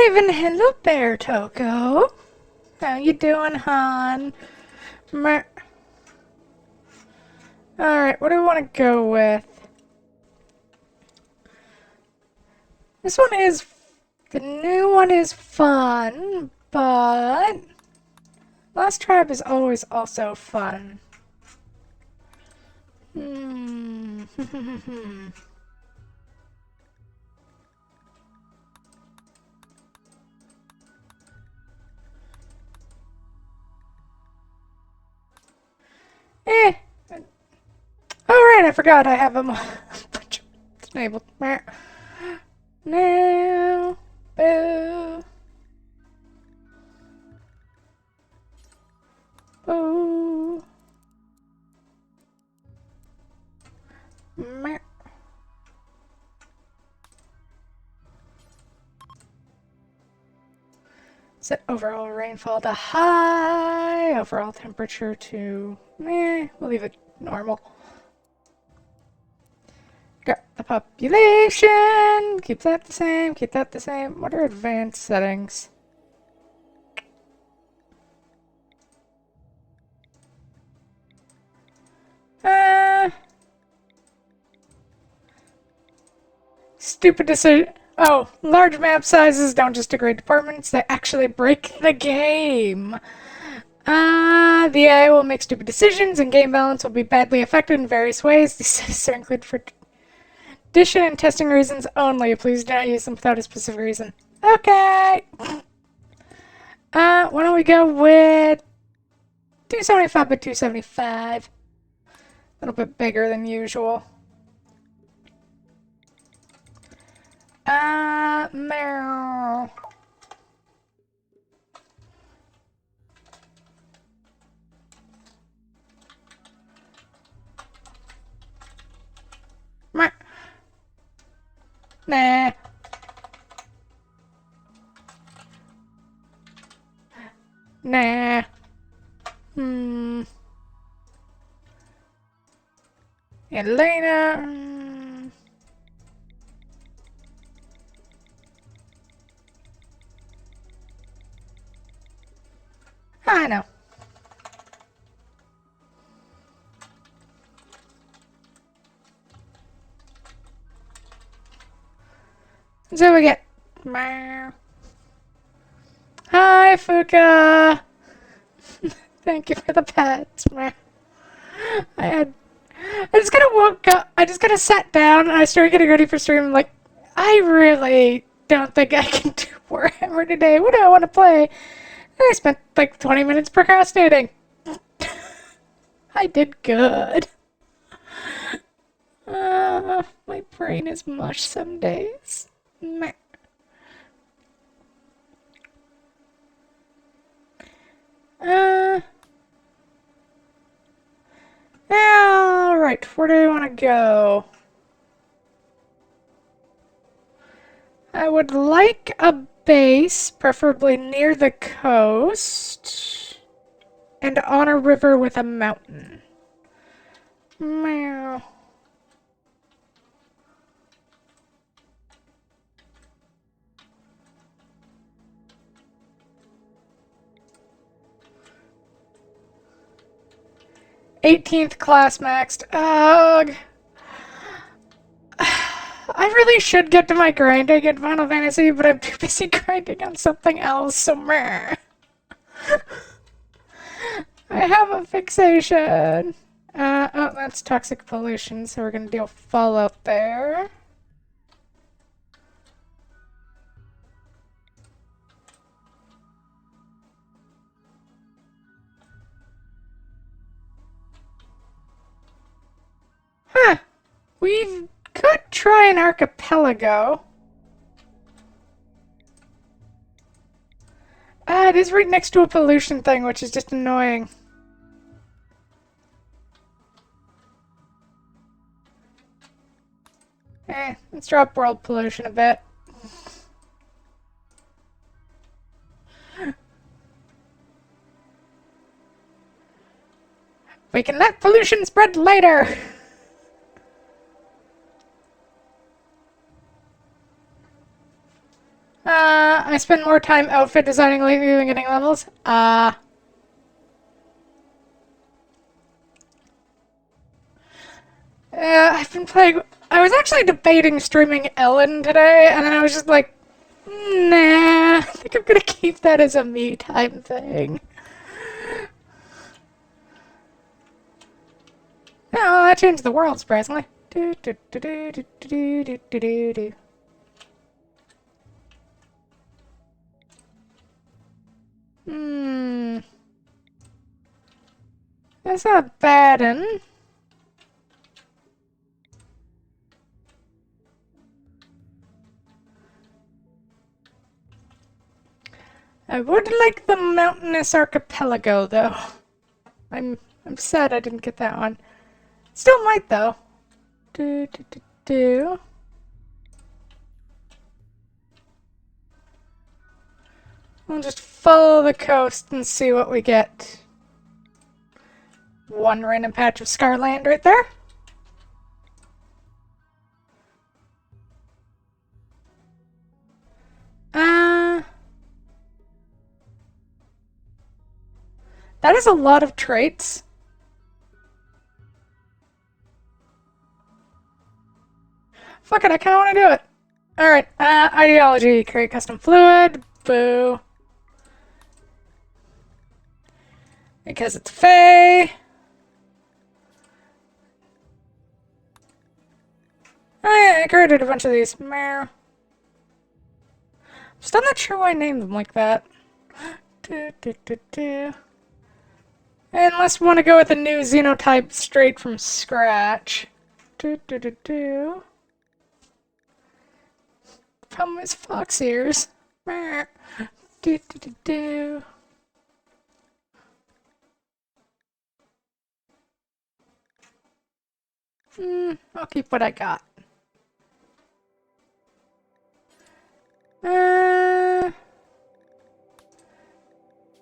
Even hello there, Toko. How you doing, hon? Alright, what do we want to go with? This one is... The new one is fun, but... Lost Tribe is always also fun. Eh. Oh, right, I forgot I have them enabled. No. Boo. Boo. Set overall rainfall to high, overall temperature to we'll leave it normal. Got the population, keep that the same, keep that the same. What are advanced settings? Stupid decision. Oh, large map sizes don't just degrade departments, they actually break the game. The AI will make stupid decisions and game balance will be badly affected in various ways. These settings are included for addition and testing reasons only. Please do not use them without a specific reason. Okay. Why don't we go with 275 by 275? A little bit bigger than usual. Meow. Nah. Nah. Elena. I know. So we get. Hi, Fuka. Thank you for the pets. I just kind of woke up. I just kind of sat down and I started getting ready for stream. Like, I really don't think I can do Warhammer today. What do I want to play? And I spent like 20 minutes procrastinating. I did good. My brain is mush some days. Alright, where do we want to go? I would like a base, preferably near the coast, and on a river with a mountain. Meow. '18th class maxed. Ugh. I really should get to my grinding in Final Fantasy, but I'm too busy grinding on something else, so meh. I have a fixation. Oh, that's toxic pollution, so we're gonna deal fallout there. Huh. We could try an archipelago. It is right next to a pollution thing, which is just annoying. Let's drop world pollution a bit. We can let pollution spread later! I spend more time outfit designing lately than getting levels. I've been playing. I was actually debating streaming Ellen today, and I was just like, nah, I think I'm gonna keep that as a me time thing. Oh, that changed the world, surprisingly. Do, do, do, do, do, do, do, do, do, do. Hmm. That's not bad, un. I would like the mountainous archipelago, though. I'm sad I didn't get that one. Still might, though. Do, do, do, do. We'll just follow the coast and see what we get. One random patch of Scarland right there. That is a lot of traits. Fuck it, I kinda wanna do it. Alright, ideology, create custom fluid, boo. Because it's Fae. Oh yeah, I created a bunch of these. Meow. Still not sure why I named them like that. Do, do, do, do. Unless we want to go with a new xenotype straight from scratch. Do, do, do, do. Problem is fox ears. Meow. Do, do, do, do. I'll keep what I got.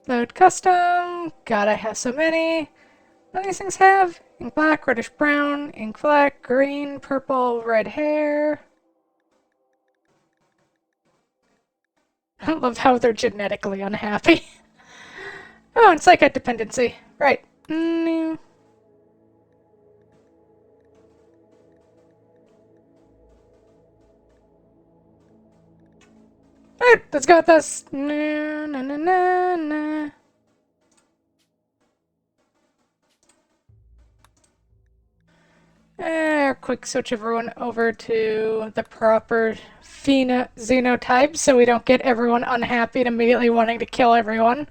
Load custom. God, I have so many. What do these things have? Ink black, reddish brown, ink black, green, purple, red hair. I love how they're genetically unhappy. Oh, and psychite dependency. Right. Alright, let's go with this. Na, na, na, na, na. Quick switch everyone over to the proper xenotype so we don't get everyone unhappy and immediately wanting to kill everyone.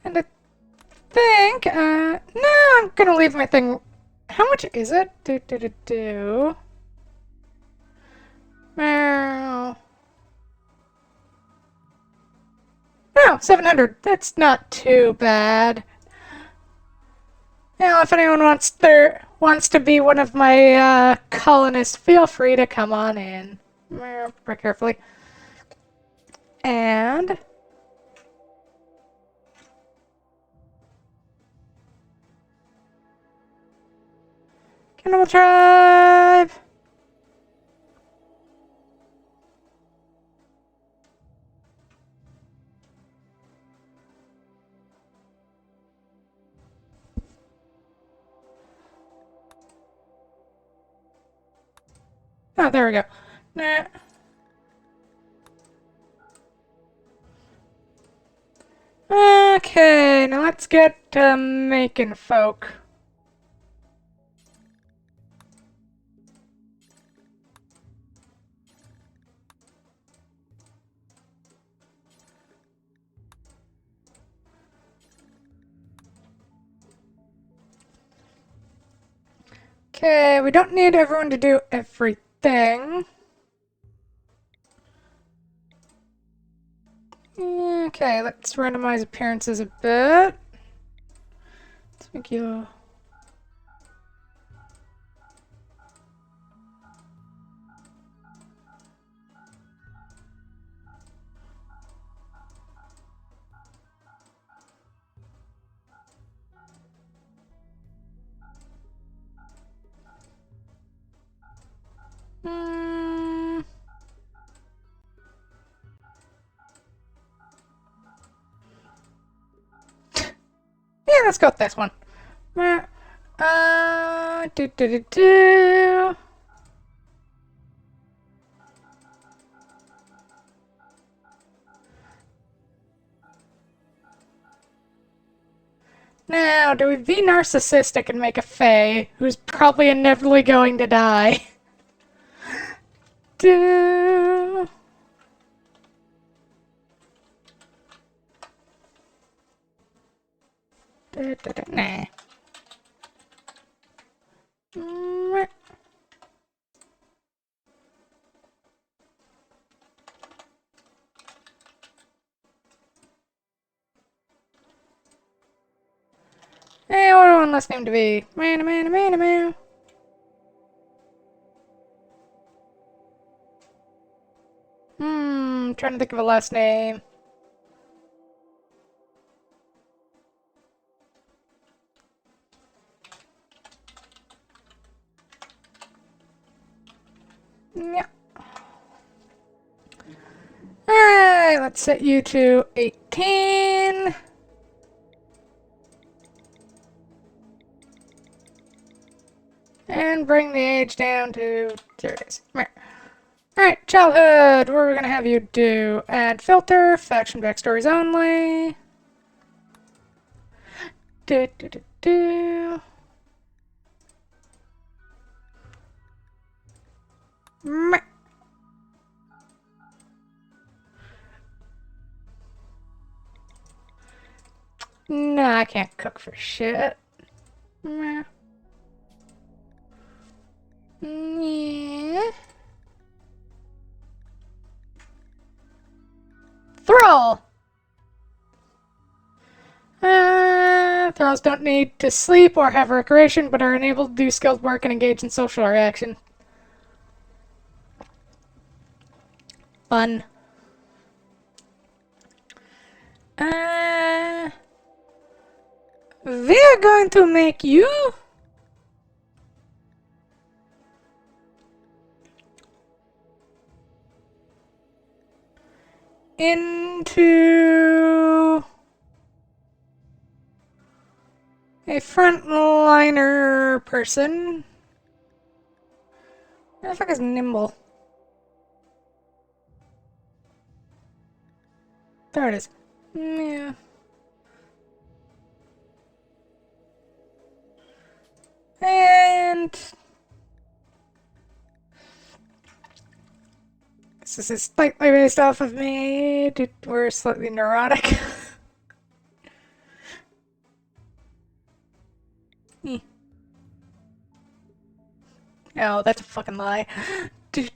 And I think, no, I'm gonna leave my thing. How much is it? Do, do, do, do. Oh, 700. That's not too bad. Now, if anyone wants to be one of my colonists, feel free to come on in. Very carefully. And Cannibal Tribe. Oh, there we go. Nah. Okay, now let's get to making folk. Okay, we don't need everyone to do everything. Okay, let's randomize appearances a bit. Let's make you... let's go with this one. Do. Now, do we be narcissistic and make a fae who's probably inevitably going to die? Do. Nah. Hey, what do I want last name to be? Man. Trying to think of a last name. Yeah. Alright, let's set you to 18. And bring the age down to 0 days. Alright, childhood. What are we going to have you do? Add filter, faction backstories only. Do. Nah, I can't cook for shit. Yeah. Thrall! Thralls don't need to sleep or have recreation, but are enabled to do skilled work and engage in social interaction. Fun. We're going to make you into a frontliner person. Where the fuck is Nimble? There it is. Yeah. And this is slightly based off of me. We're slightly neurotic. Oh, that's a fucking lie. Do.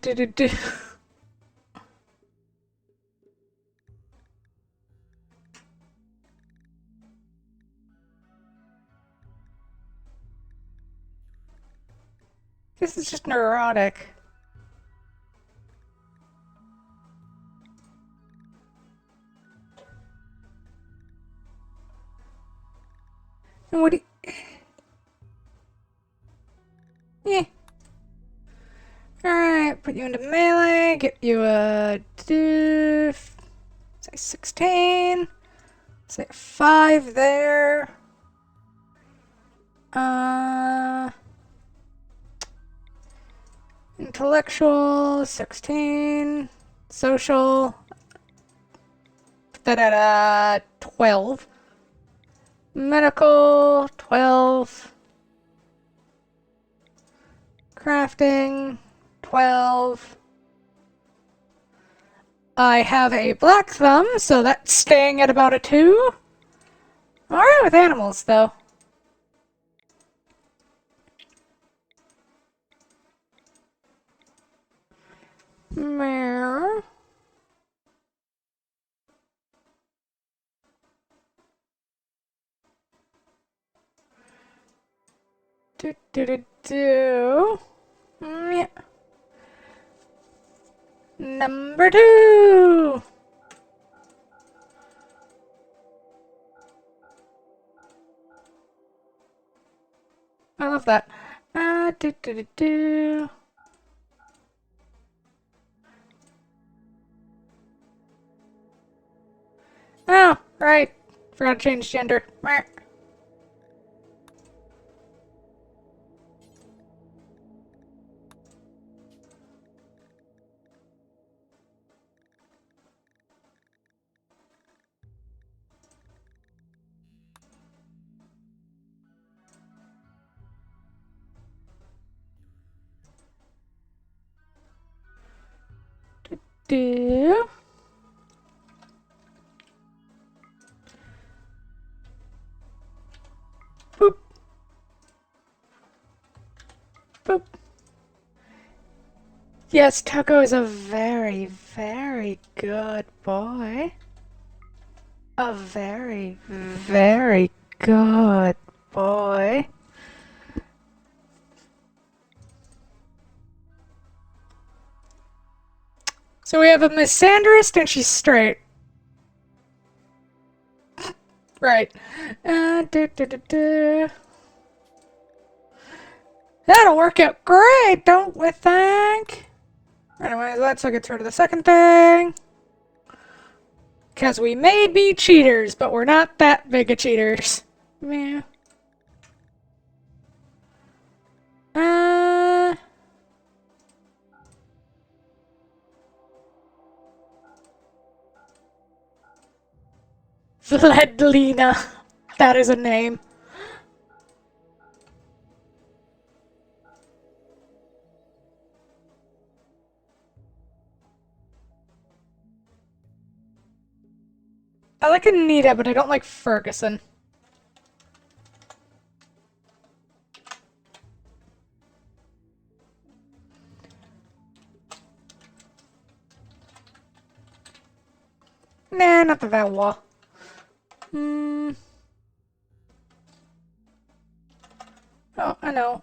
This is just neurotic. And what do you... Yeah. Alright, put you into melee, get you a... say 16. Say 5 there. Intellectual, 16. Social, put that at 12. Medical, 12. Crafting, 12. I have a black thumb, so that's staying at about a 2. Alright with animals, though. Meow. Do. Yeah. Number 2. I love that. Do. Oh, right. Forgot to change gender. do. Boop. Boop. Yes, Tucko is a very, very good boy. A very, very good boy. So we have a misandrist and she's straight. Right. Do, do, do, do. That'll work out great, don't we think? Anyways, let's get rid of the second thing. Because we may be cheaters, but we're not that big of cheaters. Yeah. Vladlina. That is a name. I like Anita, but I don't like Ferguson. Nah, not the Valois. Oh, I know.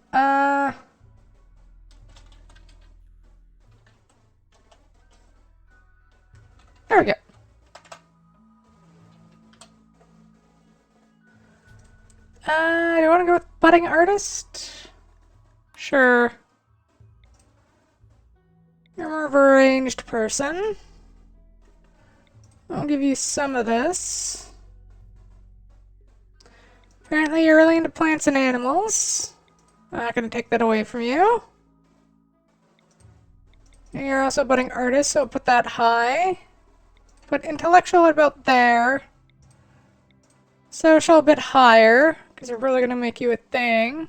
There we go. Do you want to go with budding artist? Sure. You're more of a ranged person. I'll give you some of this. Apparently you're really into plants and animals. I'm not going to take that away from you. And you're also a budding artist, so I'll put that high. Put intellectual about there. Social a bit higher, because we're really going to make you a thing.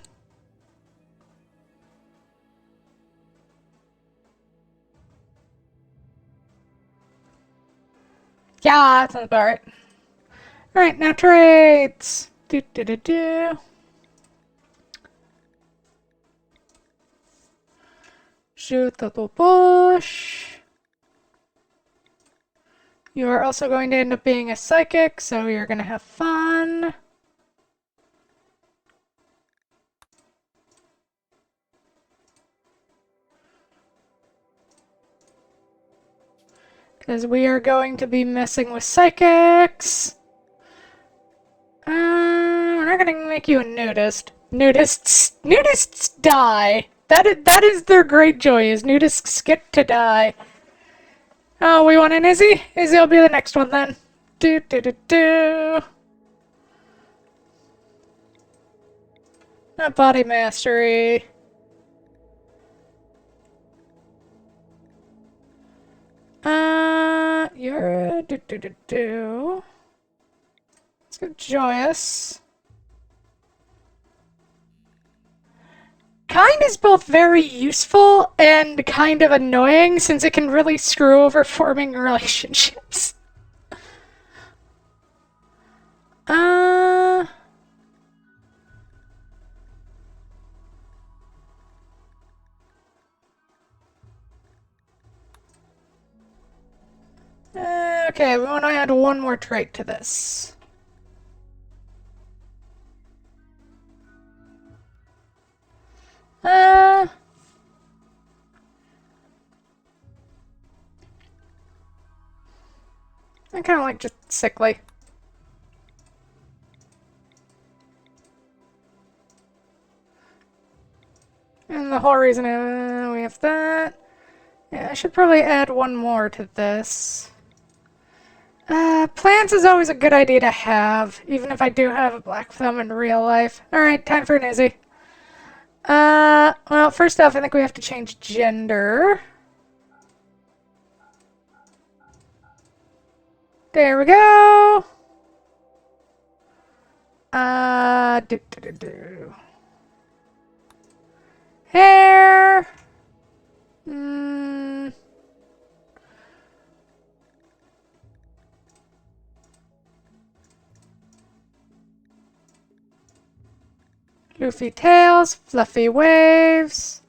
Yeah, that sounds about right. Alright, now traits. Do do do do. Shoot the bush. You are also going to end up being a psychic, so you're going to have fun. Because we are going to be messing with psychics. We're not going to make you a nudist. Nudists die. That is their great joy, is nudists get to die. Oh, we want an Izzy? Izzy will be the next one then. Do do do do. Not body mastery. You're a do do do do. Let's go joyous. Kind is both very useful and kind of annoying since it can really screw over forming relationships. Okay, we want to add one more trait to this. I kind of like just sickly. And the whole reason we have that. Yeah, I should probably add one more to this. Plants is always a good idea to have, even if I do have a black thumb in real life. Alright, time for an Izzy. Well, first off, I think we have to change gender. There we go! Do. Hair! Floofy tails, fluffy waves.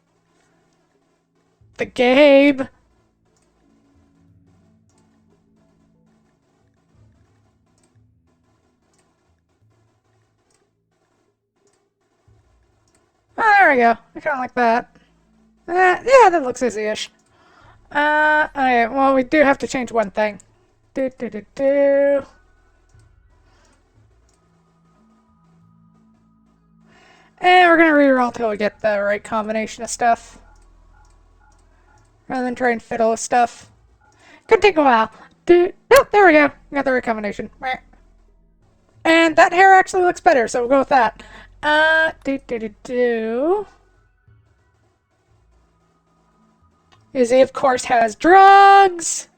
The Gabe. Oh, there we go. I kind of like that. Yeah, that looks easy-ish. Okay, well, we do have to change one thing. Do, do, do, do. And we're gonna reroll till we get the right combination of stuff. Rather than try and fiddle with stuff. Could take a while. Oh, there we go. Got the right combination. And that hair actually looks better, so we'll go with that. Izzy, of course, has drugs.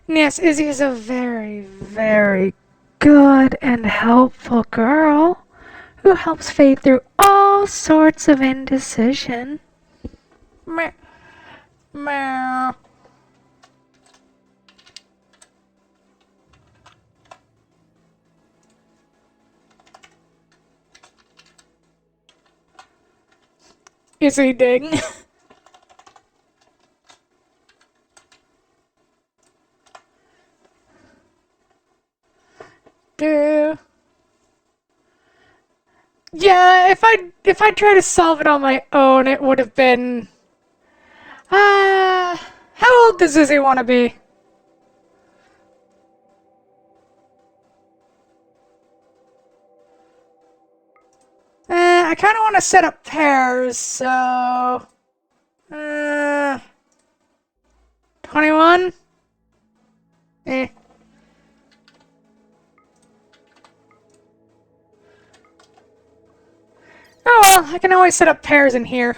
And yes, Izzy is a very, very good and helpful girl who helps Faye through all sorts of indecision. Meh. Meh. Izzy ding. Do. Yeah, if I try to solve it on my own, it would have been. How old does Izzy want to be? I kind of want to set up pairs, so. 21? Eh. Oh well, I can always set up pairs in here.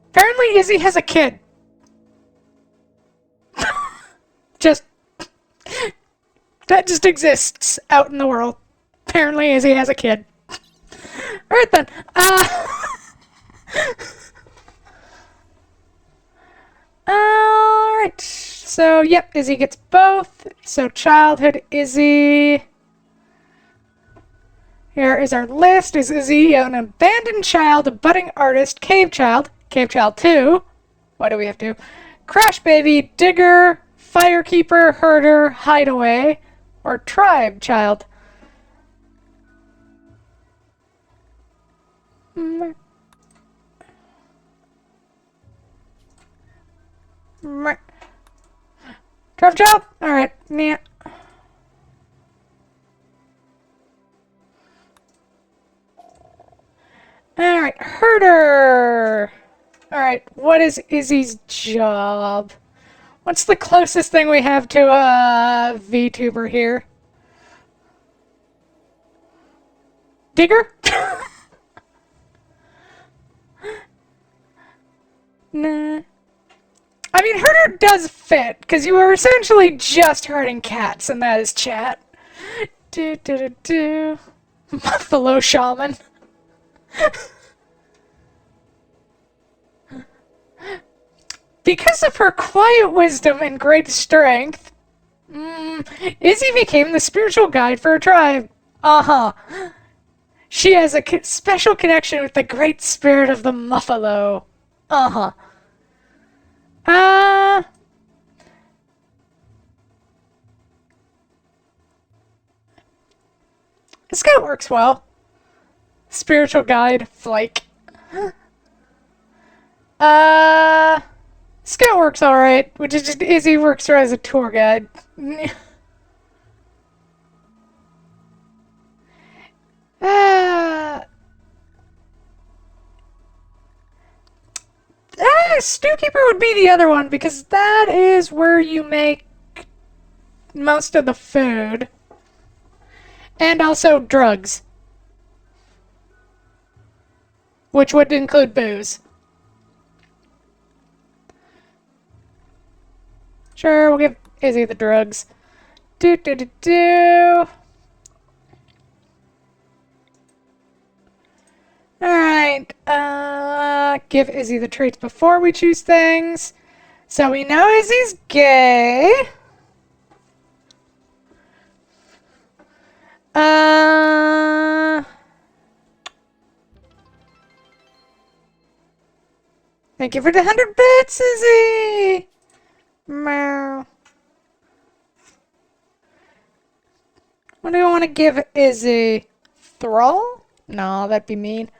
Apparently Izzy has a kid. Just... that just exists out in the world. Apparently Izzy has a kid. Alright then. Alright. So, yep, Izzy gets both. So, childhood Izzy. Here is our list. Is Izzy an abandoned child, a budding artist, cave child 2? Why do we have to? Crash baby, digger, firekeeper, herder, hideaway, or tribe child? Tribe child? Alright, yeah. Alright, herder! Alright, what is Izzy's job? What's the closest thing we have to a VTuber here? Digger? Nah. I mean, herder does fit, because you are essentially just herding cats, and that is chat. Buffalo shaman. Because of her quiet wisdom and great strength, Izzy became the spiritual guide for her tribe. Uh-huh. She has a special connection with the great spirit of the Muffalo. Uh-huh. This guy works well. Spiritual guide, flake. Scout works alright, which is just Izzy works her as a tour guide. Stewkeeper would be the other one, because that is where you make most of the food. And also drugs. Which would include booze. Sure, we'll give Izzy the drugs. Alright, give Izzy the traits before we choose things. So we know Izzy's gay. Uh, Thank you for the 100 bits, Izzy! Meow. What do you want to give Izzy? Thrall? No, that'd be mean.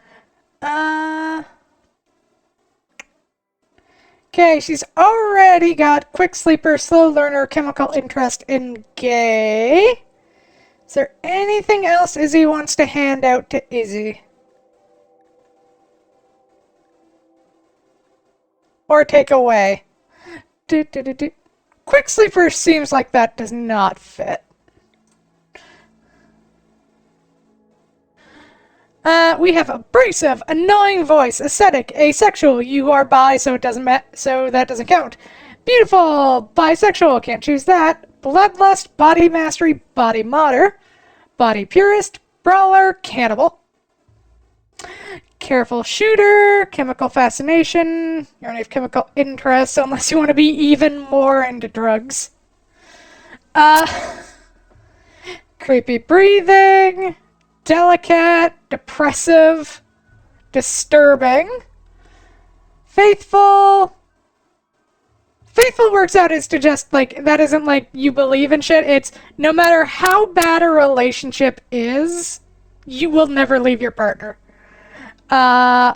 Okay, she's already got quick sleeper, slow learner, chemical interest in gay. Is there anything else Izzy wants to hand out to Izzy? Or take away? Do, do, do, do. Quick sleeper seems like that does not fit. We have abrasive, annoying voice, aesthetic, asexual. You are bi, so it doesn't so that doesn't count. Beautiful, bisexual. Can't choose that. Bloodlust, body mastery, body modder, body purist, brawler, cannibal. Careful shooter, chemical fascination. You only have chemical interest, so unless you want to be even more into drugs. Creepy breathing, delicate, depressive, disturbing, faithful. Faithful works out is to just, like, that isn't like you believe in shit. It's no matter how bad a relationship is, you will never leave your partner. I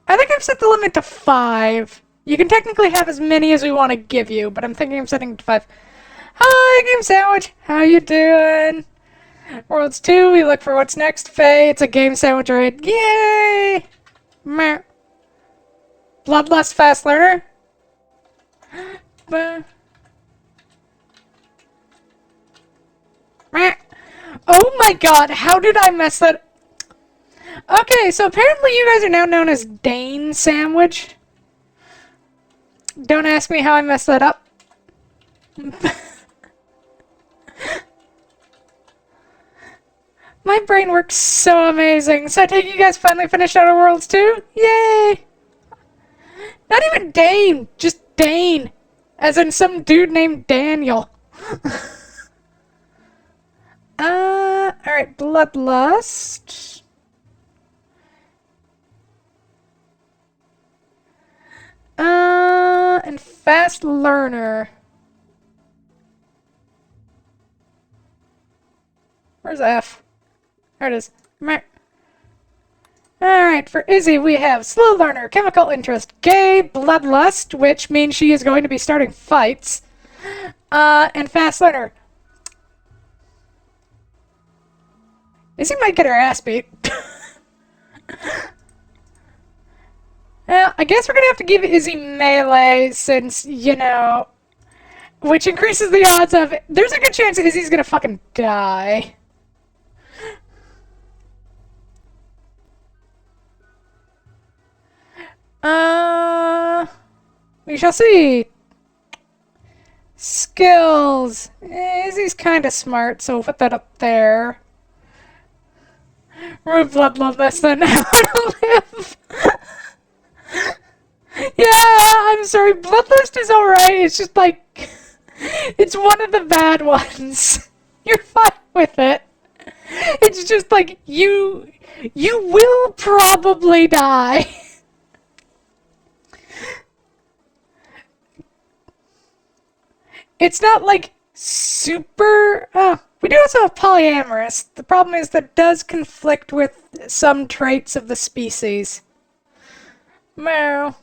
think I've set the limit to 5. You can technically have as many as we want to give you, but I'm thinking of setting it to 5. Hi, Game Sandwich. How you doing? Worlds 2, we look for what's next. Faye, it's a Game Sandwich raid. Yay! Meh. Bloodlust Fast Learner. Meh. Oh my god, how did I mess that? Okay, so apparently you guys are now known as Dane Sandwich. Don't ask me how I messed that up. My brain works so amazing. So I take it you guys finally finished Outer Worlds 2? Yay! Not even Dane, just Dane. As in some dude named Daniel. Alright, Bloodlust. And Fast Learner. Where's F? There it is. Alright, for Izzy we have Slow Learner, Chemical Interest, Gay, Bloodlust, which means she is going to be starting fights, and Fast Learner. Izzy might get her ass beat. Well, I guess we're gonna have to give Izzy melee since, you know, which increases the odds of, there's a good chance Izzy's gonna fucking die. We shall see. Skills. Izzy's kind of smart, so we'll put that up there. Remove bloodlust, then how to live. Yeah, I'm sorry. Bloodlust is alright. It's just like, it's one of the bad ones. You're fine with it. It's just like, you will probably die. It's not like super. We do also have polyamorous. The problem is that does conflict with some traits of the species. Meow.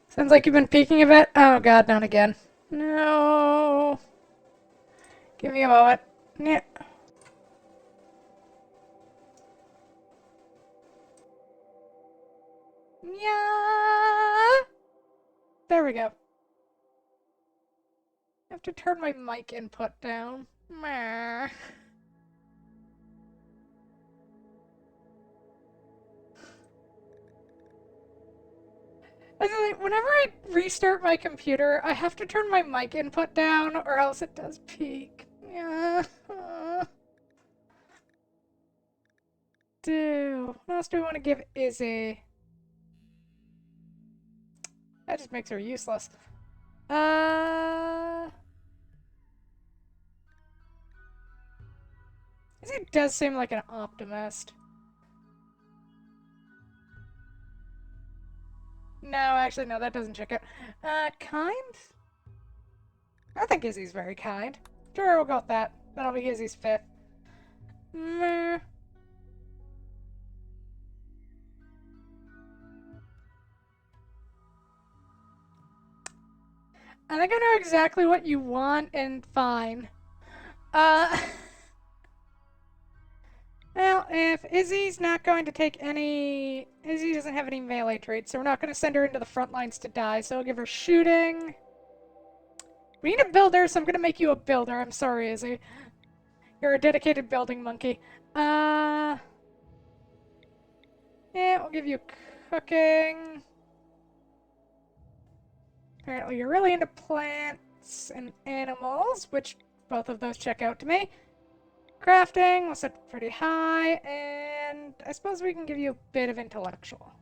Sounds like you've been peeking a bit. Oh god, not again. No. Give me a moment. Yeah. Yeah. There we go. I have to turn my mic input down. Meh. Whenever I restart my computer, I have to turn my mic input down or else it does peak. Yeah. What else do we want to give Izzy? That just makes her useless. does seem like an optimist. No, actually, no, that doesn't check out. Kind? I think Izzy's very kind. Sure, we'll go with that. That'll be Izzy's 5th. Meh. I think I know exactly what you want, and fine. Well, if Izzy's not going to take any... Izzy doesn't have any melee traits, so we're not going to send her into the front lines to die, so we'll give her shooting. We need a builder, so I'm going to make you a builder. I'm sorry, Izzy. You're a dedicated building monkey. Yeah, we'll give you cooking. Apparently you're really into plants and animals, which both of those check out to me. Crafting, we'll set pretty high, and I suppose we can give you a bit of intellectual.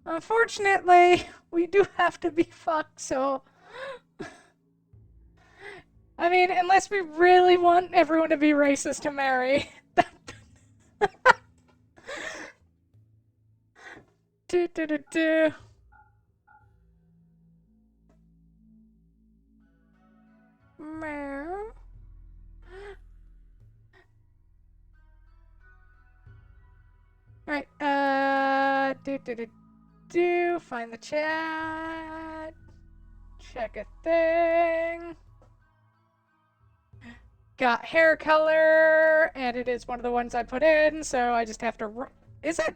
Unfortunately, we do have to be fucked, so... I mean, unless we really want everyone to be racist to marry. do do do do. Meow. Alright, find the chat. Check a thing. Got hair color, and it is one of the ones I put in, so I just have to... Is it?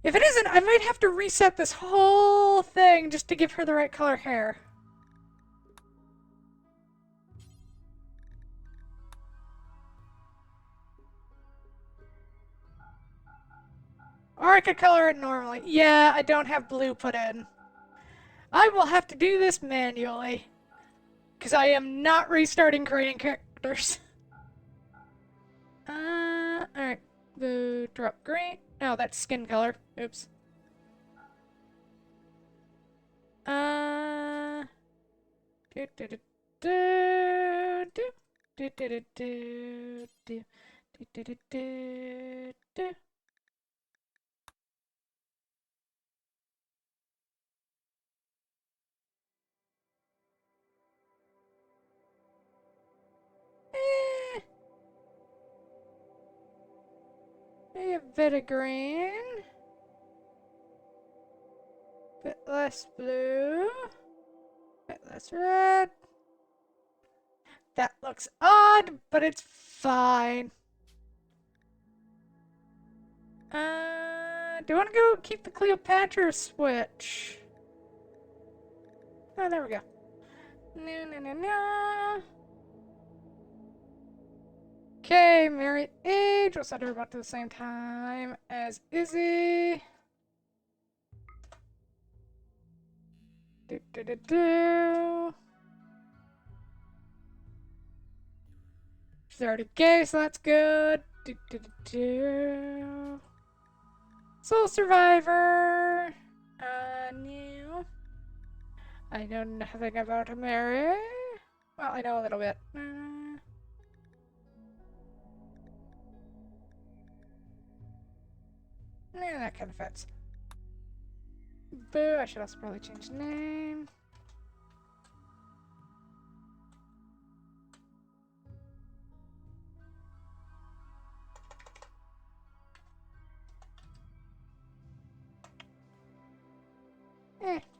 If it isn't, I might have to reset this whole thing just to give her the right color hair. Or I could color it normally. Yeah, I don't have blue put in. I will have to do this manually. Because I am not restarting creating characters. Alright. Blue, drop green. Oh, that's skin color. Oops. Do do do do do do do do do do do do do. Maybe a bit of green. Bit less blue. Bit less red. That looks odd, but it's fine. Do you want to go keep the Cleopatra or switch? Oh, there we go. No, no, no, no. Okay, married age. We'll set her about to the same time as Izzy. Do, do, do, do. She's already gay, so that's good. Do, do, do, do. Soul Survivor. New. I know nothing about Mary. Well, I know a little bit. Yeah, that kind of fits. Boo, I should also probably change the name.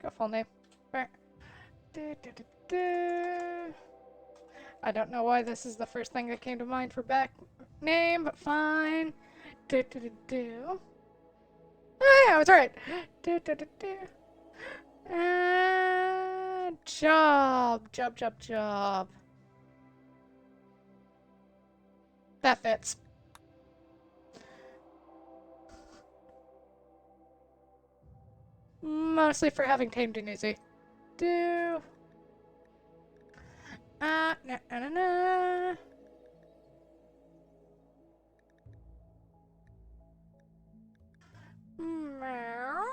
Go full name. Do, do, do, do. I don't know why this is the first thing that came to mind for back name, but fine. Do, do, do, do. Oh yeah, I was right. Do, do, do, do. Job. That fits. Mostly for having tamed an easy. Do. Na, na, na, na. Meow.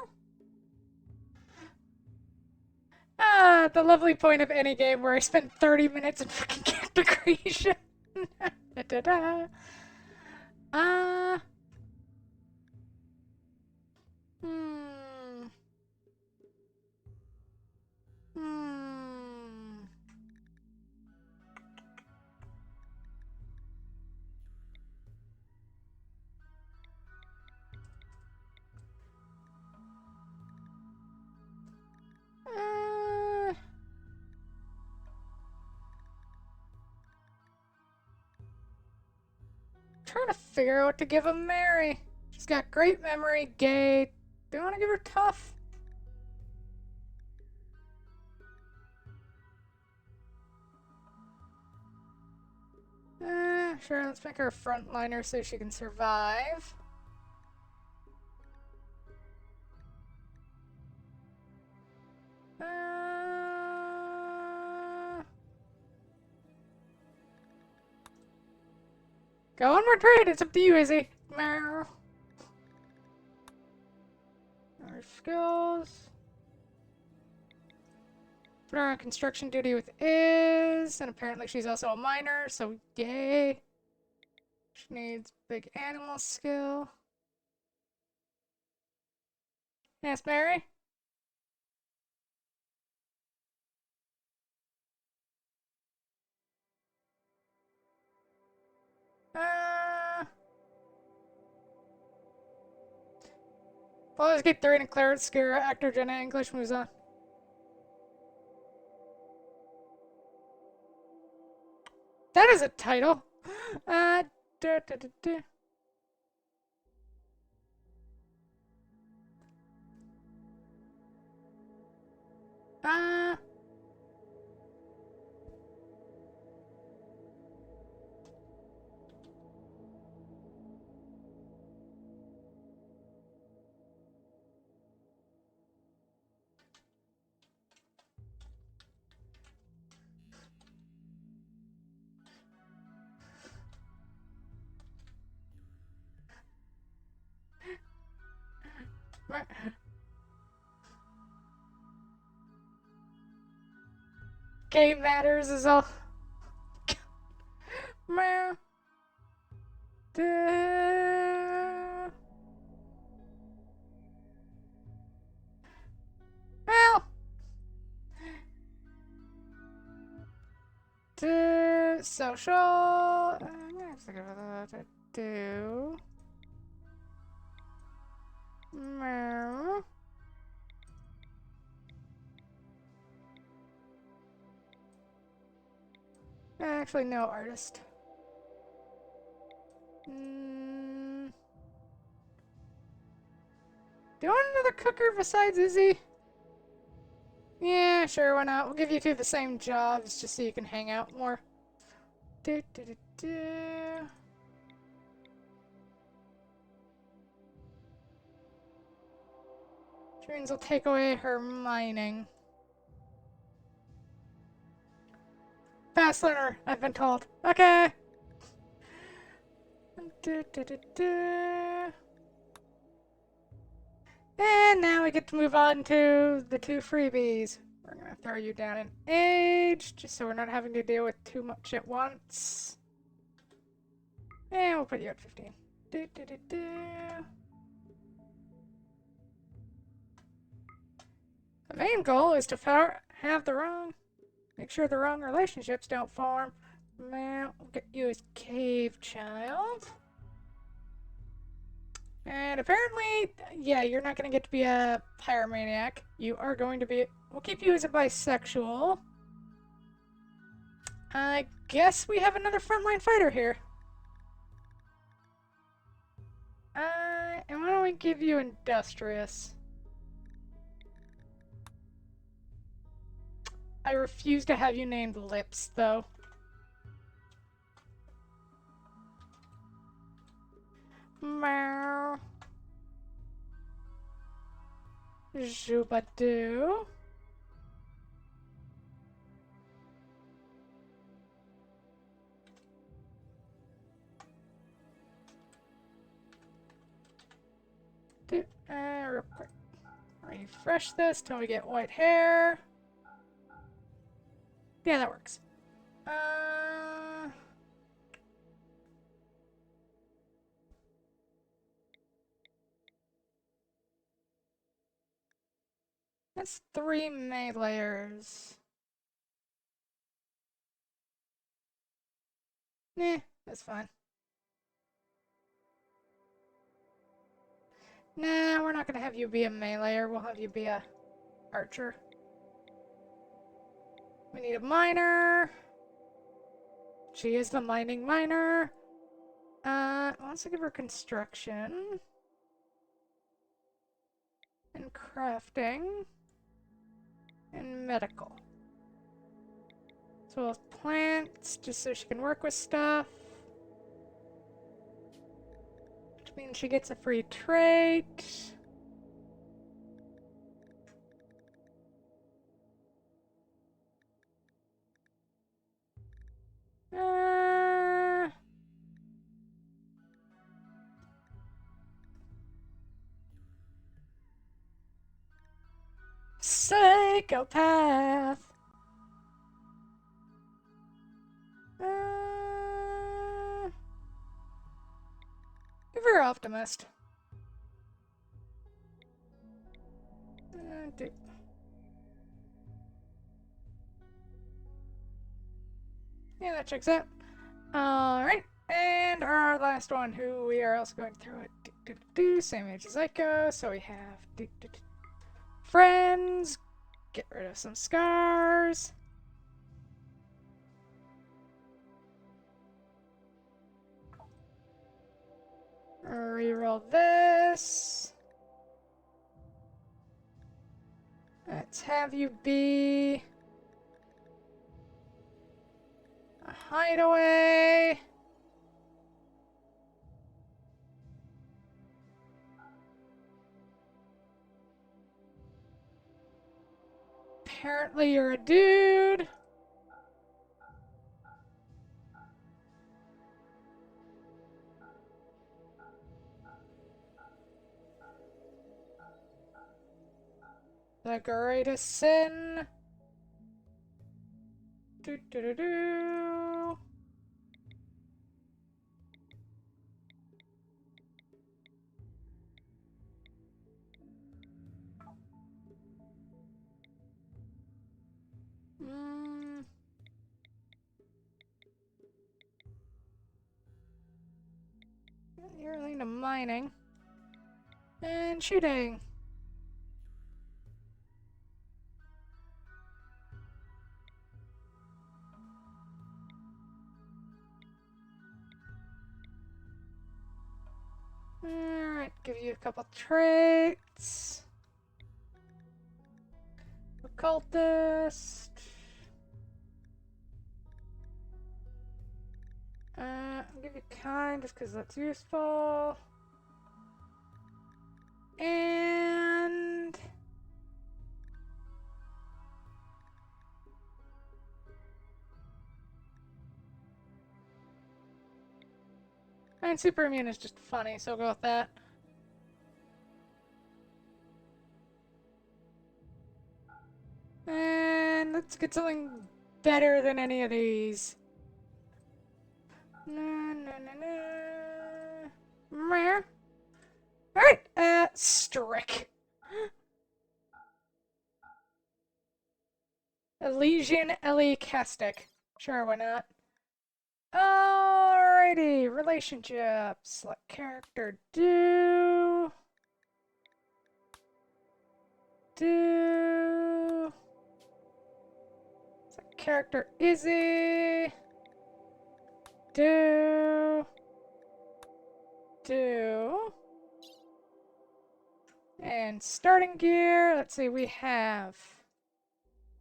Ah, the lovely point of any game where I spend 30 minutes in freaking character creation. Da, da, da. Uh, hmm. Hmm. Uh, trying to figure out what to give a Mary. She's got great memory, gay. Do you want to give her tough? Sure, let's make her a frontliner so she can survive. Go onward trade, it's up to you, Izzy. Meow. Our skills. Put her on construction duty with Iz, and apparently she's also a miner, so yay. She needs big animal skill. Yes, Mary? Uh... Well, let's get 3 and Claret Scare, actor Jenna English moves on. That is a title! Uh... Da, da, da, da. Uh... Game Matters is all... Meow. Da. Well... Da. Social... I'm gonna have to go to do... Meow. Actually, no artist. Do you want another cooker besides Izzy? Yeah, sure, why not? We'll give you two the same jobs just so you can hang out more. Do, do, do, do. Which means we'll take away her mining. Fast learner, I've been told. Okay. Do, do, do, do. And now we get to move on to the 2 freebies. We're gonna throw you down in age, just so we're not having to deal with too much at once. And we'll put you at 15. Do, do, do, do. The main goal is to make sure the wrong relationships don't form. Now, we'll get you as Cave Child. And apparently, yeah, you're not going to get to be a pyromaniac. You are going to be... We'll keep you as a bisexual. I guess we have another frontline fighter here. And why don't we give you industrious? I refuse to have you named Lips, though. Meow. Zoobadoo. refresh this till we get white hair. Yeah, that works. That's 3 meleeers. Nah, that's fine. Nah, we're not gonna have you be a meleeer. We'll have you be a archer. We need a miner. She is the mining miner. Let's give her construction. And crafting. And medical. So we'll have plants, just so she can work with stuff. Which means she gets a free trait. Psychopath. Give her optimist. Yeah, that checks out. Alright, and our last one, who we are also going through it. Same age as Ico, so we have friends. Get rid of some scars. Reroll this. Let's have you be a hideaway. Apparently you're a dude. The greatest sin. Do do do do. You're into mining and shooting. Alright, give you a couple traits. Occultist. I'll give you kind just because that's useful. And super immune is just funny, so I'll go with that. And let's get something better than any of these. Alright, Strick. Elysian Ellie Castic. Sure, why not? Alrighty, relationships. Select character, do. Select character, Izzy. Do. And starting gear, let's see, we have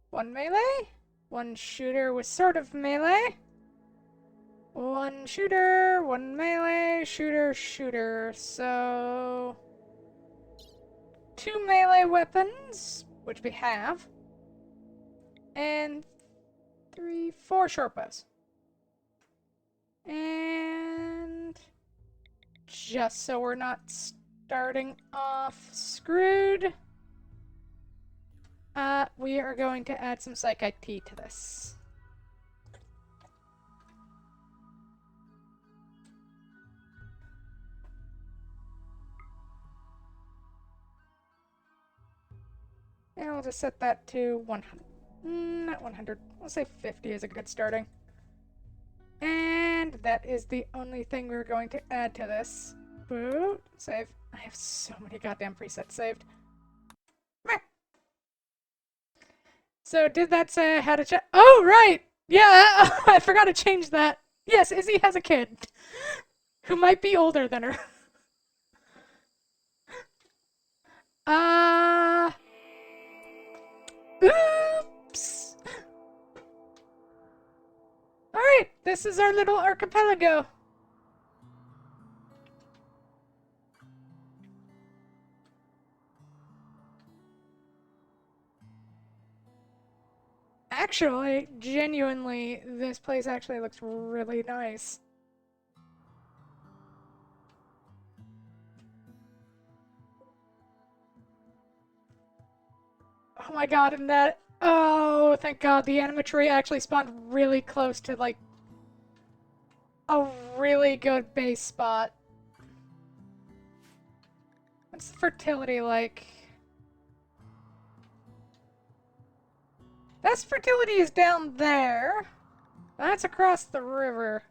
1 melee, 1 shooter with sort of melee, 1 shooter, 1 melee, shooter, so 2 melee weapons, which we have, and 4 short bows. And just so we're not starting off screwed, we are going to add some Psych IT to this. And we'll just set that to 100. Not 100. We'll say 50 is a good starting. And that is the only thing we're going to add to this. Boot. Save. I have so many goddamn presets saved. Meh. So did that say I had a check? Oh, right! Yeah, I forgot to change that. Yes, Izzy has a kid. Who might be older than her. Oops! Alright, this is our little archipelago. Actually, genuinely, this place actually looks really nice. Oh my god, and that... Oh, thank god, the animatree actually spawned really close to, like, a really good base spot. What's the fertility like? That's fertility is down there. That's across the river.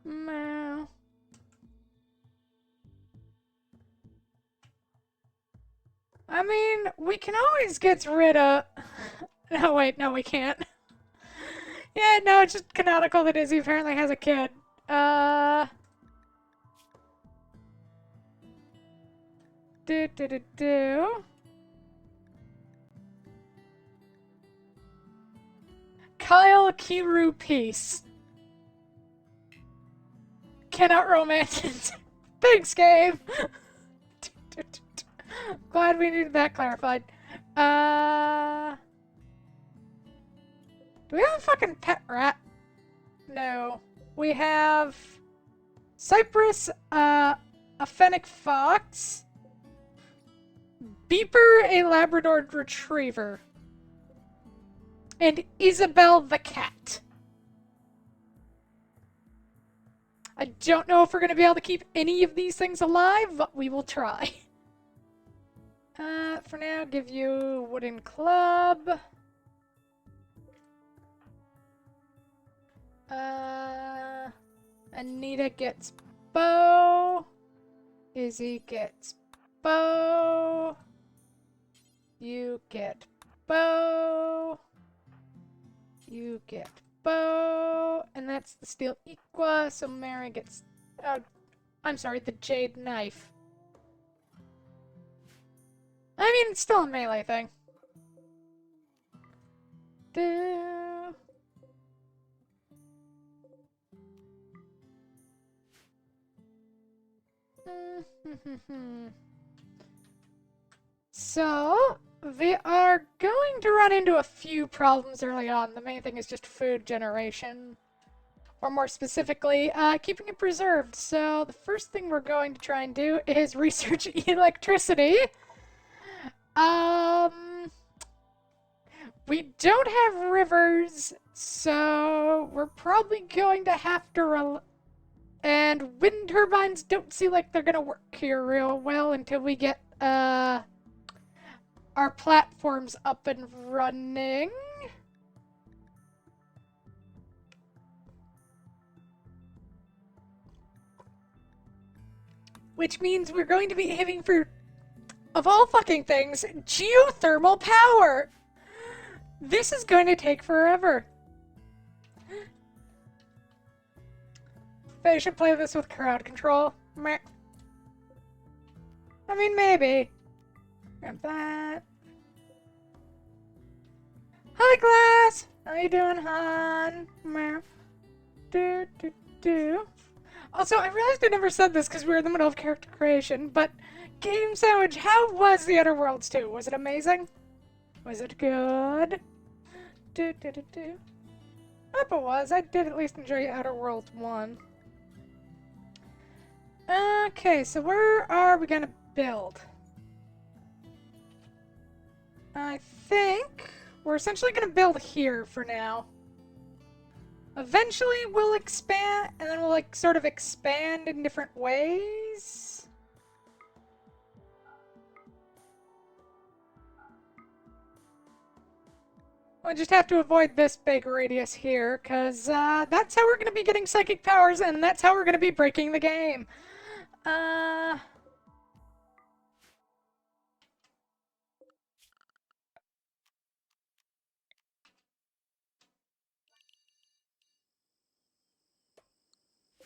No. I mean, we can always get rid of... No, wait, no, we can't. Yeah, no, it's just canonical that Izzy apparently has a kid. Do. Kyle Kiru Peace. Cannot romance it. Thanks, Gabe. Glad we needed that clarified. Do we have a fucking pet rat? No. We have Cypress, a fennec fox, Beeper, a Labrador retriever, and Isabel the cat. I don't know if we're going to be able to keep any of these things alive, but we will try. For now, give you wooden club. Anita gets bow. Izzy gets bow. You get bow. You get bow. And that's the steel equa, so Mary gets... I'm sorry, the jade knife. I mean, it's still a melee thing. So, we are going to run into a few problems early on. The main thing is just food generation. Or more specifically, keeping it preserved. So, the first thing we're going to try and do is research electricity. We don't have rivers, so we're probably going to have to and wind turbines don't seem like they're gonna work here real well until we get, our platforms up and running. Which means we're going to be hitting for, of all fucking things, geothermal power! This is going to take forever. They should play this with crowd control. Meh. I mean, maybe. Grab that. Hi, class! How you doing, hon? Meh. Do. Also, I realized I never said this because we were in the middle of character creation, but Game Sandwich, how was the Outer Worlds 2? Was it amazing? Was it good? Do. I hope it was. I did at least enjoy Outer Worlds 1. Okay, so where are we gonna build? I think we're essentially going to build here for now. Eventually we'll expand, and then we'll like sort of expand in different ways. We'll just have to avoid this big radius here, because that's how we're going to be getting psychic powers, and that's how we're going to be breaking the game.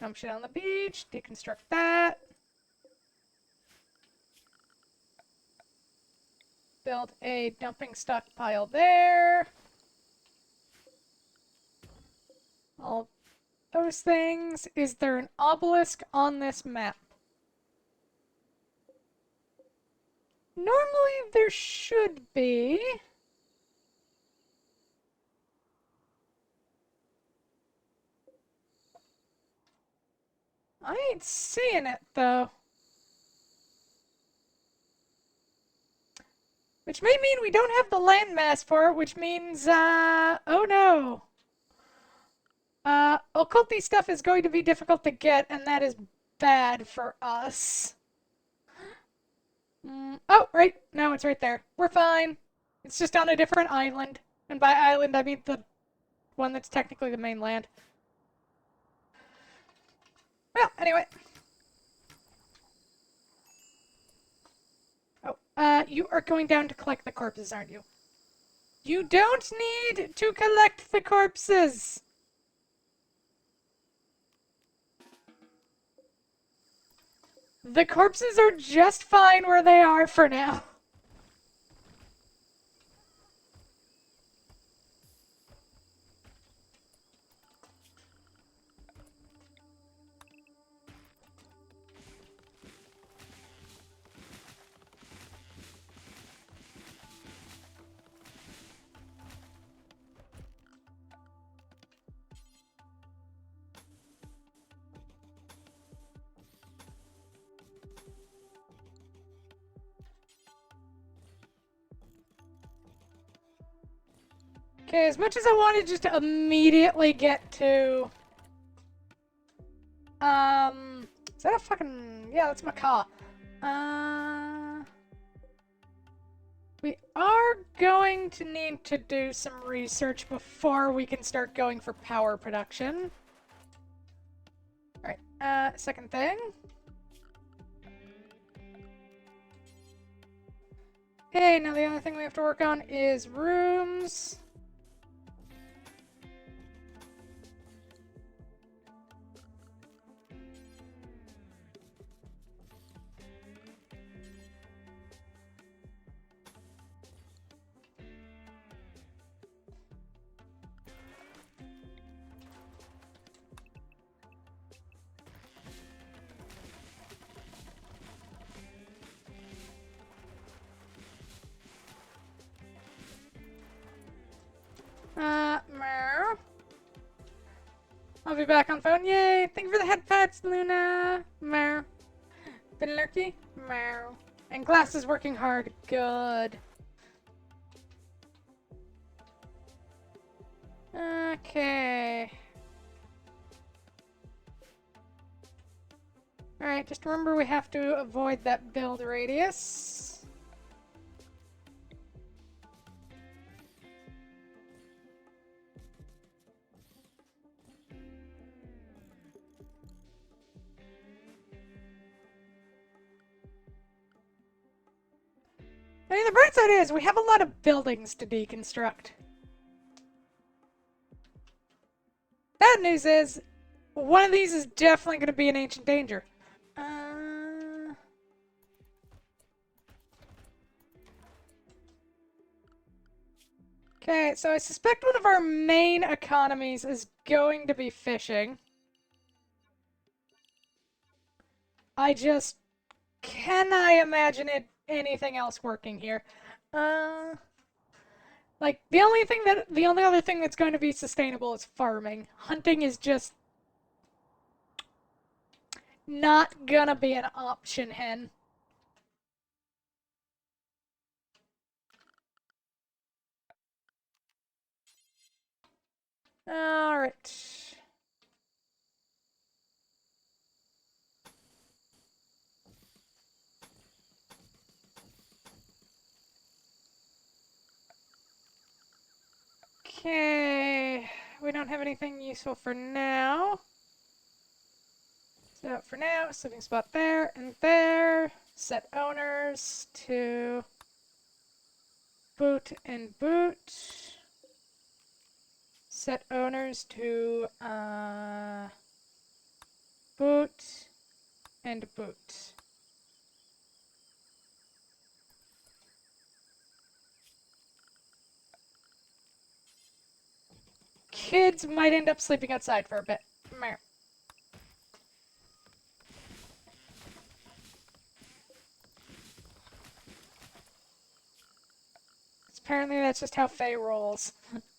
Dump shit on the beach, deconstruct that. Build a dumping stockpile there. All those things. Is there an obelisk on this map? Normally there should be. I ain't seeing it though. Which may mean we don't have the landmass for it, which means, oh no. Occulty stuff is going to be difficult to get, and that is bad for us. Oh, right. No, it's right there. We're fine. It's just on a different island. And by island, I mean the one that's technically the mainland. Well, anyway. Oh, you are going down to collect the corpses, aren't you? You don't need to collect the corpses! The corpses are just fine where they are for now. Okay, as much as I wanted just to immediately get to... Is that a fucking... Yeah, that's my car. We are going to need to do some research before we can start going for power production. Alright, second thing. Okay, now the other thing we have to work on is rooms. Meow. I'll be back on phone. Yay! Thank you for the headpats, Luna. Meow. Been lurky? Meow. And Glass is working hard. Good. Okay. Alright, just remember we have to avoid that build radius. I mean, the bright side is we have a lot of buildings to deconstruct. Bad news is, one of these is definitely going to be an ancient danger. Okay, so I suspect one of our main economies is going to be fishing. I just cannot imagine anything else working here. Like the only other thing that's going to be sustainable is farming. Hunting is just not gonna be an option, hen. Alright. Okay. We don't have anything useful for now. So for now, sleeping spot there and there. Set owners to boot and boot. Set owners to boot and boot. Kids might end up sleeping outside for a bit. Meh. Apparently that's just how Faye rolls.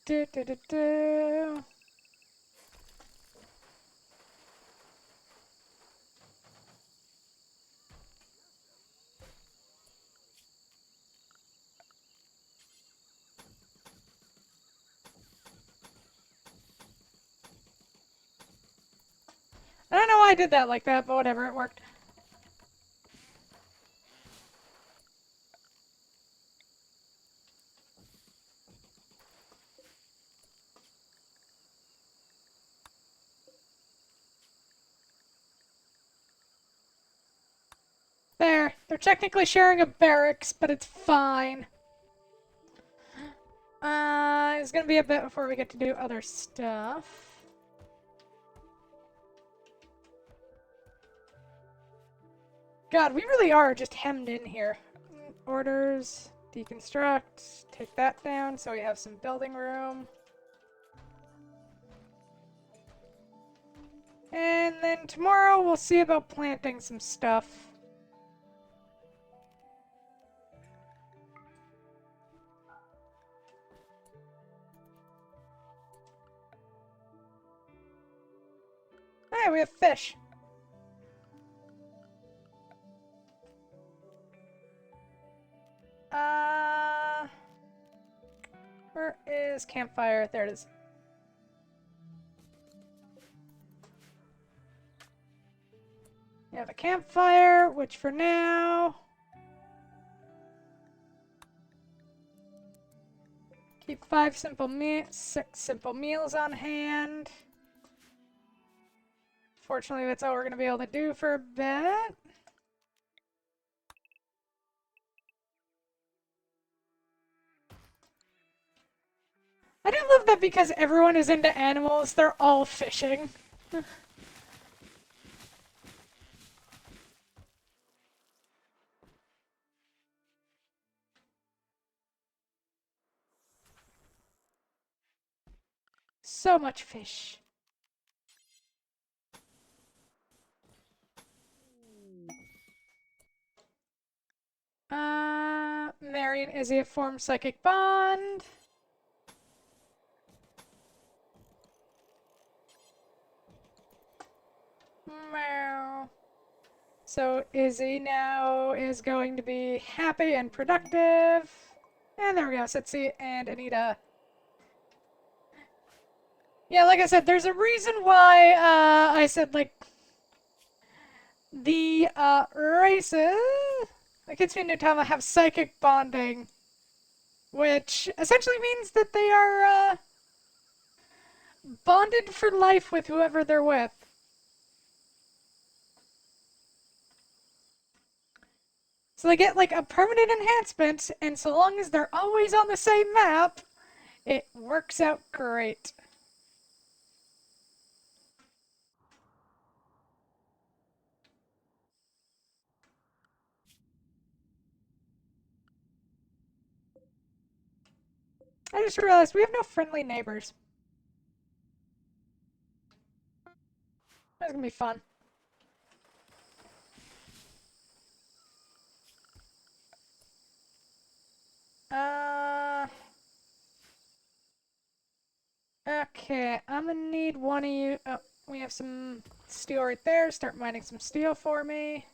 Do, do, do, do. I don't know why I did that like that, but whatever, it worked. There. They're technically sharing a barracks, but it's fine. It's gonna be a bit before we get to do other stuff. God, we really are just hemmed in here. Orders, deconstruct, take that down so we have some building room. And then tomorrow we'll see about planting some stuff. Hey, we have fish. Where is campfire? There it is. We have a campfire, which for now... Keep 6 simple meals on hand. Fortunately, that's all we're going to be able to do for a bit. I do love that because everyone is into animals, they're all fishing. So much fish. Mary and Izzy have formed psychic bond. Meow. So Izzy now is going to be happy and productive. And there we go, Sitsi and Anita. Yeah, like I said, there's a reason why I said, like, the races, the Kitsune and Nutama have psychic bonding, which essentially means that they are bonded for life with whoever they're with. So they get like a permanent enhancement, and so long as they're always on the same map, it works out great. I just realized we have no friendly neighbors. That's gonna be fun. Uh, okay, I'm gonna need one of you. Oh, we have some steel right there. Start mining some steel for me.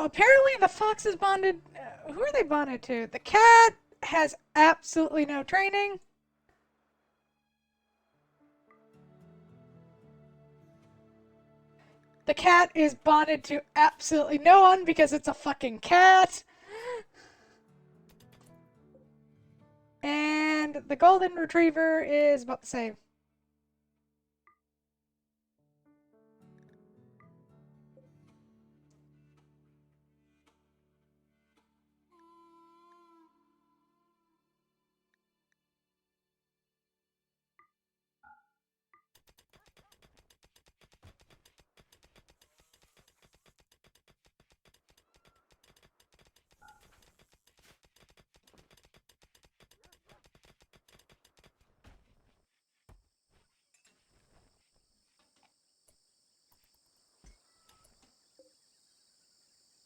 Oh, apparently the fox is bonded. Who are they bonded to? The cat has absolutely no training. The cat is bonded to absolutely no one because it's a fucking cat. And the golden retriever is about the same.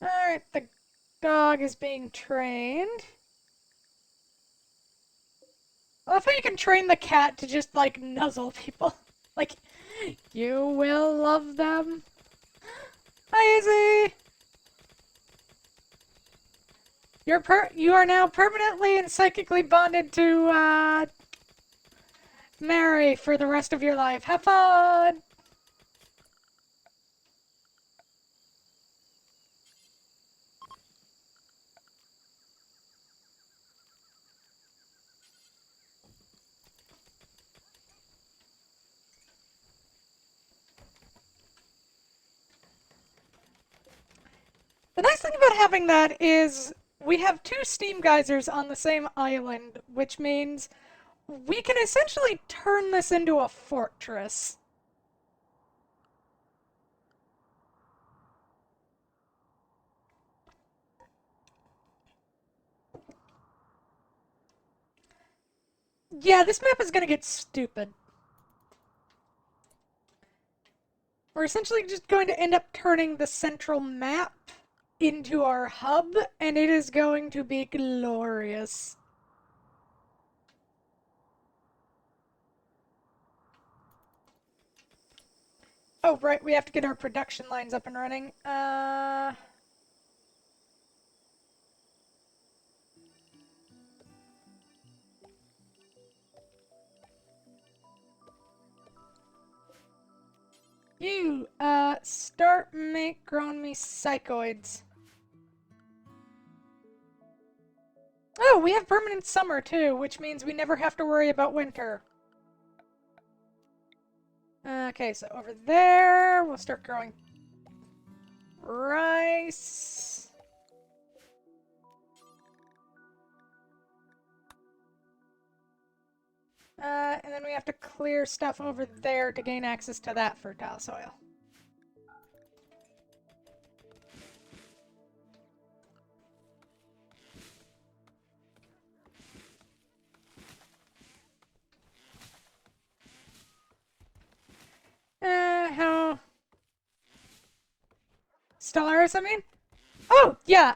Alright, the dog is being trained. I love how you can train the cat to just, like, nuzzle people. Like, you will love them. Hi, Izzy! You are now permanently and psychically bonded to, Mary for the rest of your life. Have fun! The nice thing about having that is we have two steam geysers on the same island, which means we can essentially turn this into a fortress. Yeah, this map is gonna get stupid. We're essentially just going to end up turning the central map into our hub, and it is going to be glorious. Oh, right, we have to get our production lines up and running. You, start make grown me psychoids. Oh, we have permanent summer too, which means we never have to worry about winter. Okay, so over there, we'll start growing rice. And then we have to clear stuff over there to gain access to that fertile soil. How... Stellaris, I mean? Oh, yeah,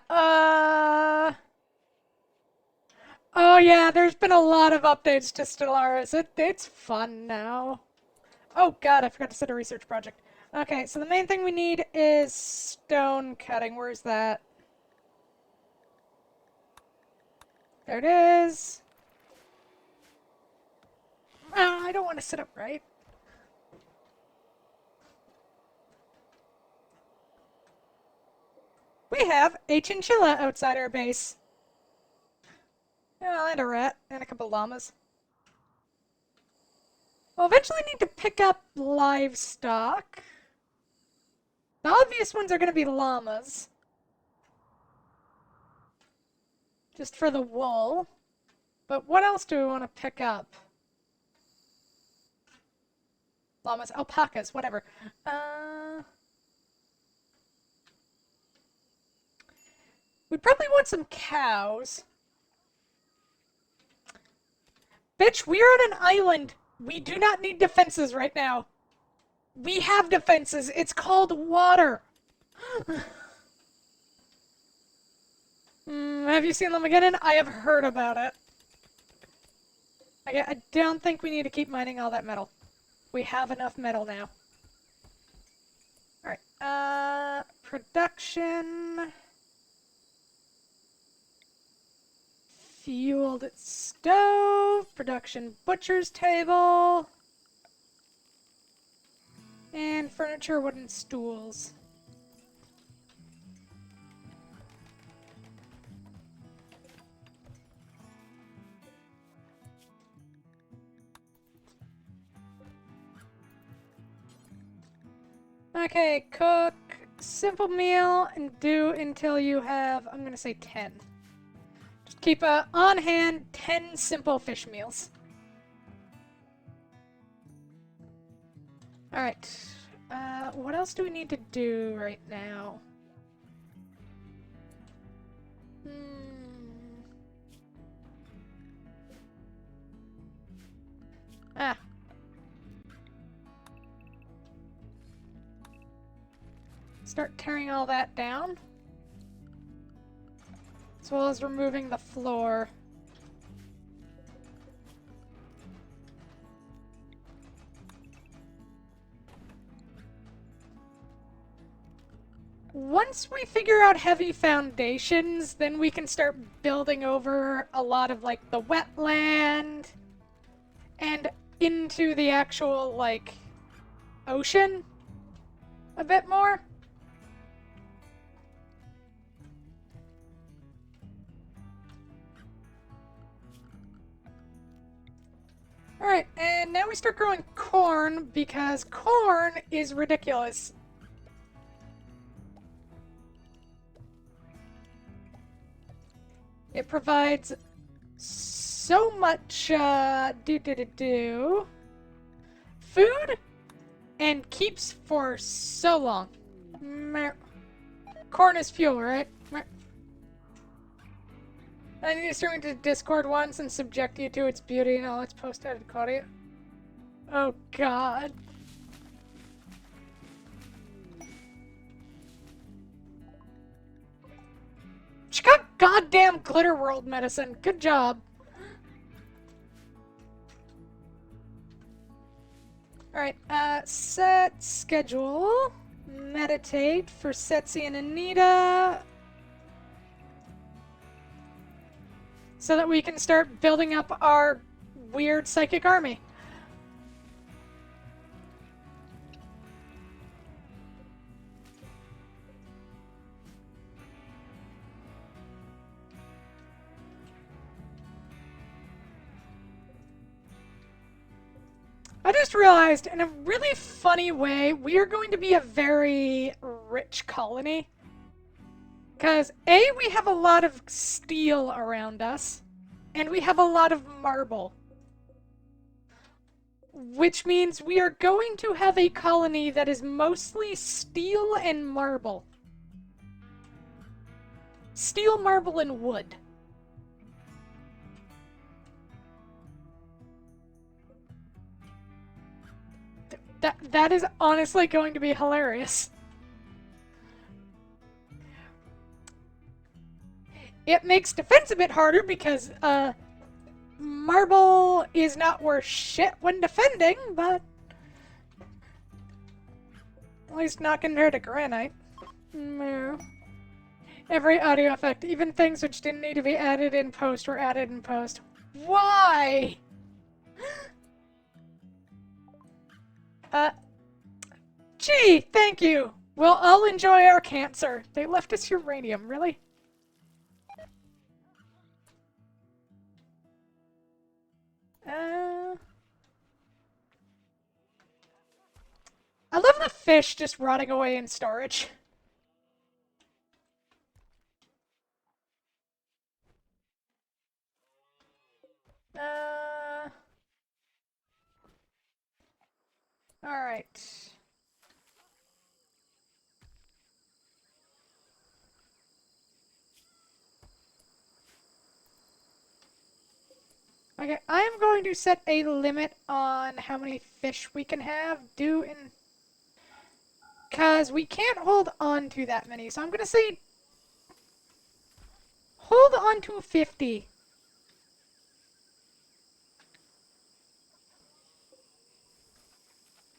Oh yeah, there's been a lot of updates to Stellaris. It's fun now. Oh god, I forgot to set a research project. Okay, so the main thing we need is stone cutting. Where's that? There it is. Oh, I don't want to sit upright. We have a chinchilla outside our base. Oh, and a rat, and a couple llamas. We'll eventually need to pick up livestock. The obvious ones are going to be llamas. Just for the wool. But what else do we want to pick up? Llamas, alpacas, whatever. We probably want some cows. Bitch, we are on an island. We do not need defenses right now. We have defenses. It's called water. Have you seen Lamageddon? I have heard about it. I don't think we need to keep mining all that metal. We have enough metal now. Alright, production... fueled stove, production butcher's table, and furniture, wooden stools. Okay, cook simple meal and do until you have, I'm gonna say 10. Just keep on hand 10 simple fish meals. Alright, what else do we need to do right now? Ah. Start tearing all that down. As well as removing the floor. Once we figure out heavy foundations, then we can start building over a lot of, like, the wetland and into the actual, like, ocean a bit more. Alright, and now we start growing corn because corn is ridiculous. It provides so much food and keeps for so long. Corn is fuel, right? I need to stream into Discord once and subject you to its beauty and all its post-edit quality. Oh god. She got goddamn Glitter World medicine. Good job. Alright, set schedule. Meditate for Setsi and Anita. So that we can start building up our weird psychic army. I just realized, in a really funny way, we are going to be a very rich colony. Because, A, we have a lot of steel around us, and we have a lot of marble. Which means we are going to have a colony that is mostly steel and marble. Steel, marble, and wood. That is honestly going to be hilarious. It makes defense a bit harder because, marble is not worth shit when defending, but at least not compared to granite. No. Every audio effect, even things which didn't need to be added in post, were added in post. Why? Gee, thank you. We'll all enjoy our cancer. They left us uranium, really? I love the fish just rotting away in storage. Alright. Okay, I am going to set a limit on how many fish we can have due in... Because we can't hold on to that many, so I'm going to say... Hold on to 50.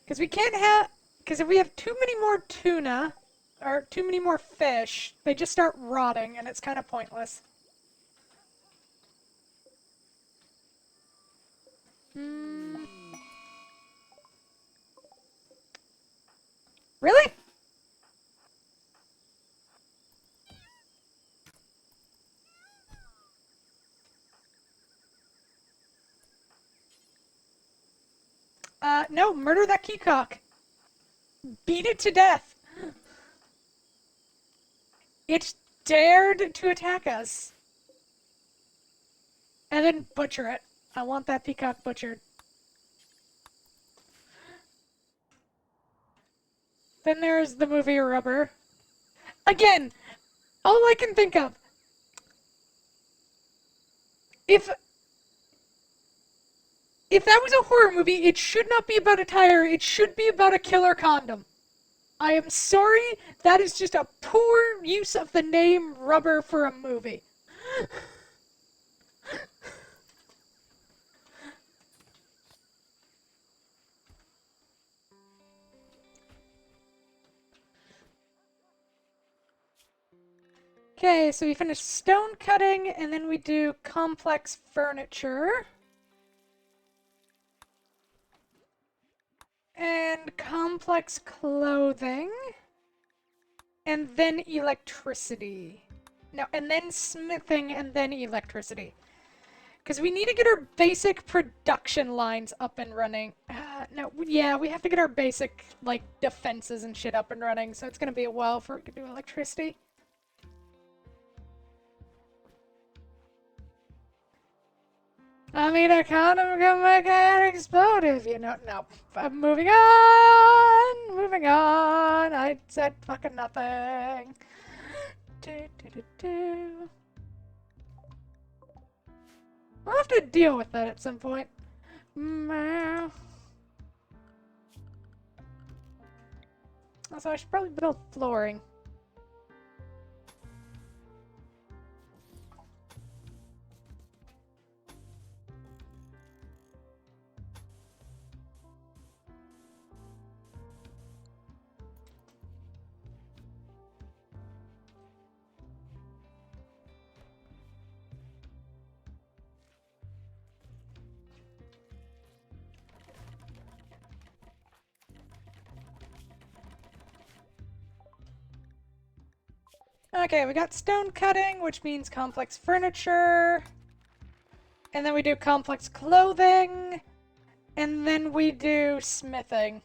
Because we can't have... Because if we have too many more tuna, or too many more fish, they just start rotting, and it's kind of pointless. Mm. Really? No, murder that keycock. Beat it to death. It dared to attack us. And then butcher it. I want that peacock butchered. Then there's the movie Rubber. Again, all I can think of. If that was a horror movie, it should not be about a tire. It should be about a killer condom. I am sorry, that is just a poor use of the name Rubber for a movie. Okay, so we finish stone cutting, and then we do complex furniture. And complex clothing. And then electricity. No, and then smithing, and then electricity. Because we need to get our basic production lines up and running. No, yeah, we have to get our basic, like, defenses and shit up and running, so it's gonna be a while before we can do electricity. I mean, a condom can make a head explode if you know. No. Moving on! Moving on! I said fucking nothing. Do, do, do, do. I'll have to deal with that at some point. Also, I should probably build flooring. Okay, we got stone cutting, which means complex furniture. And then we do complex clothing. And then we do smithing.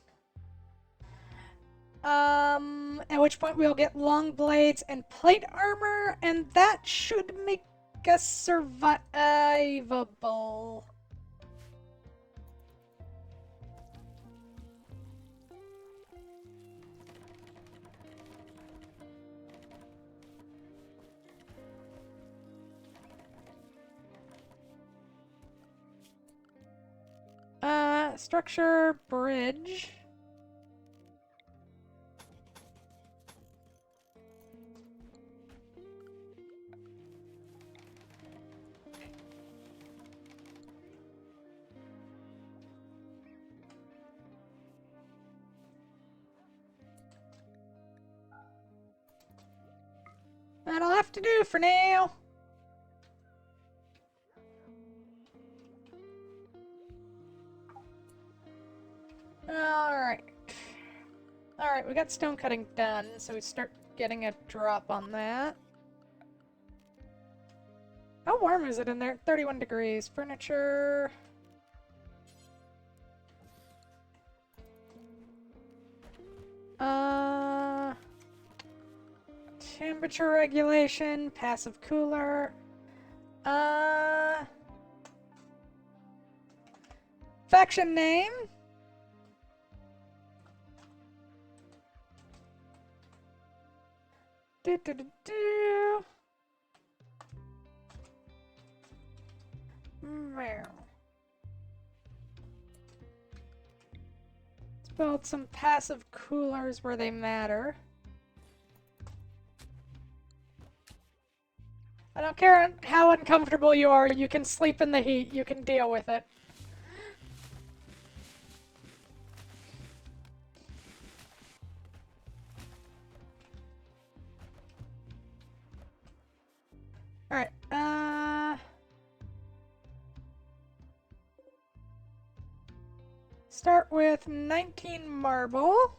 At which point we'll get long blades and plate armor, and that should make us survivable. Structure, bridge. That'll have to do for now. Alright. Alright, we got stone cutting done, so we start getting a drop on that. How warm is it in there? 31 degrees. Furniture. Temperature regulation, passive cooler. Faction name. Do, do, do, do. Meow. Let's build some passive coolers where they matter. I don't care how uncomfortable you are, you can sleep in the heat, you can deal with it. Alright, with 19 marble.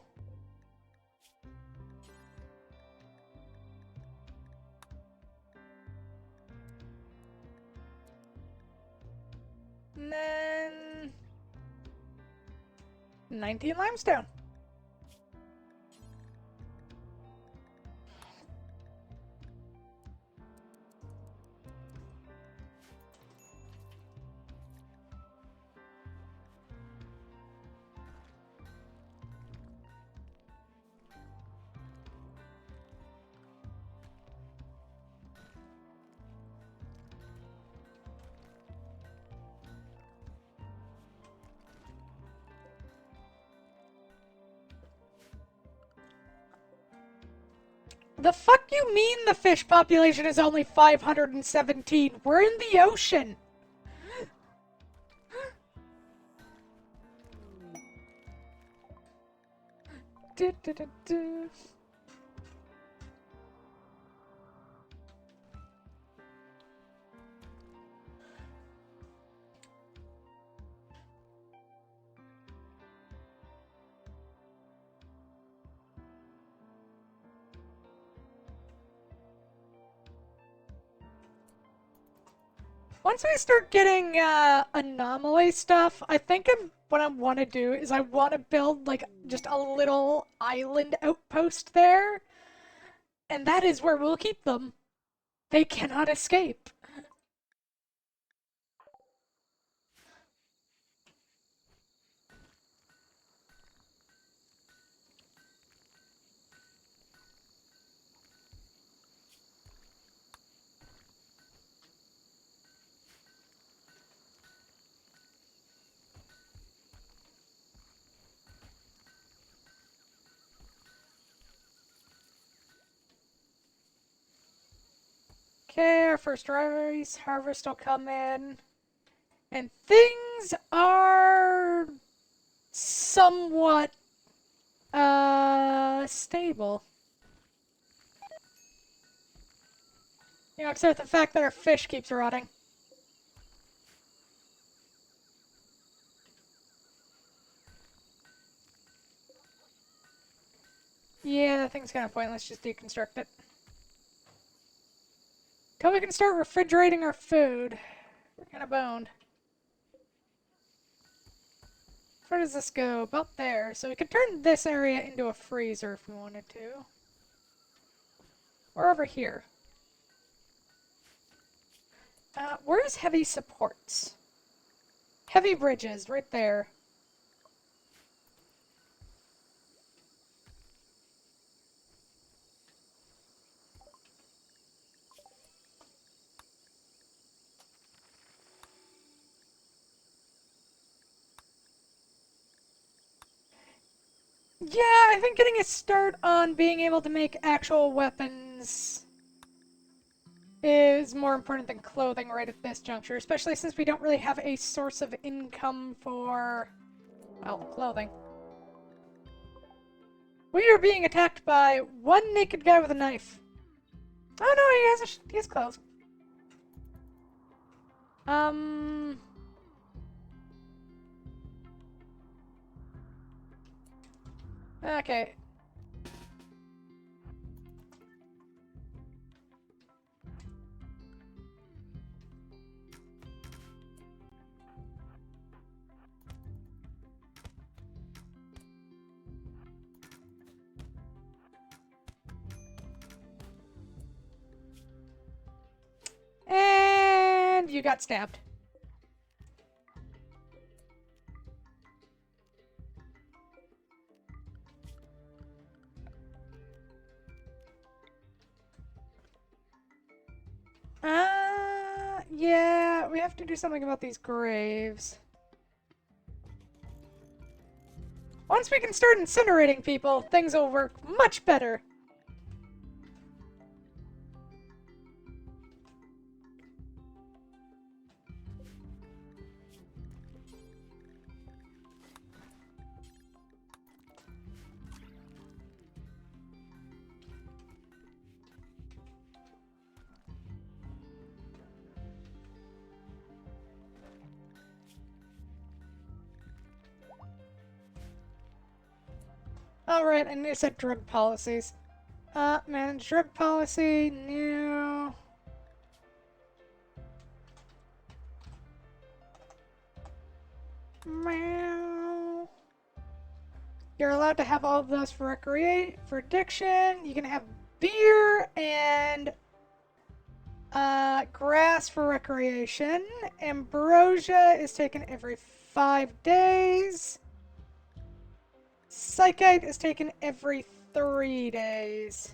And then 19 limestone. The fuck you mean the fish population is only 517? We're in the ocean. Du, du, du, du. Once we start getting anomaly stuff, I think what I want to do is I want to build like just a little island outpost there, and that is where we'll keep them. They cannot escape. Okay, our first rice harvest will come in. And things are somewhat stable. You know, except the fact that our fish keeps rotting. Yeah, that thing's kind of pointless. Just deconstruct it. Till we can start refrigerating our food. We're kind of boned. Where does this go? About there. So we could turn this area into a freezer if we wanted to. Or over here. Where's heavy supports? Heavy bridges, right there. Yeah, I think getting a start on being able to make actual weapons is more important than clothing right at this juncture, especially since we don't really have a source of income for, well, clothing. We are being attacked by one naked guy with a knife. Oh no, he has clothes. Okay. And you got stabbed. Yeah, we have to do something about these graves. Once we can start incinerating people, things will work much better. Alright, I need to set drug policies. Manage drug policy, new. Meow. You're allowed to have all of those for for addiction. You can have beer and grass for recreation. Ambrosia is taken every 5 days. Psychite is taken every 3 days.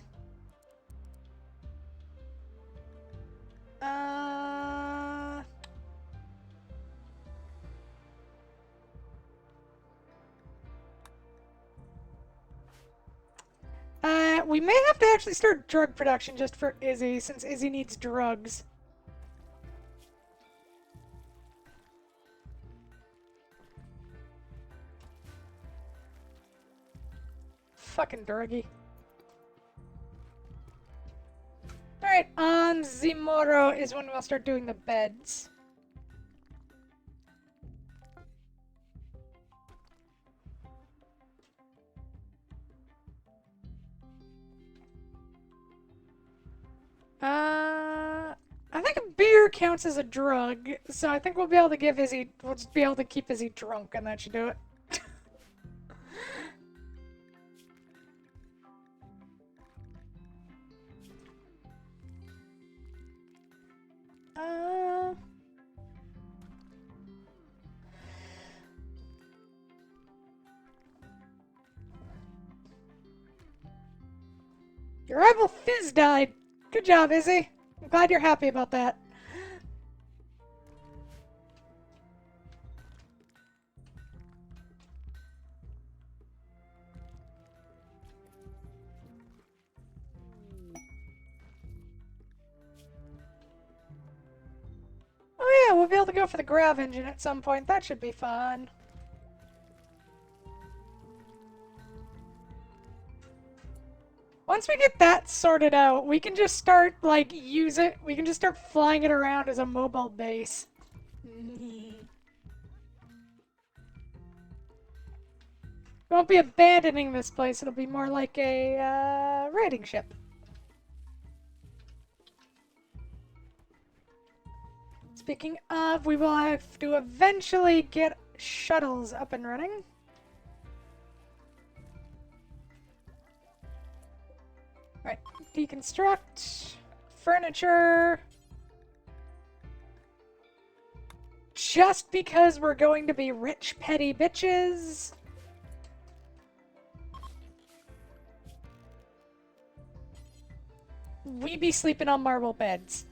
We may have to actually start drug production just for Izzy, since Izzy needs drugs. Fucking druggy. Alright, on Zimoro is when we'll start doing the beds. I think beer counts as a drug, so I think we'll be able to give Izzy, we'll just be able to keep Izzy drunk, and that should do it. Your rival Fizz died. Good job, Izzy. I'm glad you're happy about that. Oh yeah, we'll be able to go for the grav engine at some point. That should be fun. Once we get that sorted out, we can just start, like, we can just start flying it around as a mobile base. We won't be abandoning this place, it'll be more like a, raiding ship. Speaking of, we will have to eventually get shuttles up and running. Right, deconstruct, furniture. Just because we're going to be rich, petty bitches. We be sleeping on marble beds.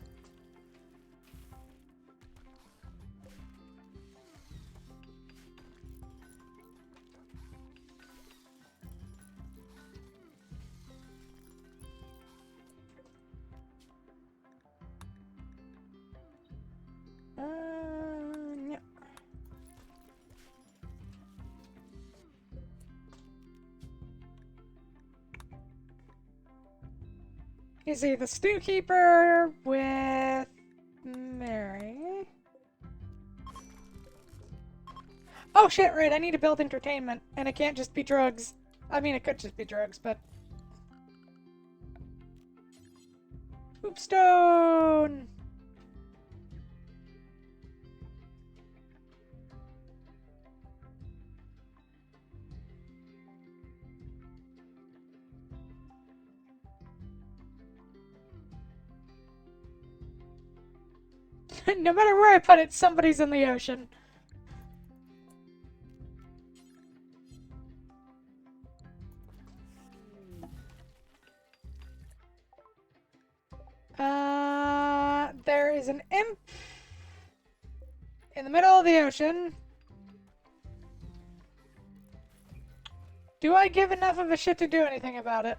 Yeah. Is he the stew keeper with Mary? Oh shit, right, I need to build entertainment, and it can't just be drugs. I mean, it could just be drugs, but... Hoopstone! No matter where I put it, somebody's in the ocean. There is an imp in the middle of the ocean. Do I give enough of a shit to do anything about it?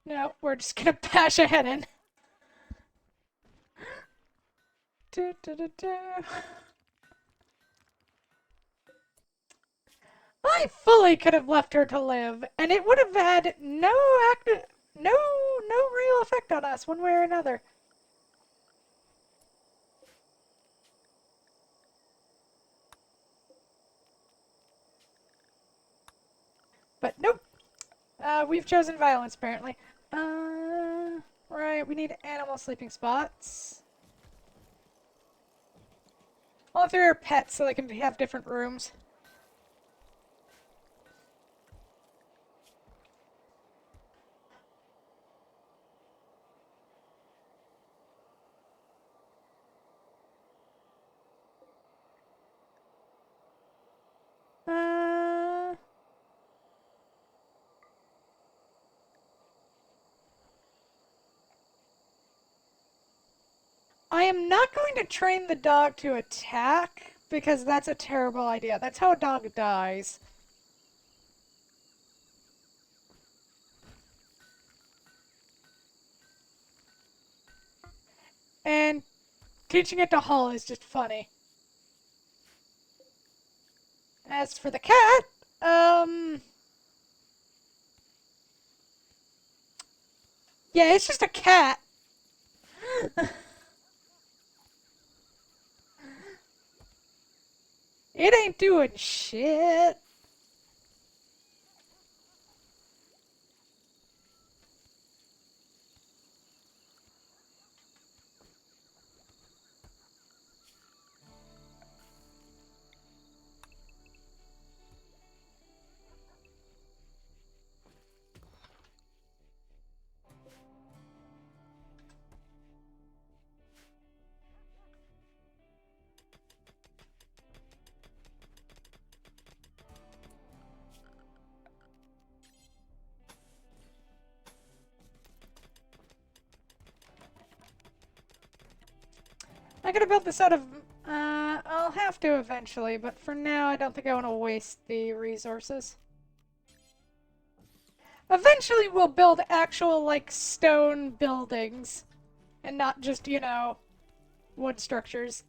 No, we're just gonna bash ahead in. I fully could have left her to live, and it would have had no real effect on us one way or another. But nope, we've chosen violence apparently. Right, we need animal sleeping spots. All three are pets, so they can have different rooms. Uh, I am not going to train the dog to attack because that's a terrible idea. That's how a dog dies. And teaching it to haul is just funny. As for the cat, yeah, it's just a cat. It ain't doing shit. I could have built this out of. I'll have to eventually, but for now, I don't think I want to waste the resources. Eventually, we'll build actual, like, stone buildings and not just, wood structures.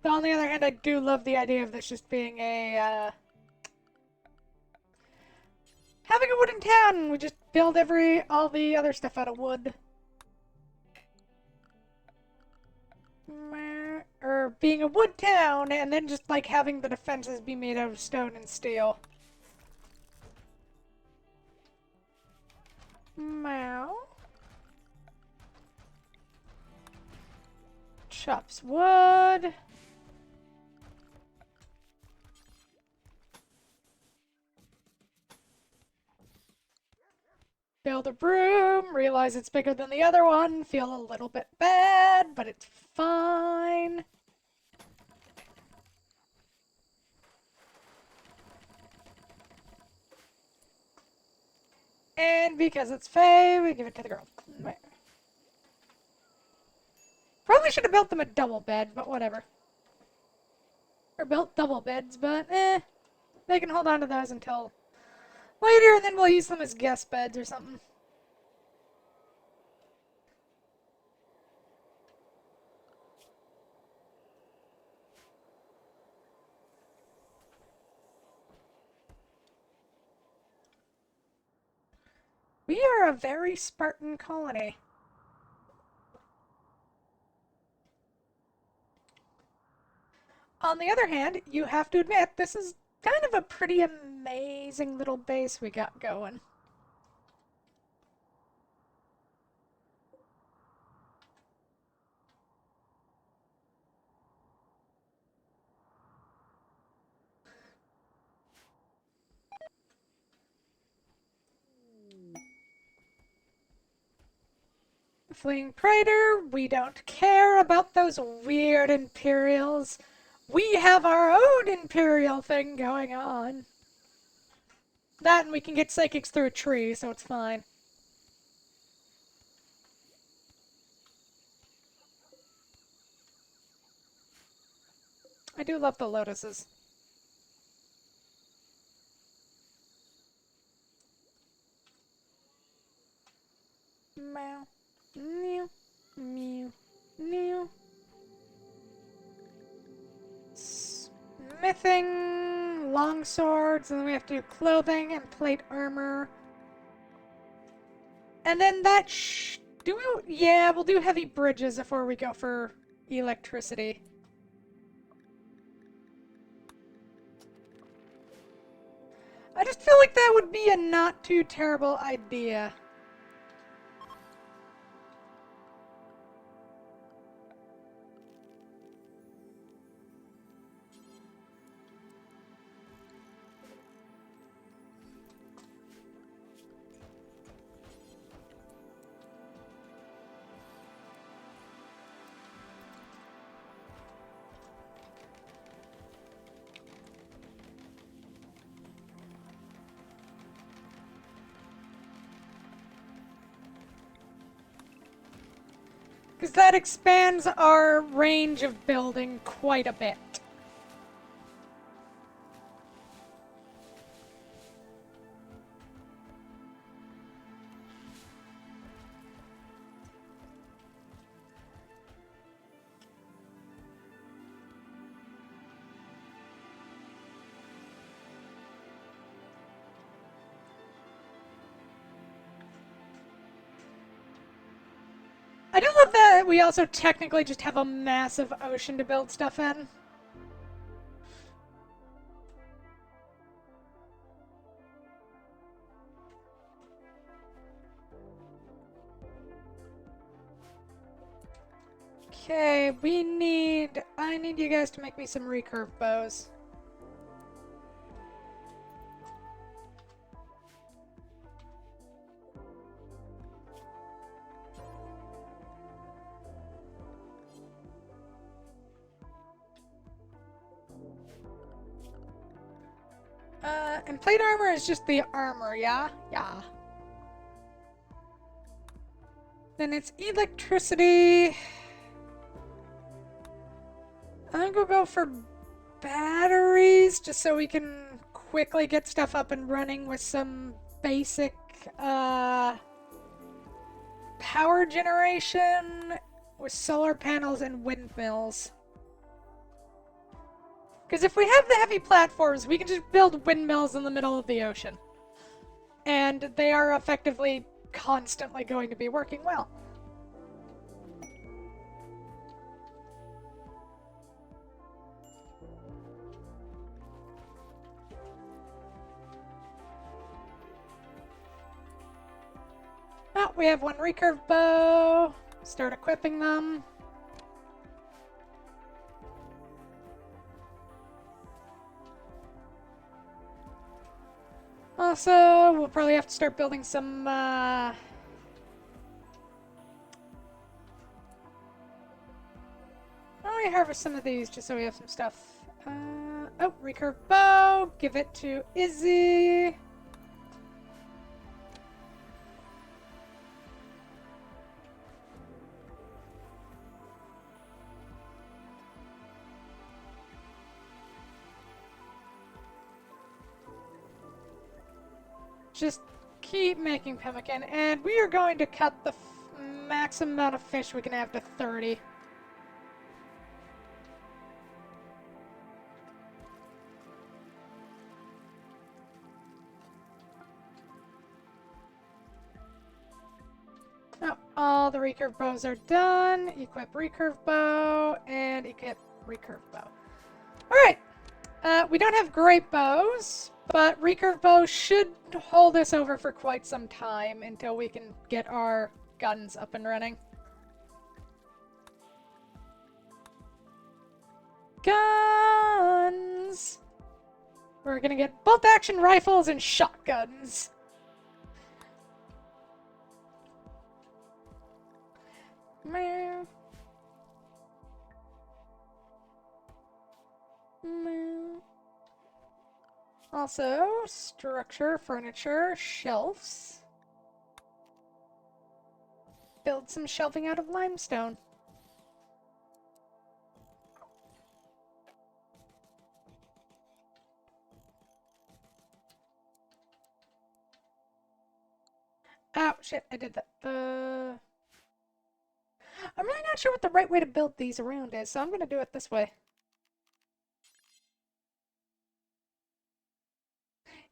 But on the other hand, I do love the idea of this just being having a wooden town, and we just build all the other stuff out of wood. Or being a wood town, and then just, like, having the defenses be made out of stone and steel. Meow. Chops wood. Build a room, realize it's bigger than the other one, feel a little bit bad, but it's fine. And because it's Faye, we give it to the girl. Probably should have built them a double bed, but whatever. Or built double beds, but they can hold on to those until later, and then we'll use them as guest beds or something. We are a very Spartan colony. On the other hand, you have to admit, this is kind of a pretty amazing little base we got going. Fleeing Praetor, we don't care about those weird Imperials. We have our own Imperial thing going on. That and we can get psychics through a tree, so it's fine. I do love the lotuses. Meow. Meow. Meow. Meow. smithing, long swords, and then we have to do clothing and plate armor. And then that yeah, we'll do heavy bridges before we go for electricity. I just feel like that would be a not too terrible idea. Because that expands our range of building quite a bit. I do love that we also technically just have a massive ocean to build stuff in. Okay, I need you guys to make me some recurve bows. And plate armor is just the armor, yeah? Yeah. Then it's electricity. I think we'll go for batteries, just so we can quickly get stuff up and running with some basic, power generation with solar panels and windmills. Because if we have the heavy platforms, we can just build windmills in the middle of the ocean. And they are effectively constantly going to be working well. Oh, we have one recurve bow. Start equipping them. Also, we'll probably have to start building some, Why don't we harvest some of these just so we have some stuff? Oh, recurve bow. Give it to Izzy. Just keep making pemmican, and we are going to cut the maximum amount of fish we can have to 30. Oh, all the recurve bows are done. Equip recurve bow, and equip recurve bow. Alright, we don't have great bows, but recurve bow should hold us over for quite some time until we can get our guns up and running. Guns! We're gonna get bolt-action rifles and shotguns. Meow. Meow. Also, structure, furniture, shelves. Build some shelving out of limestone. Oh, shit, I did that. I'm really not sure what the right way to build these around is, so I'm gonna do it this way.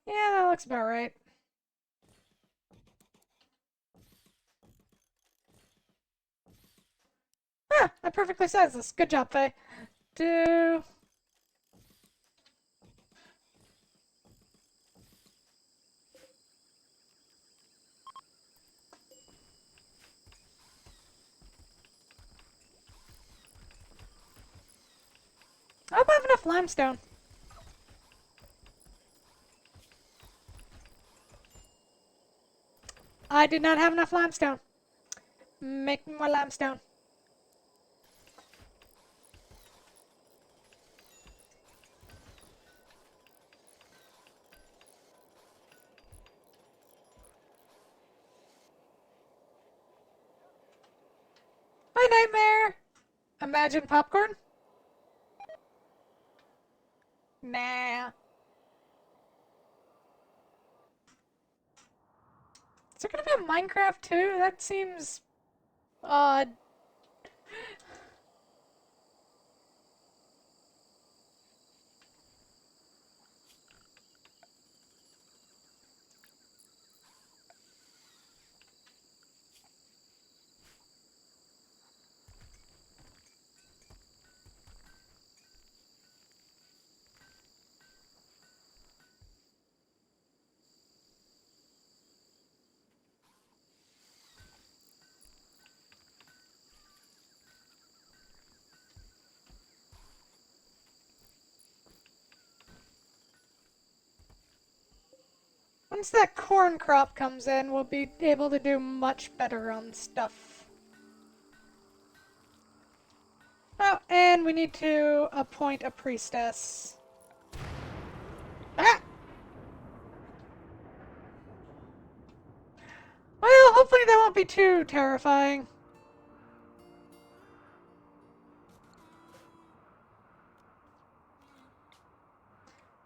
Yeah, that looks about right. Ah, that perfectly says this. Good job, Faye. Do... I hope I have enough limestone. I did not have enough limestone. Make more limestone. My nightmare! Imagine popcorn? Nah. Is there gonna be a Minecraft too? That seems odd. Once that corn crop comes in, we'll be able to do much better on stuff. Oh, and we need to appoint a priestess. Ah! Well, hopefully that won't be too terrifying.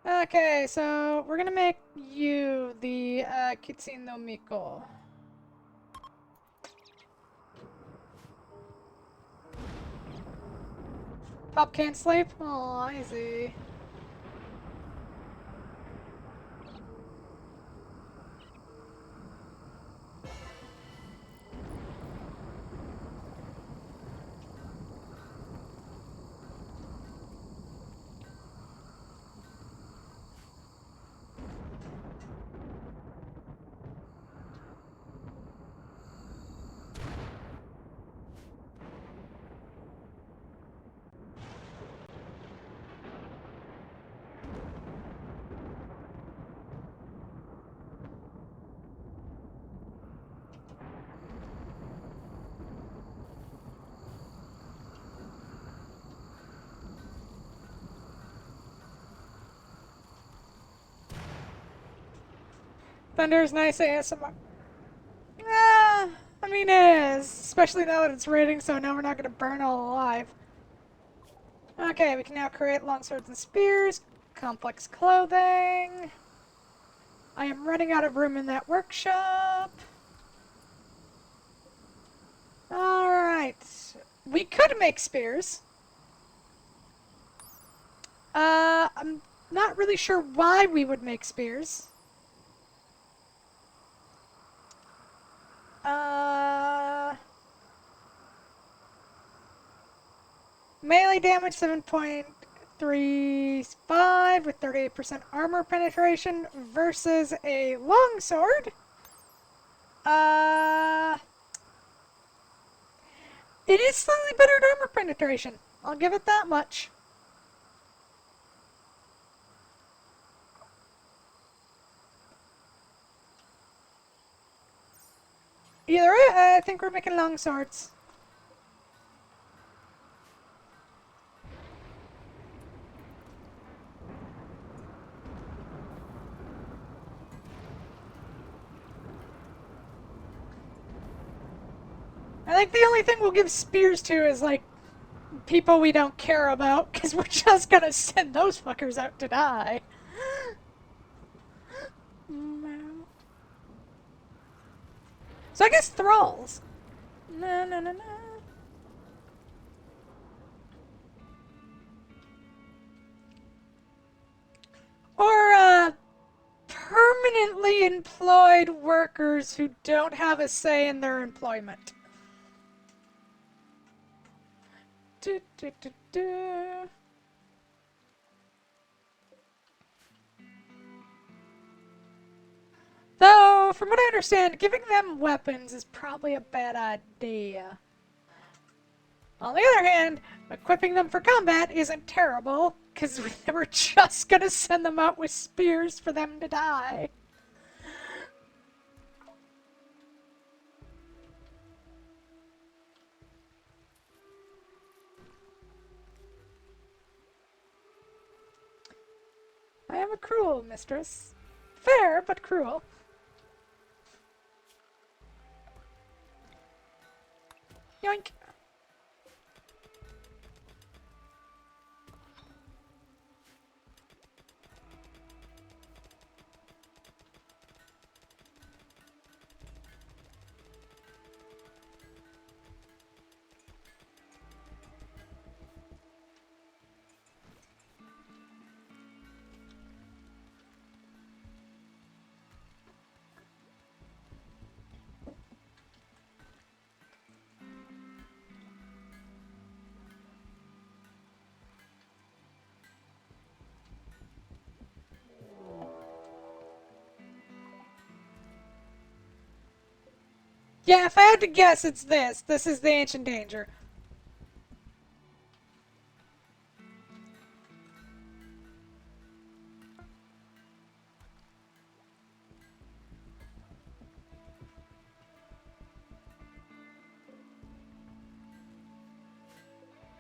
Okay, so we're gonna make you the Kitsune no Miko. Pop can't sleep? Aw, easy. Thunder's nice ASMR. Ah, I mean it is, especially now that it's raining, so now we're not gonna burn all alive. Okay, we can now create long swords and spears, complex clothing. I am running out of room in that workshop. Alright. We could make spears. I'm not really sure why we would make spears. Melee damage 7.35 with 38% armor penetration versus a longsword. Uh, it is slightly better at armor penetration. I'll give it that much. Either way, I think we're making long swords. I think the only thing we'll give spears to is, like, people we don't care about, because we're just gonna send those fuckers out to die. So I guess thralls. No, no, no, no. Or, employed workers who don't have a say in their employment. Do, do, do, do. Though, from what I understand, giving them weapons is probably a bad idea. On the other hand, equipping them for combat isn't terrible, because we're just gonna send them out with spears for them to die. I am a cruel mistress. Fair, but cruel. Yoink. Yeah, if I had to guess, it's this. This is the ancient danger.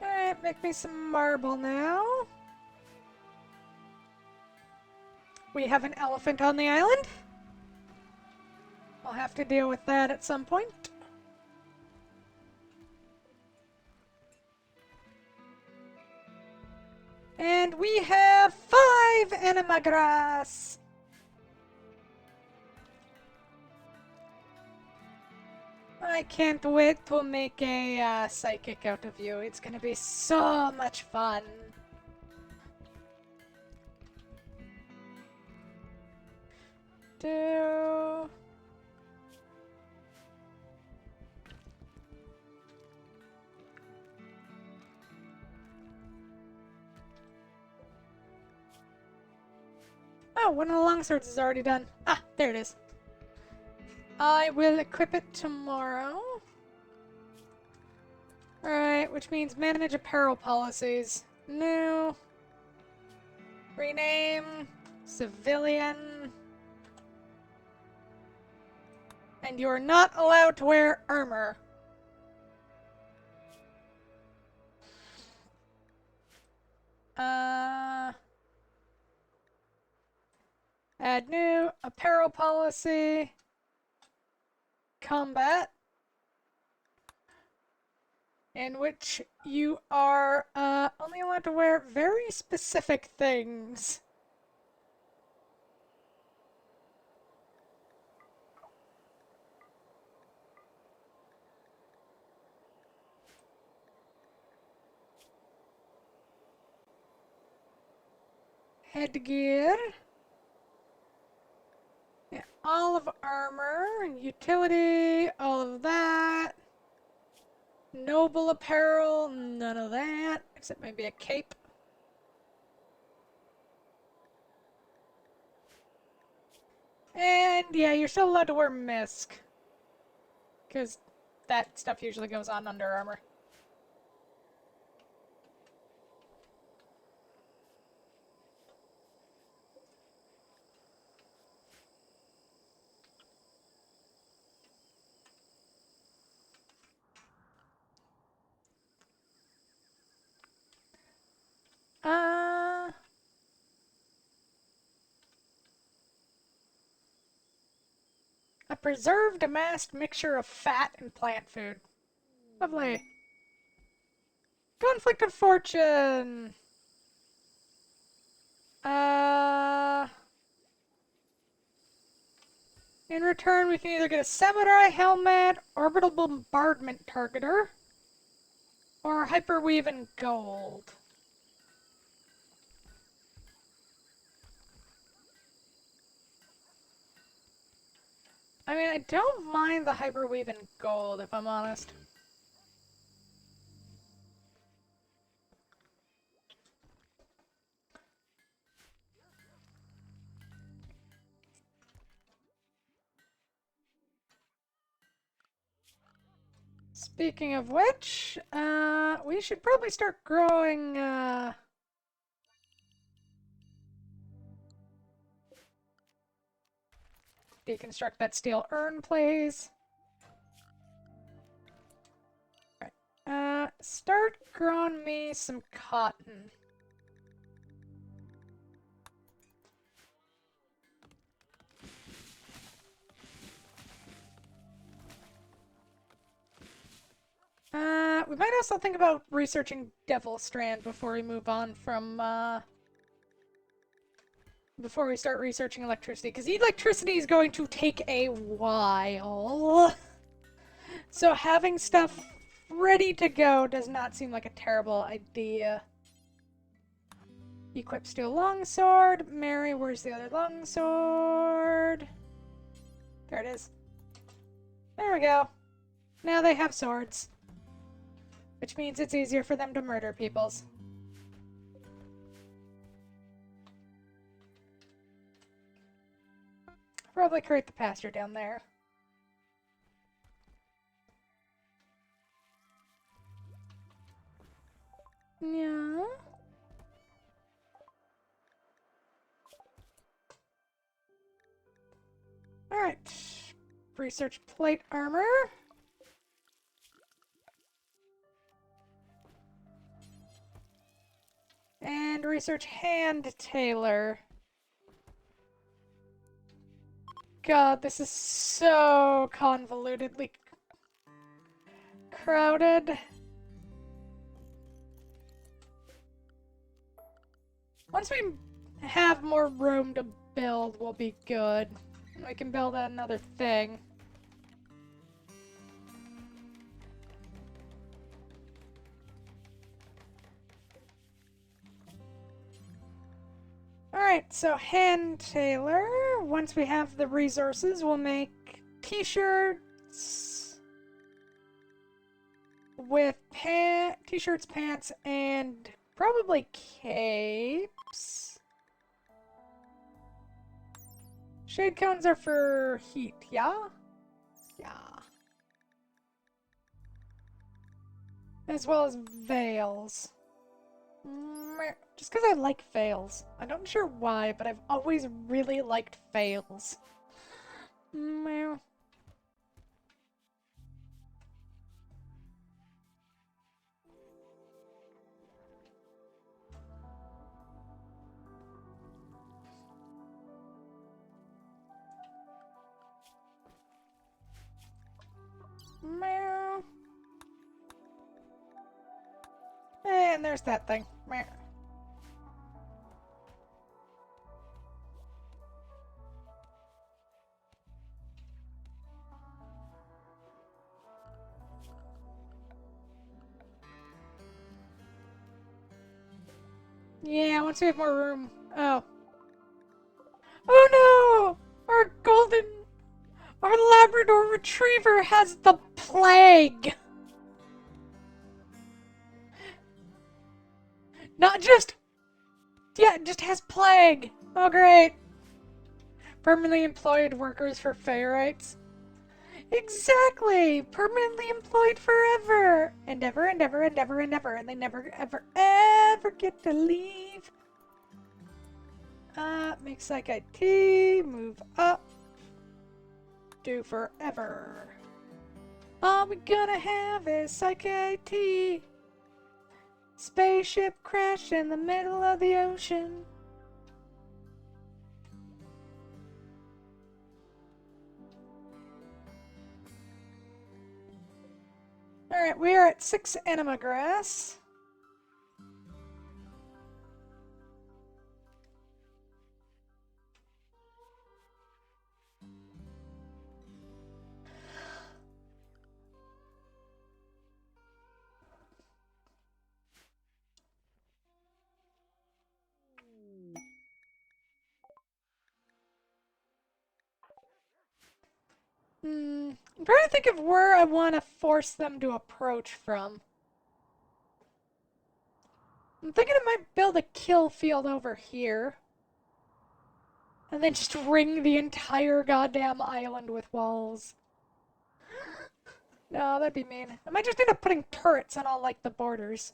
Alright, make me some marble now. We have an elephant on the island. I'll have to deal with that at some point. And we have 5 anima grass. I can't wait to make a psychic out of you. It's gonna be so much fun. Do... Oh, one of the longswords is already done. Ah, there it is. I will equip it tomorrow. Alright, which means manage apparel policies. New. Rename. Civilian. And you're not allowed to wear armor. Add new apparel policy. Combat. In which you are only allowed to wear very specific things. Headgear. Yeah, all of armor, utility, all of that. Noble apparel, none of that, except maybe a cape. And yeah, you're still allowed to wear misc. Because that stuff usually goes on under armor. A preserved amassed mixture of fat and plant food. Lovely. Conflict of fortune. In return, we can either get a samurai helmet, orbital bombardment targeter, or hyperweave in gold. I mean, I don't mind the hyperweave in gold, if I'm honest. Speaking of which, we should probably start growing, deconstruct that steel urn, please. Alright, start growing me some cotton. We might also think about researching Devil Strand before we move on from, before we start researching electricity, because electricity is going to take a while. So having stuff ready to go does not seem like a terrible idea. Equip steel longsword. Mary, where's the other longsword? There it is. There we go. Now they have swords. Which means it's easier for them to murder peoples. Probably create the pasture down there. Yeah. Alright. Research plate armor. And research hand tailor. God, this is so convolutedly crowded. Once we have more room to build, we'll be good. We can build another thing. Alright, so hand tailor. Once we have the resources, we'll make t-shirts with t-shirts, pants, and probably capes. Shade cones are for heat, yeah? Yeah. As well as veils. Just because I like veils. I'm not sure why, but I've always really liked veils. Meow. Meow. And there's that thing. Meow. Yeah, once we have more room. Oh. Oh no! Our Labrador Retriever has the plague! Not just... Yeah, it just has plague! Oh great! Permanently employed workers for Feyrites. Exactly! Permanently employed forever! And ever and ever and ever and ever, and they never ever ever get to leave. Make Psych IT, move up. Do forever. All we gonna have is Psych IT. Spaceship crash in the middle of the ocean. Alright, we are at 6 anima grass. I'm trying to think of where I want to force them to approach from. I'm thinking I might build a kill field over here. And then just ring the entire goddamn island with walls. No, that'd be mean. I might just end up putting turrets on all, like, the borders.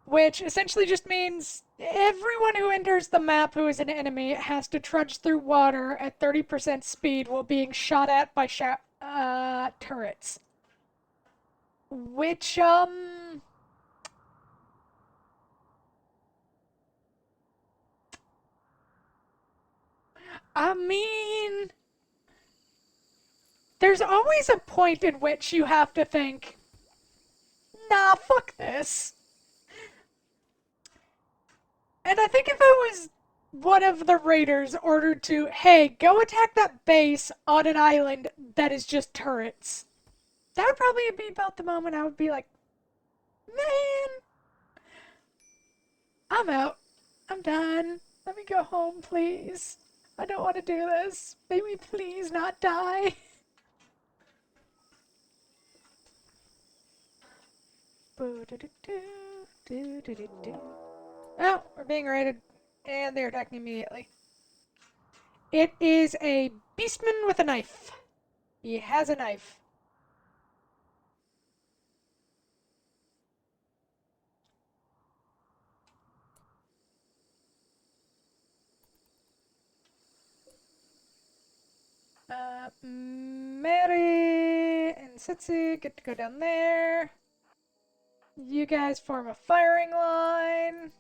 Which essentially just means everyone who enters the map who is an enemy has to trudge through water at 30% speed while being shot at by turrets. Which, I mean, there's always a point in which you have to think, nah, fuck this. And I think if I was one of the raiders ordered to, hey, go attack that base on an island that is just turrets, that would probably be about the moment I would be like, man, I'm out. I'm done. Let me go home, please. I don't want to do this. May we please not die? Oh, we're being raided. And they're attacking immediately. It is a beastman with a knife. He has a knife. Mary and Sitsi get to go down there. You guys form a firing line.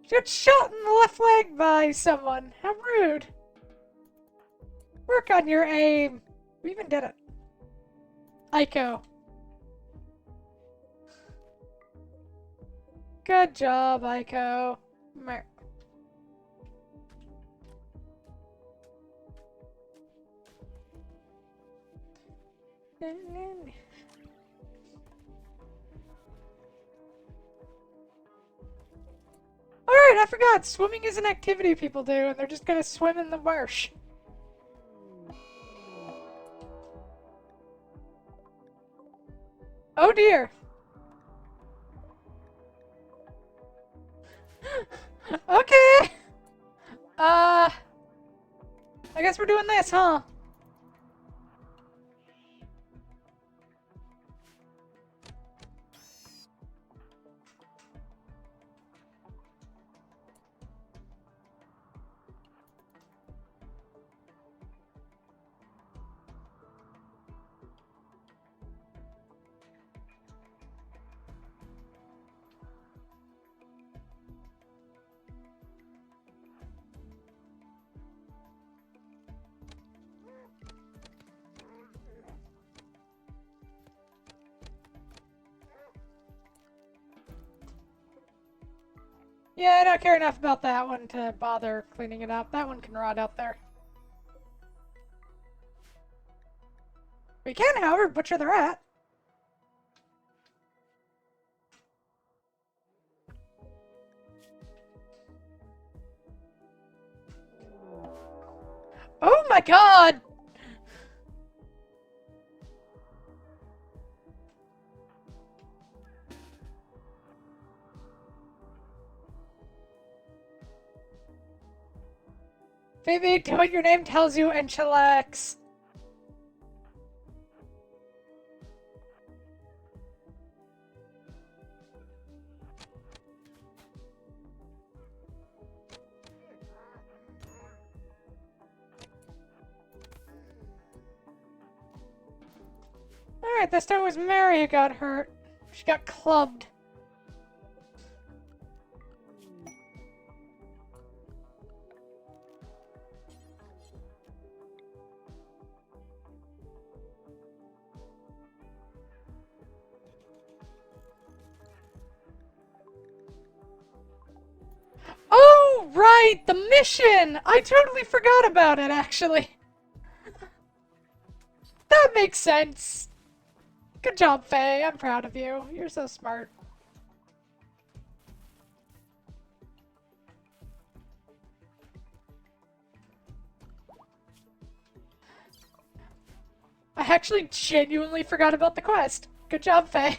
Get shot in the left leg by someone. How rude. Work on your aim. We even did it. Aiko. Good job, Aiko. Alright, I forgot. Swimming is an activity people do, and they're just gonna swim in the marsh. Oh dear. Okay. I guess we're doing this, huh? Yeah, I don't care enough about that one to bother cleaning it up. That one can rot out there. We can, however, butcher the rat. Oh my god! Phoebe, do what your name tells you and chillax. Alright, this time it was Mary who got hurt. She got clubbed. Oh, right! The mission! I totally forgot about it, actually. That makes sense. Good job, Faye. I'm proud of you. You're so smart. I actually genuinely forgot about the quest. Good job, Faye.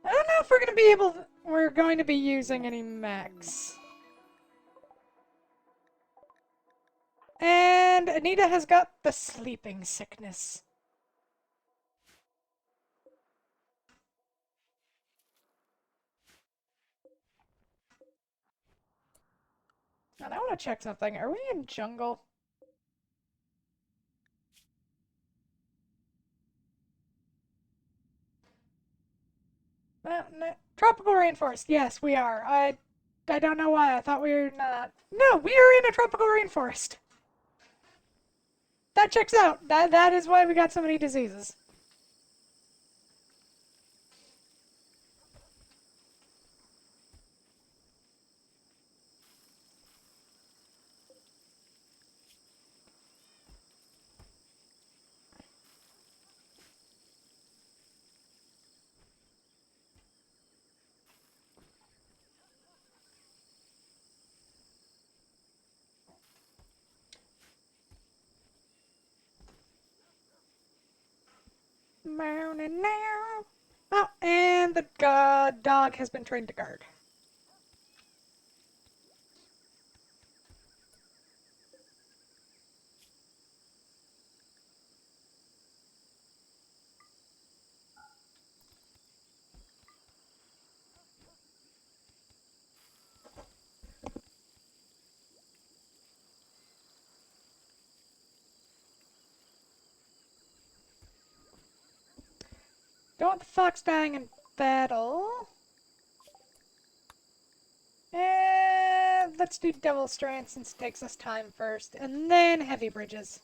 I don't know if we're going to be using any mechs. And Anita has got the sleeping sickness. And I want to check something. Are we in jungle? No. Tropical rainforest. Yes, we are. I don't know why. I thought we were not. No, we are in a tropical rainforest. That checks out. That is why we got so many diseases. Morning now. Oh, and the dog has been trained to guard. Don't want the fox dying in battle. And let's do Devil Strand since it takes us time first, and then Heavy Bridges.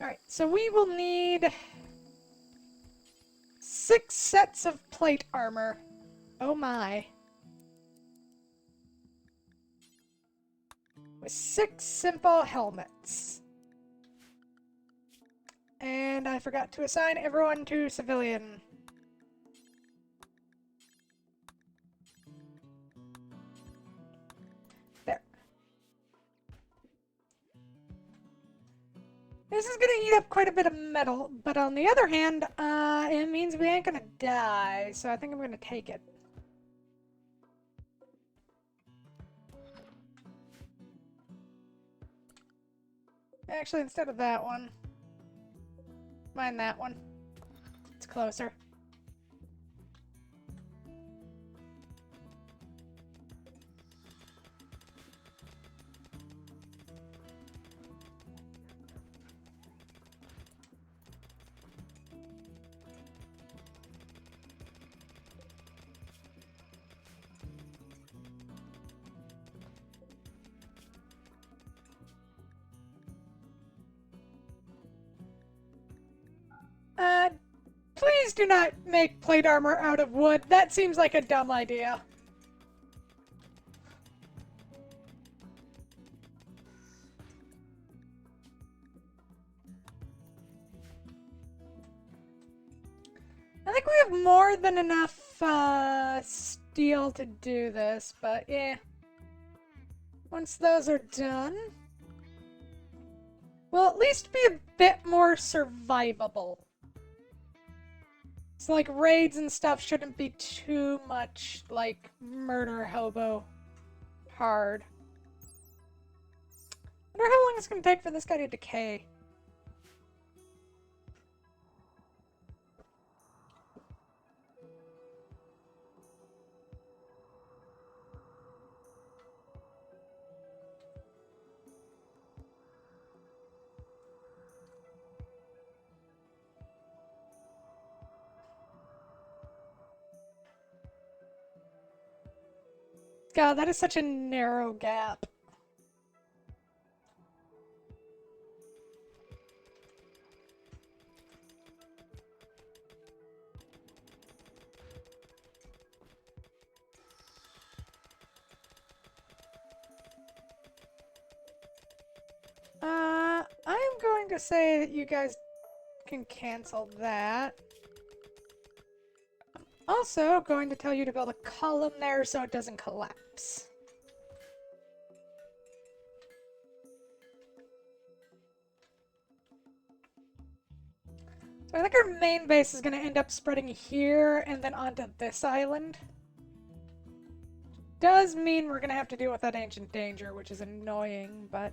Alright, so we will need 6 sets of plate armor. Oh my. With 6 simple helmets. And I forgot to assign everyone to civilian. There. This is gonna eat up quite a bit of metal, but on the other hand, it means we ain't gonna die, so I think I'm gonna take it. Actually, instead of that one, mind that one. It's closer. Please do not make plate armor out of wood. That seems like a dumb idea. I think we have more than enough steel to do this, but yeah. Once those are done, we'll at least be a bit more survivable. So like raids and stuff shouldn't be too much like murder hobo hard. I wonder how long it's gonna take for this guy to decay. God, that is such a narrow gap. gonna say that you guys can cancel that. Also, going to tell you to build a column there so it doesn't collapse. So I think our main base is going to end up spreading here and then onto this island. Does mean we're going to have to deal with that ancient danger, which is annoying, but...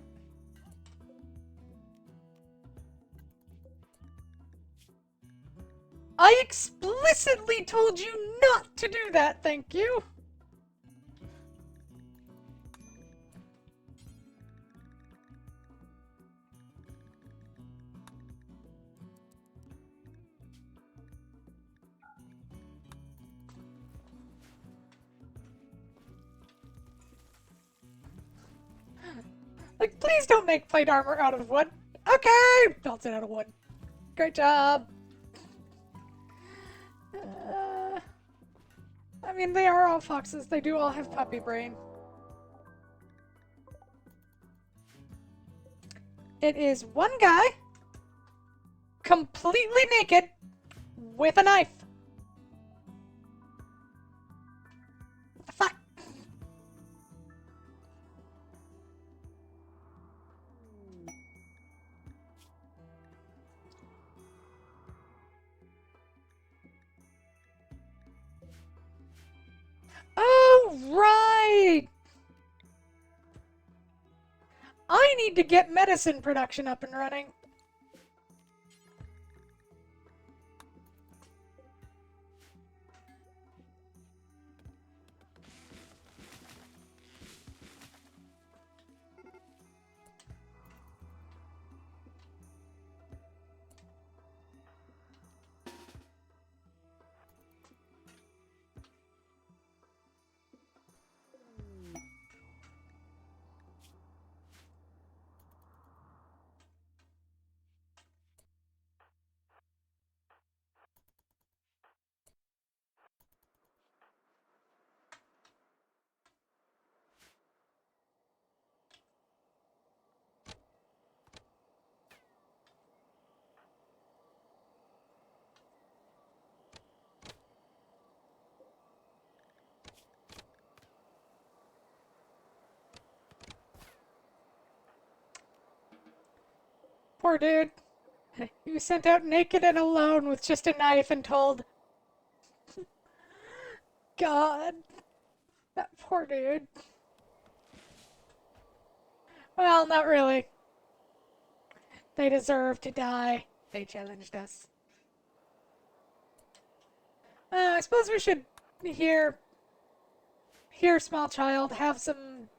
I explicitly told you not to do that, thank you! Like, please don't make plate armor out of wood. Okay! Built it out of wood. Great job. I mean, they are all foxes. They do all have puppy brain. It is one guy, completely naked, with a knife. What the fuck? Oh, right! I need to get medicine production up and running. Poor dude. He was sent out naked and alone with just a knife and told, God, that poor dude. Well, not really. They deserve to die. They challenged us. I suppose we should here, small child, have some...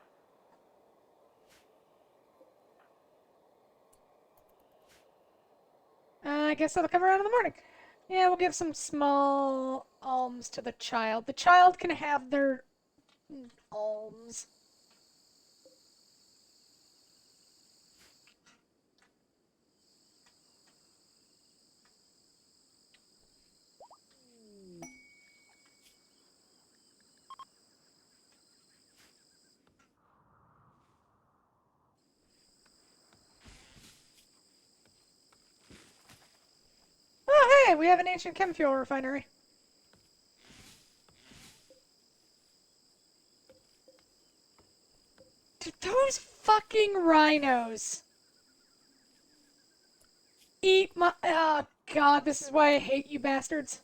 I guess that'll come around in the morning. Yeah, we'll give some small alms to the child. The child can have their alms. Oh, hey, we have an ancient chem fuel refinery. Dude, those fucking rhinos. Eat my... Oh, God, this is why I hate you bastards.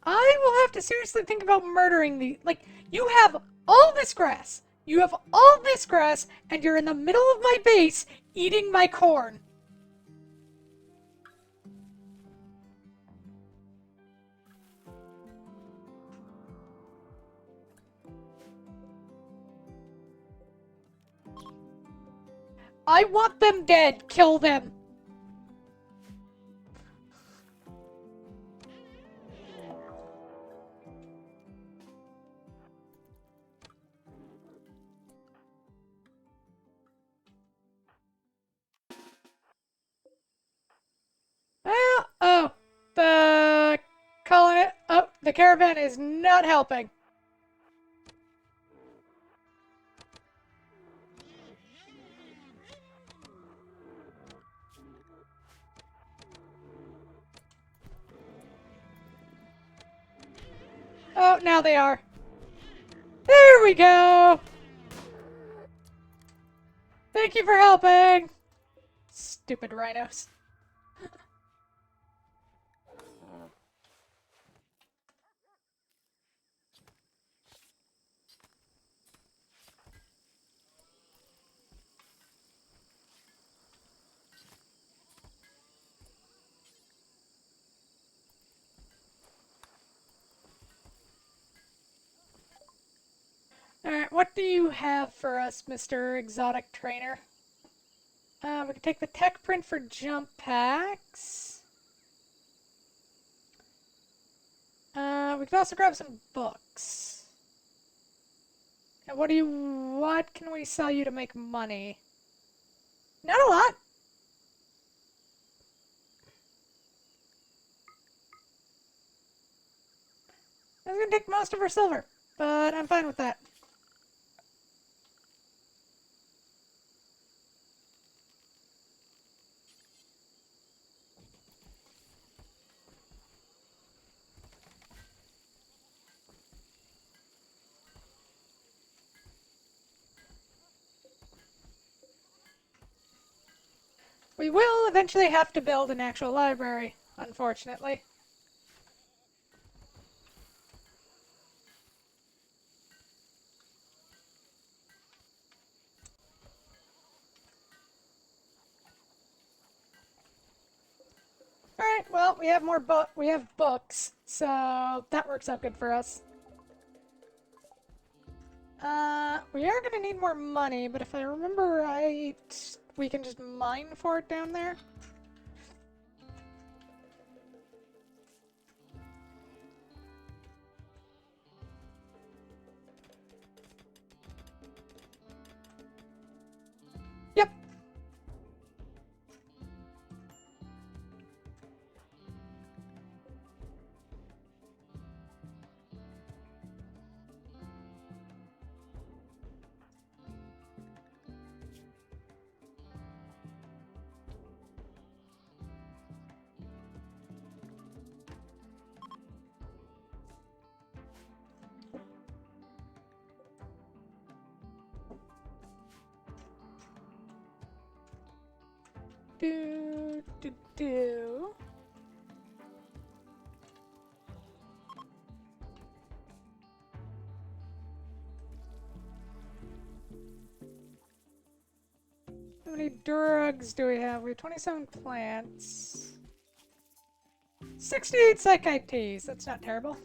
I will have to seriously think about murdering the... Like, you have all this grass. You have all this grass, and you're in the middle of my base eating my corn. I want them dead. Kill them. Oh, the colony. The caravan is not helping. Oh, now they are. There we go! Thank you for helping! Stupid rhinos. Alright, what do you have for us, Mr. Exotic Trainer? We can take the tech print for jump packs. We could also grab some books. And what can we sell you to make money? Not a lot. That's gonna take most of our silver, but I'm fine with that. We will eventually have to build an actual library, unfortunately. Alright, well, we have books, so that works out good for us. We are gonna need more money, but if I remember right, we can just mine for it down there. Yep. Do. How many drugs do we have? We have 27 plants. 68 psychite teas. That's not terrible.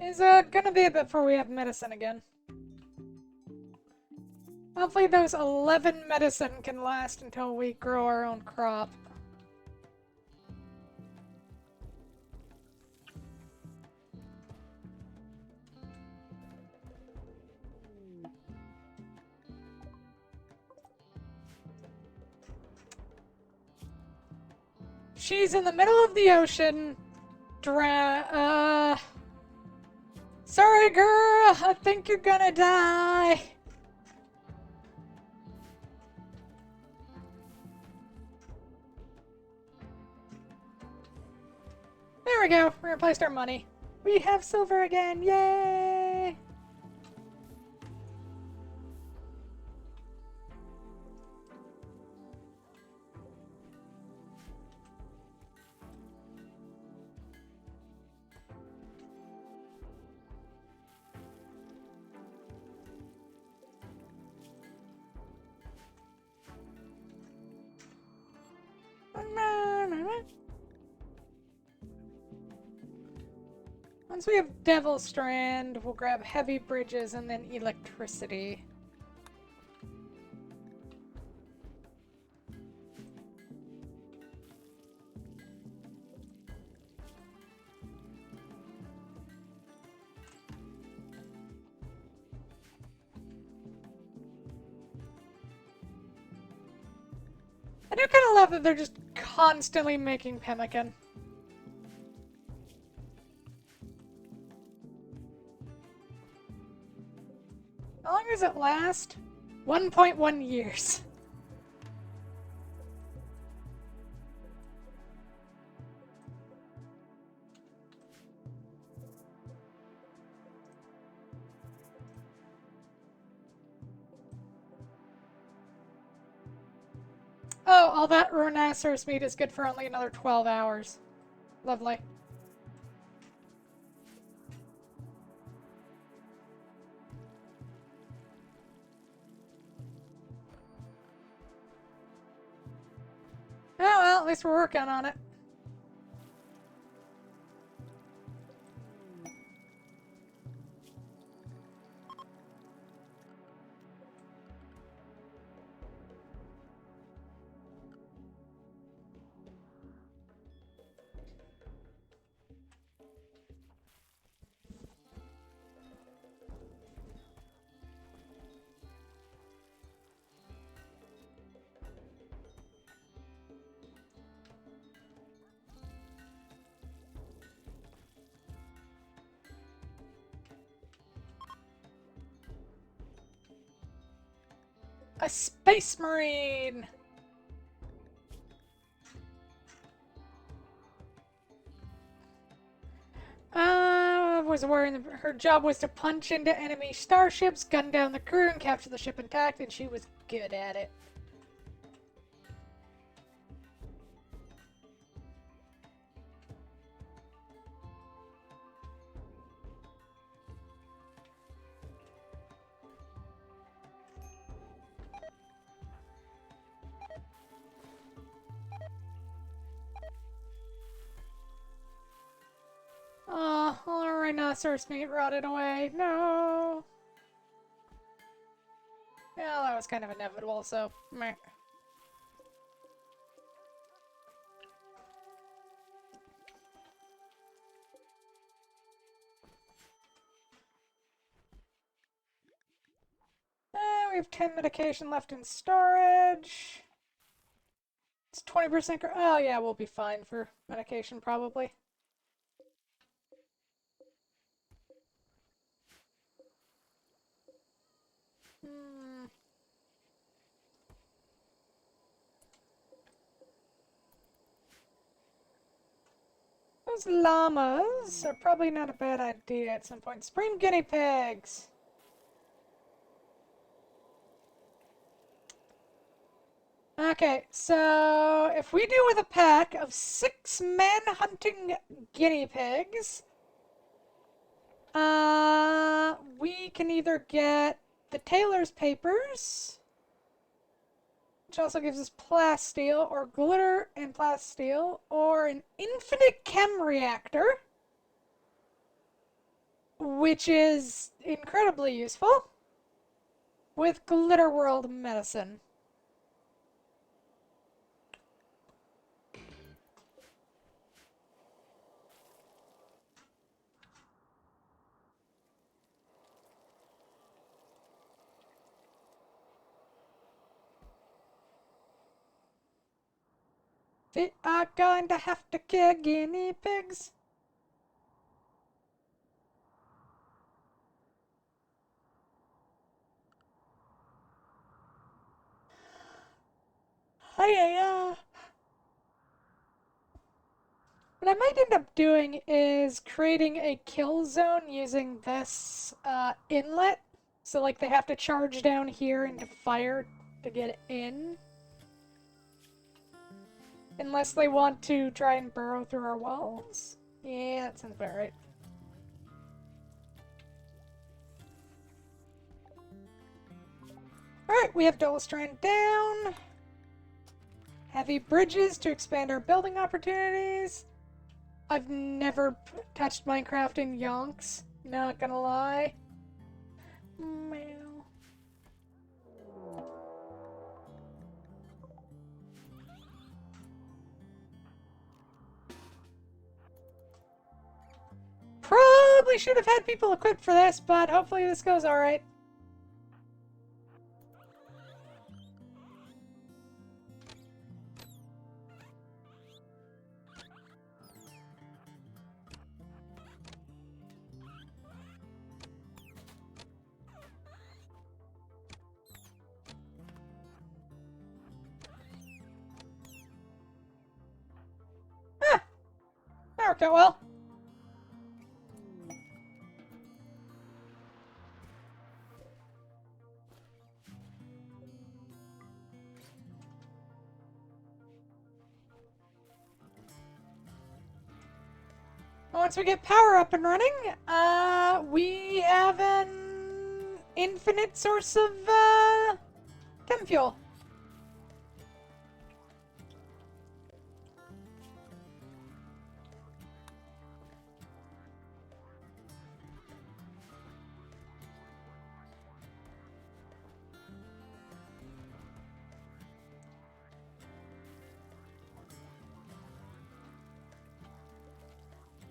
Is gonna be a bit before we have medicine again. Hopefully those 11 medicine can last until we grow our own crop. She's in the middle of the ocean. Sorry, girl. I think you're gonna die. There we go. We replaced our money. We have silver again. Yay! Once we have Devil Strand, we'll grab heavy bridges and then electricity. I do kind of love that they're just constantly making pemmican. How long does it last? 1.1 years. Oh, all that rhinoceros meat is good for only another 12 hours. Lovely. Oh well, at least we're working on it. A space marine! Was wearing her job was to punch into enemy starships, gun down the crew, and capture the ship intact, and she was good at it. Oh, all our rhinoceros meat rotted away. No. Yeah, that was kind of inevitable, so meh. We have 10 medication left in storage. It's 20%. Oh, yeah, we'll be fine for medication, probably. Those llamas are probably not a bad idea at some point. Spring guinea pigs! Okay, so if we do with a pack of 6 men hunting guinea pigs, we can either get the tailor's papers, which also gives us plasteel, or glitter and plasteel, or an infinite chem reactor, which is incredibly useful, with Glitter World medicine. We are going to have to kill guinea pigs. Hiya. What I might end up doing is creating a kill zone using this inlet. So, like, they have to charge down here into fire to get in. Unless they want to try and burrow through our walls. Yeah, that sounds about right. Alright, we have double strand down. Heavy bridges to expand our building opportunities. I've never touched Minecraft in yonks, not gonna lie. Meow. Probably should have had people equipped for this, but hopefully this goes alright. That worked out well. Once we get power up and running, we have an infinite source of chem fuel.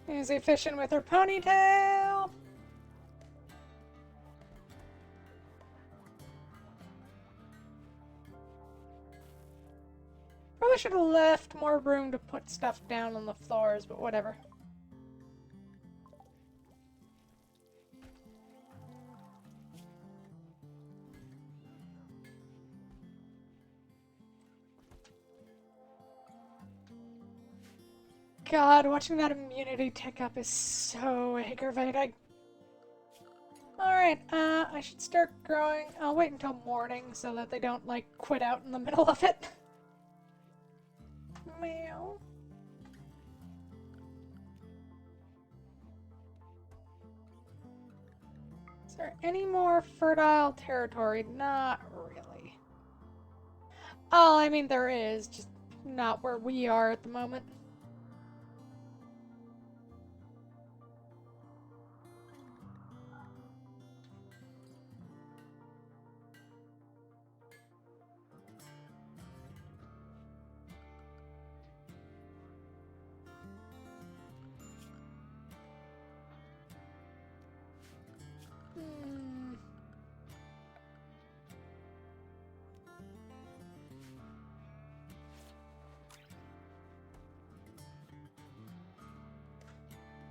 Is efficient with her ponytail. Probably should have left more room to put stuff down on the floors, but whatever. God, watching that immunity tick up is so aggravating. Alright, I should start growing. I'll wait until morning so that they don't, like, quit out in the middle of it. Meow. Is there any more fertile territory? Not really. Oh, I mean, there is, just not where we are at the moment.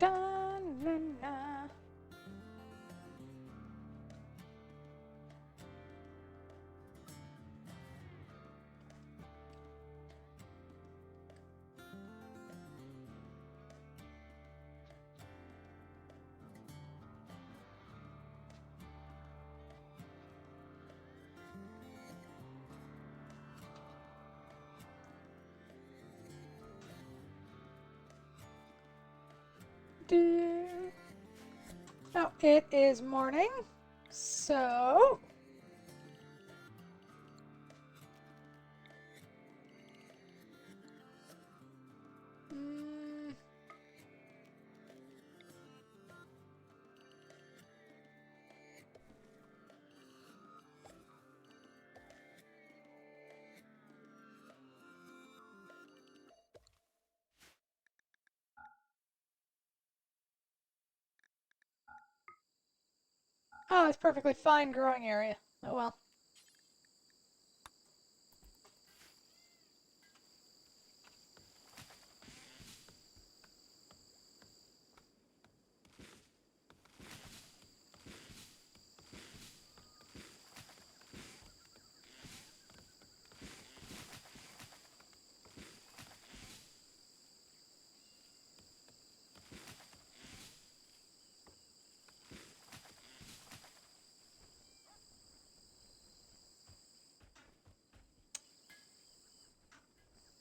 Da-na-na. Now it is morning, so oh, it's perfectly fine growing area. Oh well.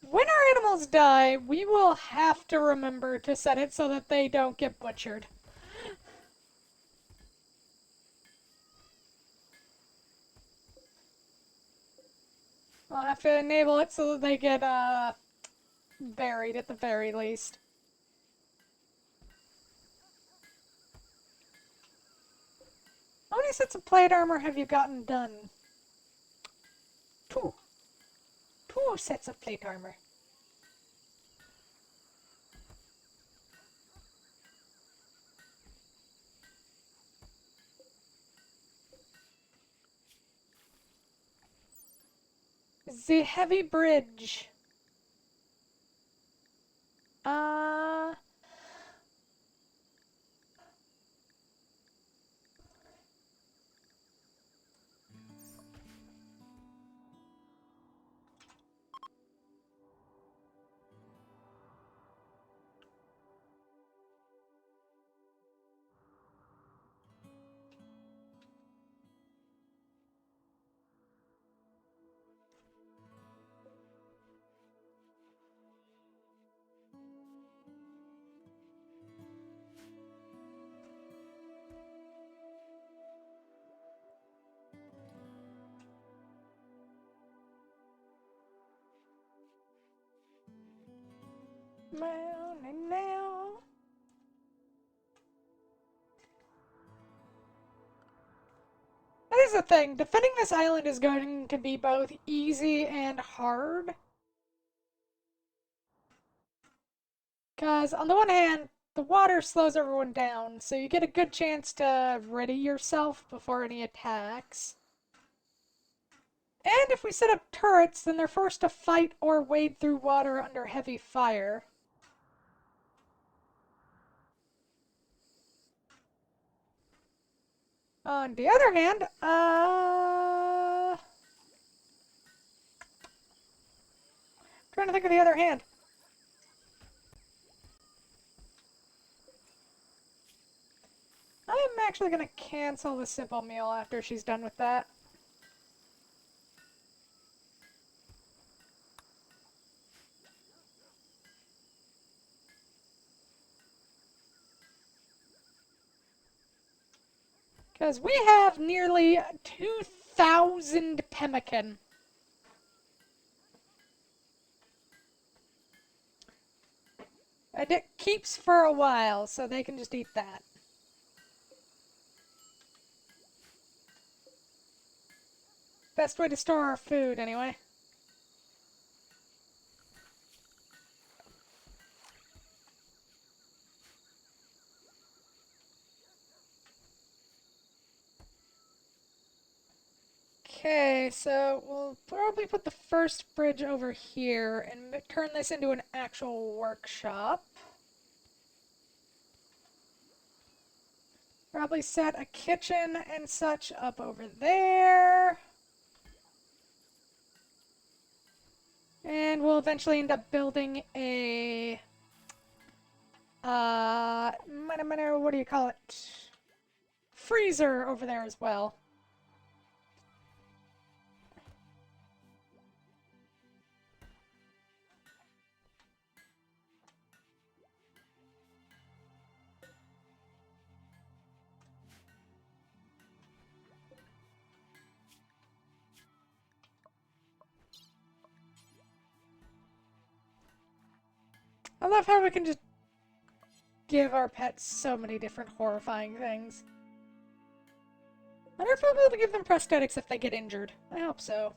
When our animals die, we will have to remember to set it so that they don't get butchered. We'll have to enable it so that they get, buried at the very least. How many sets of plate armor have you gotten done? 2. 2 sets of plate armor. The heavy bridge. Uh... Now. That is the thing. Defending this island is going to be both easy and hard. Because, on the one hand, the water slows everyone down, so you get a good chance to ready yourself before any attacks. And if we set up turrets, then they're forced to fight or wade through water under heavy fire. On the other hand, trying to think of the other hand. I'm actually going to cancel the simple meal after she's done with that. Because we have nearly 2,000 pemmican. And it keeps for a while, so they can just eat that. Best way to store our food, anyway. Okay, so we'll probably put the first bridge over here and turn this into an actual workshop. Probably set a kitchen and such up over there. And we'll eventually end up building a... what do you call it? Freezer over there as well. I love how we can just give our pets so many different horrifying things. I wonder if we'll be able to give them prosthetics if they get injured. I hope so.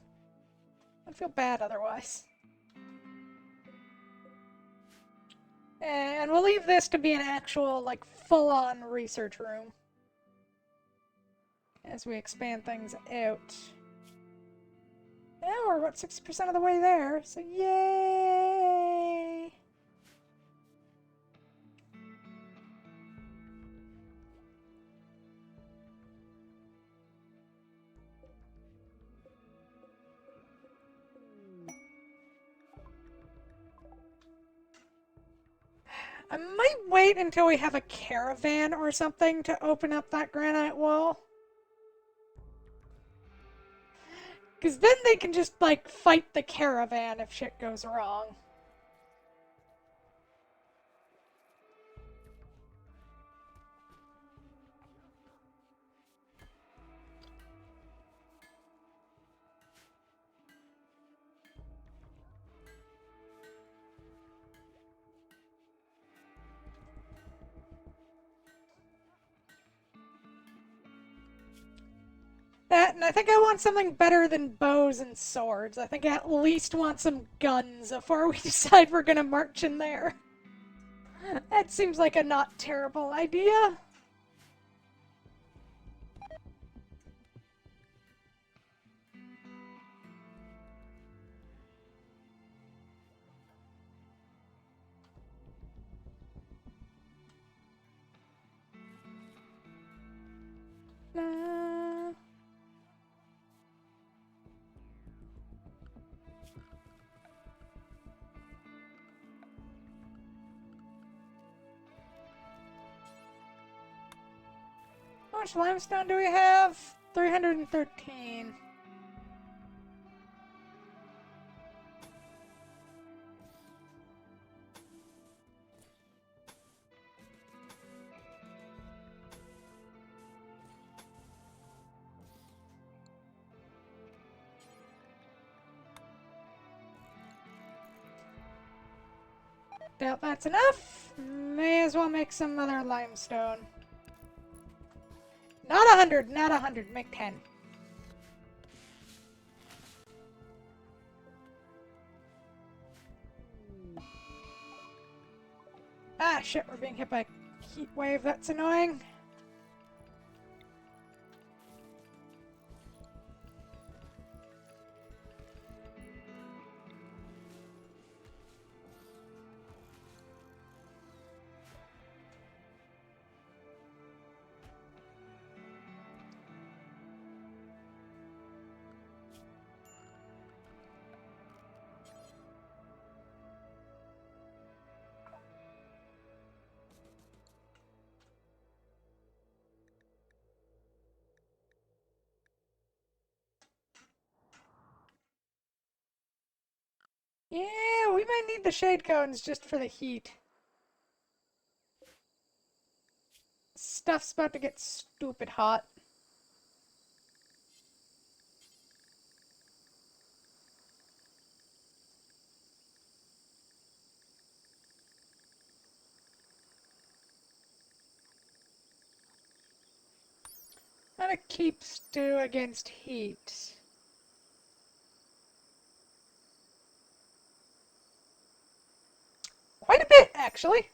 I'd feel bad otherwise. And we'll leave this to be an actual, like, full-on research room. As we expand things out. Now we're about 60% of the way there, so yay! I might wait until we have a caravan or something to open up that granite wall. Because then they can just, like, fight the caravan if shit goes wrong. That, and I think I want something better than bows and swords. I think I at least want some guns before we decide we're gonna march in there. That seems like a not terrible idea. Nah. How much limestone do we have? 313. Doubt that's enough. May as well make some other limestone. Not 100, not 100. Make 10. Ah, shit, we're being hit by a heat wave. That's annoying. Yeah, we might need the shade cones just for the heat. Stuff's about to get stupid hot. How to keep stew against heat? Quite a bit, actually.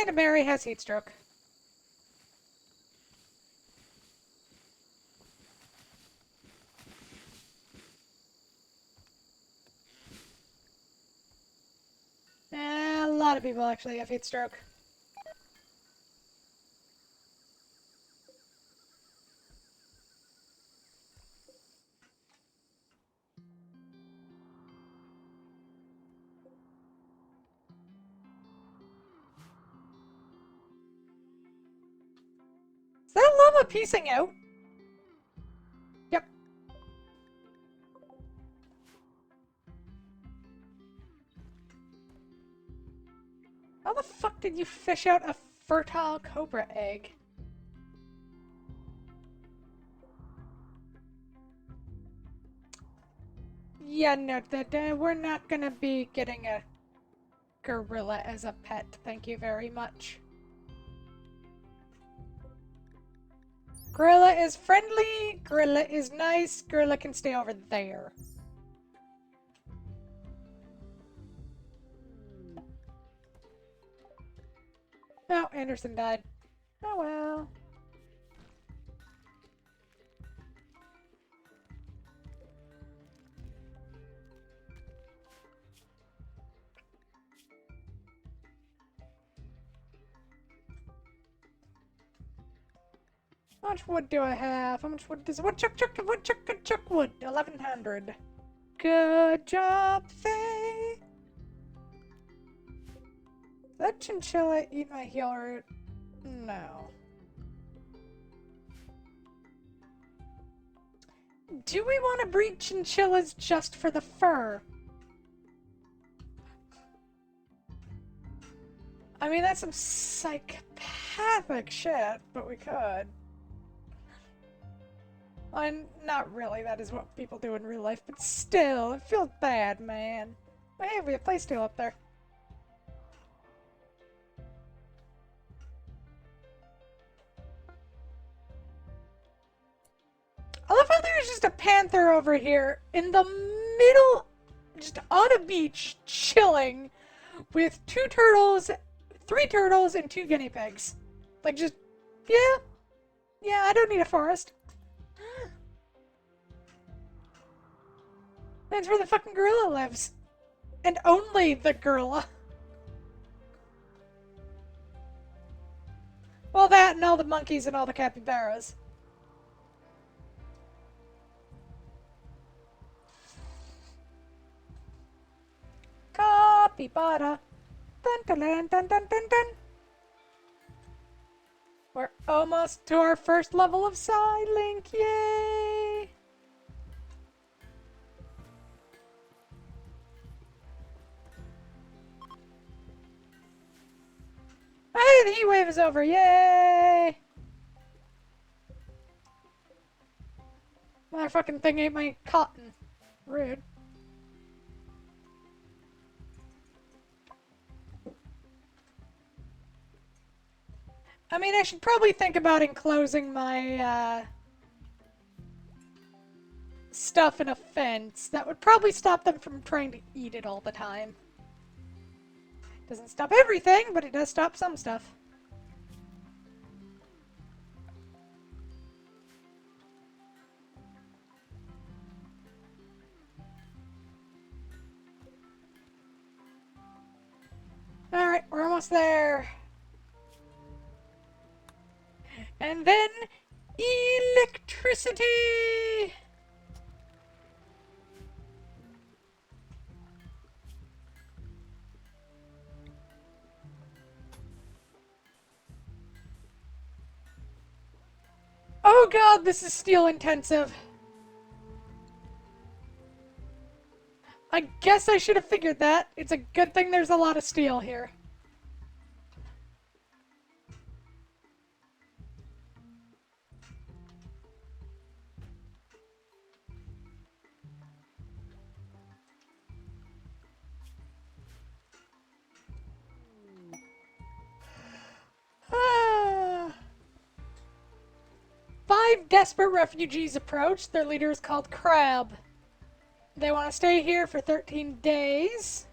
And Mary has heat stroke. A lot of people actually have heat stroke. Is that llama piecing out? Yep. How the fuck did you fish out a fertile cobra egg? Yeah, no, we're not gonna be getting a gorilla as a pet. Thank you very much. Gorilla is friendly, gorilla is nice, gorilla can stay over there. Oh, Anderson died. Oh well. How much wood do I have? How much wood does woodchuck chuck wood? 1100. Good job, Faye. Did that chinchilla eat my heal root? No. Do we want to breed chinchillas just for the fur? I mean, that's some psychopathic shit, but we could. I'm not really, that is what people do in real life, but still, it feels bad, man. Hey, we have playsteel up there. I love how there's just a panther over here in the middle, just on a beach, chilling, with 2 turtles, 3 turtles, and 2 guinea pigs. Like, just, yeah, I don't need a forest. That's where the fucking gorilla lives. And only the gorilla. Well, that and all the monkeys and all the capybaras. Capybara. Dun dun dun dun dun dun dun. We're almost to our first level of Psylink. Yay! Hey, the heat wave is over. Yay! Motherfucking thing ate my cotton. Rude. I mean, I should probably think about enclosing my, stuff in a fence. That would probably stop them from trying to eat it all the time. Doesn't stop everything, but it does stop some stuff. Alright, we're almost there. And then electricity! Oh god, this is steel intensive. I guess I should have figured that. It's a good thing there's a lot of steel here. Ah. 5 desperate refugees approach. Their leader is called Crab. They want to stay here for 13 days.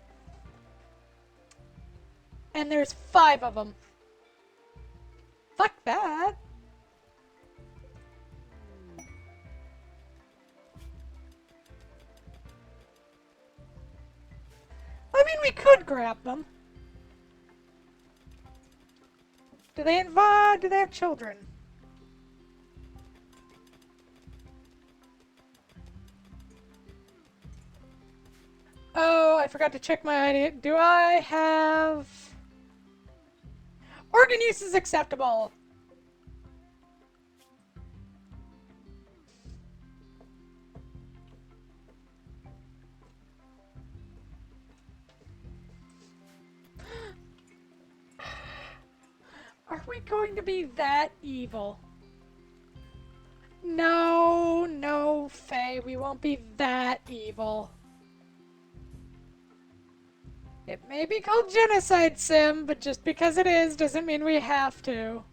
And there's 5 of them. Fuck that. I mean, we could grab them. Do they have children? Oh, I forgot to check my ID. Do I have... Organ use is acceptable. Are we going to be that evil? No, no, Faye, we won't be that evil. It may be called Genocide Sim, but just because it is doesn't mean we have to.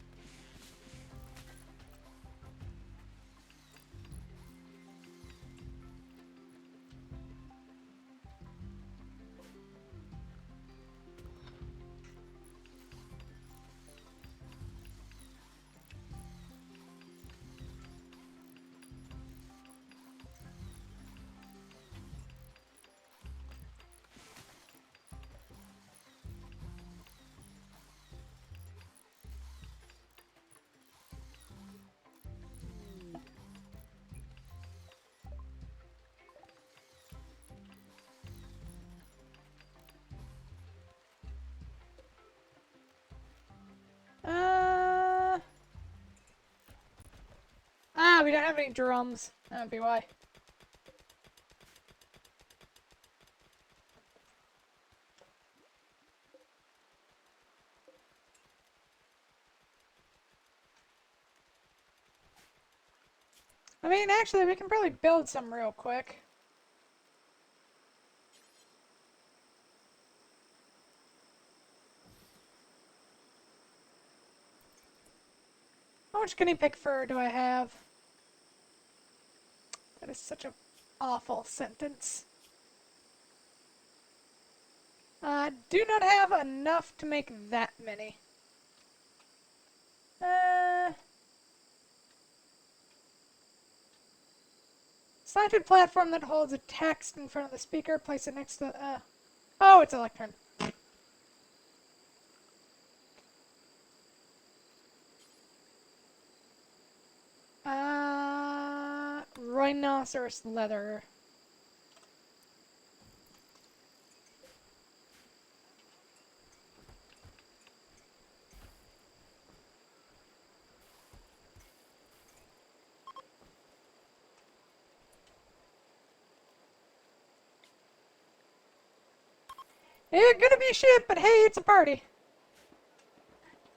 We don't have any drums. That'd be why. I mean, actually, we can probably build some real quick. How much guinea pig fur do I have? That is such an awful sentence. Do not have enough to make that many. Slanted platform that holds a text in front of the speaker. Place it next to oh, it's a lectern. rhinoceros leather. It's gonna be shit, but hey, it's a party.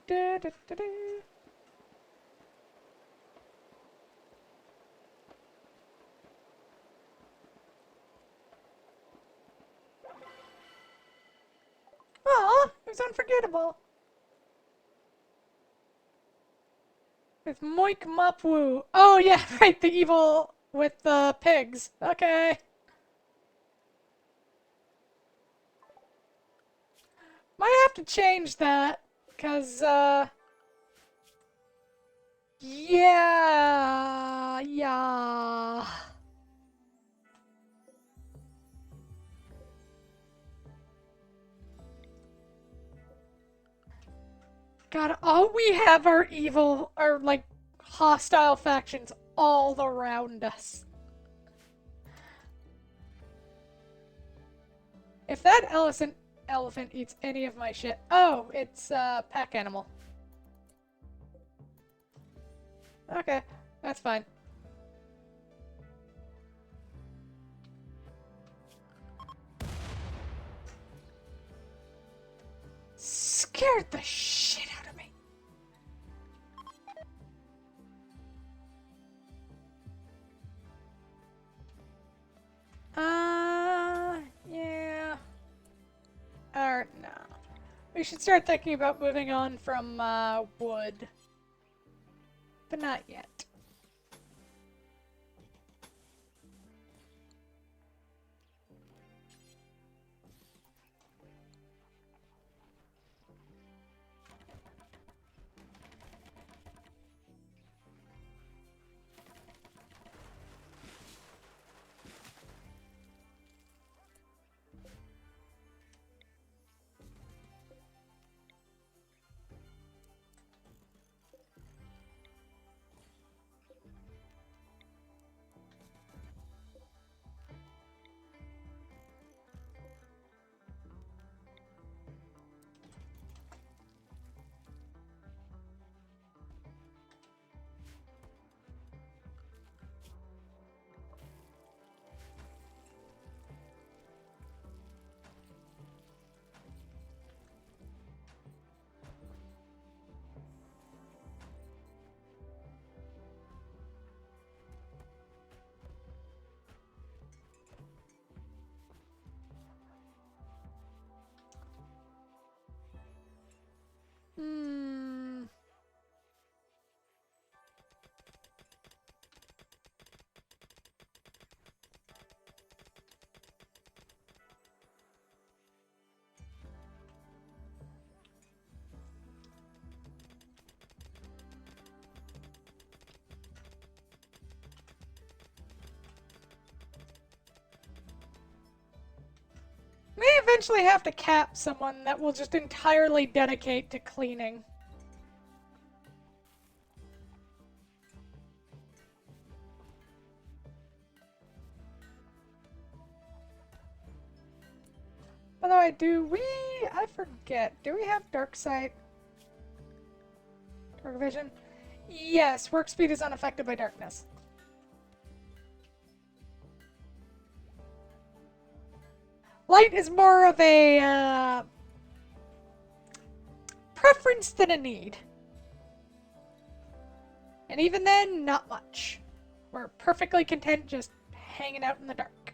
Da, da, da, da. Aw, it was unforgettable. With Moik Mopwoo. Oh yeah, right, the evil with the pigs. Okay. Might have to change that, cause yeah. God, all we have are evil, are like hostile factions all around us. If that elephant eats any of my shit, oh, it's a pack animal. Okay, that's fine. Scared the shit out of me. Yeah. Or no. We should start thinking about moving on from wood. But not yet. Hmm. May eventually have to cap someone that will just entirely dedicate to cleaning. By the way, I forget, do we have dark sight? Dark vision? Yes, work speed is unaffected by darkness. Light is more of a preference than a need. And even then, not much. We're perfectly content just hanging out in the dark.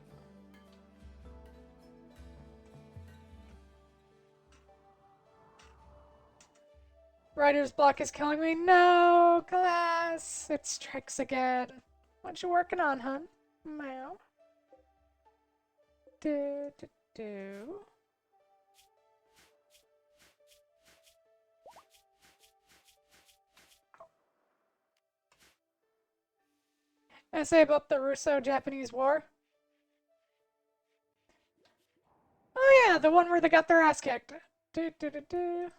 Writer's block is killing me. No, class. It strikes again. What you working on, hun? Meow. Do, do, do. Essay about the Russo-Japanese War. Oh yeah, the one where they got their ass kicked. Do, do, do, do.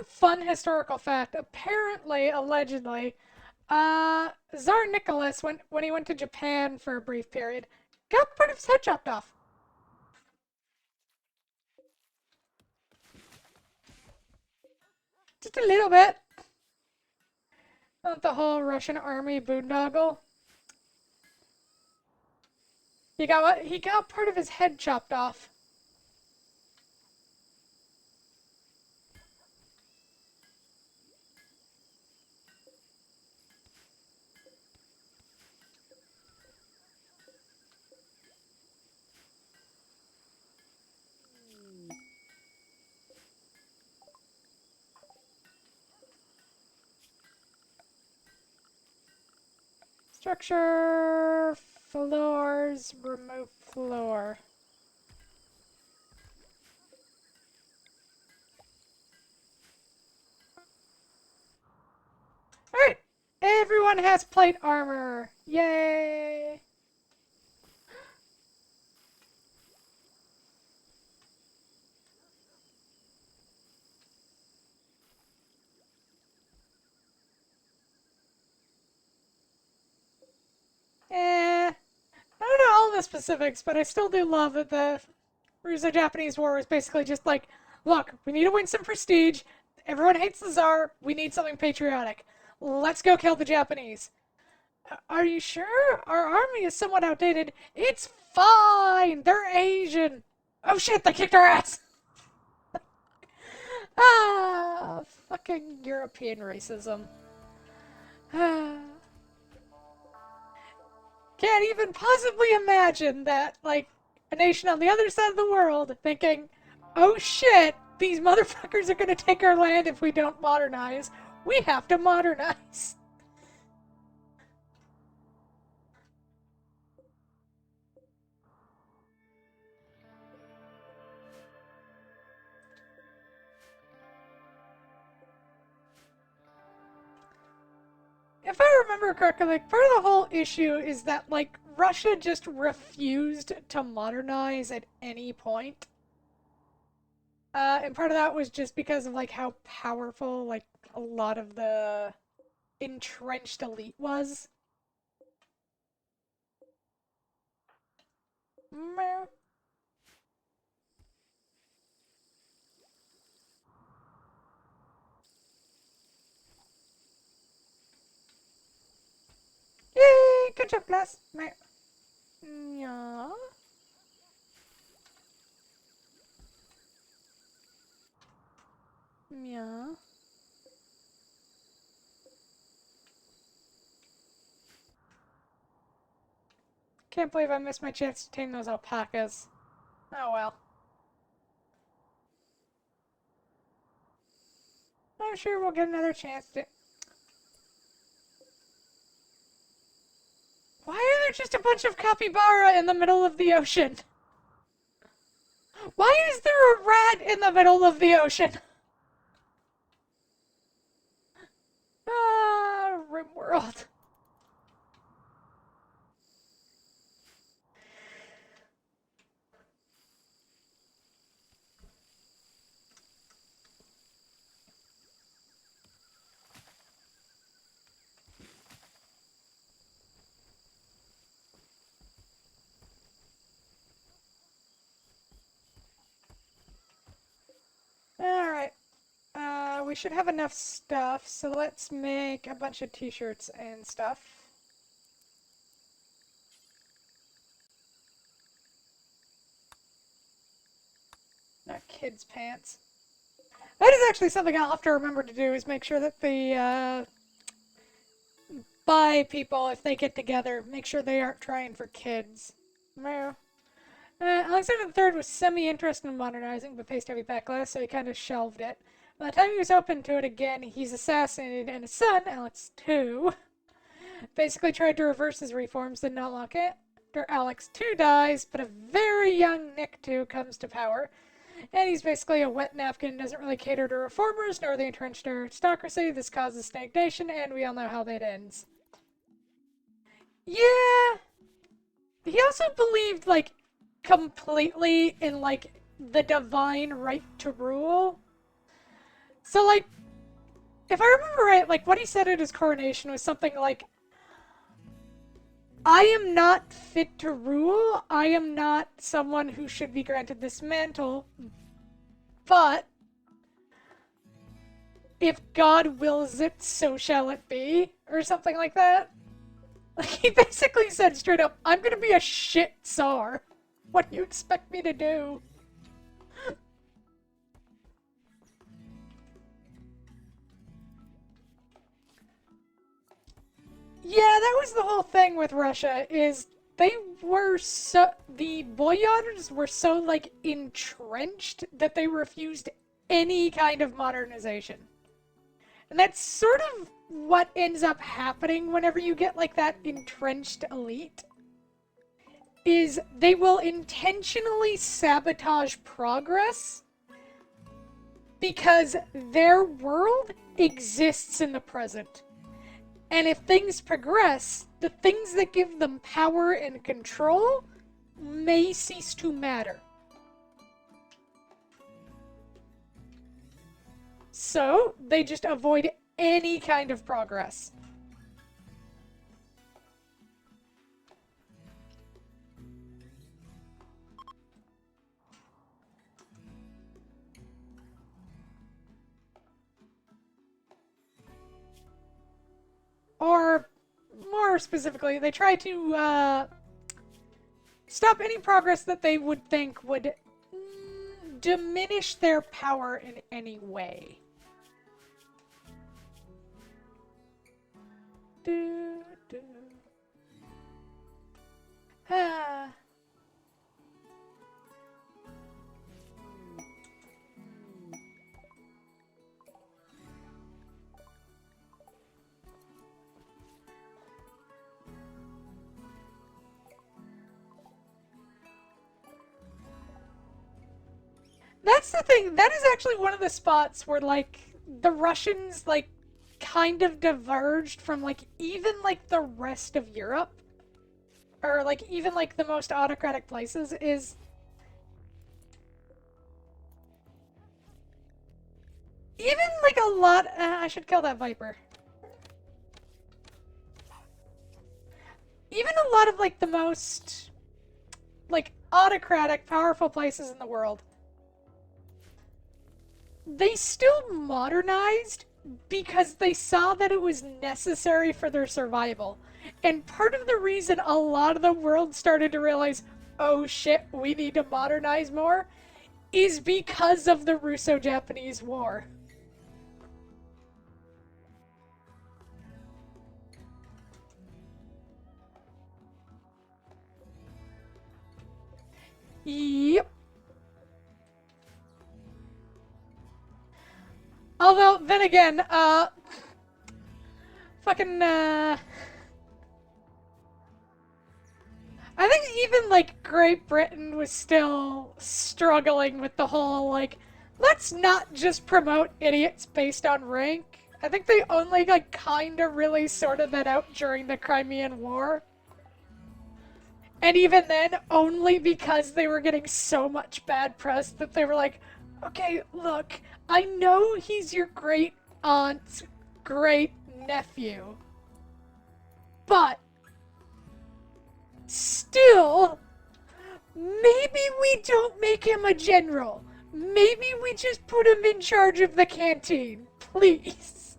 fun historical fact. Apparently, allegedly, Tsar Nicholas, when he went to Japan for a brief period, got part of his head chopped off. Just a little bit. Not the whole Russian army boondoggle. He got part of his head chopped off. Structure floors, remove floor. Alright, everyone has plate armor. Yay! I don't know all the specifics, but I still do love that the Russo-Japanese War was basically just like, look, we need to win some prestige. Everyone hates the Tsar. We need something patriotic. Let's go kill the Japanese. Are you sure? Our army is somewhat outdated. It's fine. They're Asian. Oh shit, they kicked our ass. Ah, fucking European racism. Can't even possibly imagine that, like, a nation on the other side of the world thinking, oh shit, these motherfuckers are gonna take our land if we don't modernize. We have to modernize. If I remember correctly, like, part of the whole issue is that, like, Russia just refused to modernize at any point. And part of that was just because of, like, how powerful, like, a lot of the entrenched elite was. Meh. Yay! Good job, class. Meh. Yeah. Yeah. Can't believe I missed my chance to tame those alpacas. Oh well. I'm sure we'll get another chance to. Why are there just a bunch of capybara in the middle of the ocean? Why is there a rat in the middle of the ocean? Ah, Rimworld. Alright. We should have enough stuff, so let's make a bunch of t-shirts and stuff. Not kids' pants. That is actually something I'll have to remember to do, is make sure that the, bi people, if they get together, make sure they aren't trying for kids. No. Alexander III was semi-interested in modernizing, but faced heavy backlash, so he kind of shelved it. By the time he was open to it again, he's assassinated, and his son, Alex II, basically tried to reverse his reforms, did not like it. After Alex II dies, but a very young Nick II comes to power, and he's basically a wet napkin, doesn't really cater to reformers nor the entrenched aristocracy. This causes stagnation, and we all know how that ends. Yeah, he also believed, like, completely in, like, the divine right to rule. So, like, if I remember right, like, what he said at his coronation was something like, I am not fit to rule, I am not someone who should be granted this mantle, but if God wills it, so shall it be, or something like that. Like, he basically said straight up, I'm gonna be a shit czar. What do you expect me to do? Yeah, that was the whole thing with Russia, is they were so... The boyars were so, like, entrenched that they refused any kind of modernization. And that's sort of what ends up happening whenever you get, like, that entrenched elite. Is they will intentionally sabotage progress because their world exists in the present. And if things progress, the things that give them power and control may cease to matter. So, they just avoid any kind of progress. Or, more specifically, they try to stop any progress that they would think would diminish their power in any way. Ah. That's the thing. That is actually one of the spots where, like, the Russians, like, kind of diverged from, like, even, like, the rest of Europe. Or, like, even, like, the most autocratic places is... Even, like, a lot... I should kill that Viper. Even a lot of, like, the most... like, autocratic, powerful places in the world, they still modernized because they saw that it was necessary for their survival. And part of the reason a lot of the world started to realize, oh shit, we need to modernize more, is because of the Russo-Japanese War. Yep. Although, then again, fucking, I think even, like, Great Britain was still struggling with the whole, like, let's not just promote idiots based on rank. I think they only, like, kinda really sorted that out during the Crimean War. And even then, only because they were getting so much bad press that they were like, okay, look, I know he's your great aunt's great nephew, but still, maybe we don't make him a general. Maybe we just put him in charge of the canteen, please.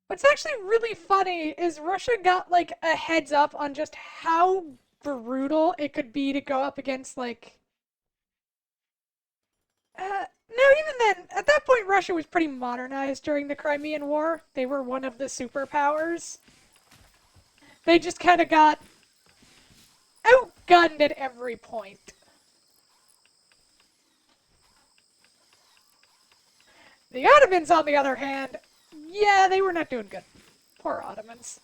What's actually really funny is Russia got, like, a heads up on just how brutal it could be to go up against, like... No, even then, at that point, Russia was pretty modernized during the Crimean War. They were one of the superpowers. They just kind of got outgunned at every point. The Ottomans, on the other hand, yeah, they were not doing good. Poor Ottomans.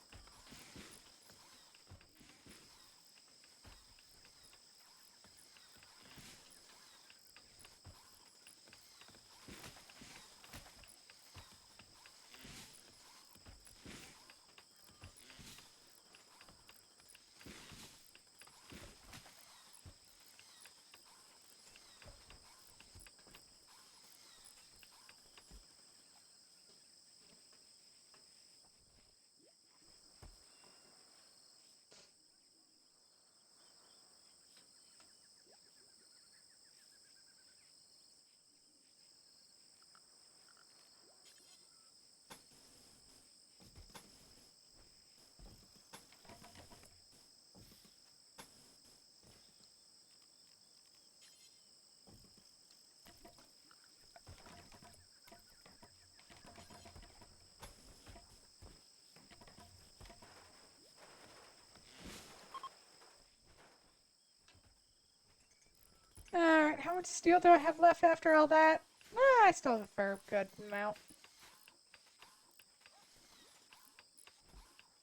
How much steel do I have left after all that? I still have a fair good amount.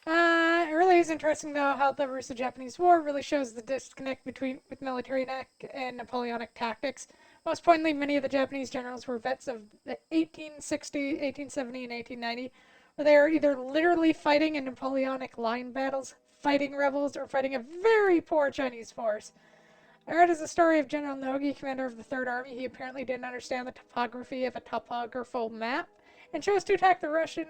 It really is interesting, though, how the Russo-Japanese War really shows the disconnect with military tech and Napoleonic tactics. Most pointedly, many of the Japanese generals were vets of the 1860, 1870, and 1890, where they are either literally fighting in Napoleonic line battles, fighting rebels, or fighting a very poor Chinese force. I read as a story of General Nogi, commander of the Third Army. He apparently didn't understand the topography of a topographical map and chose to attack the Russians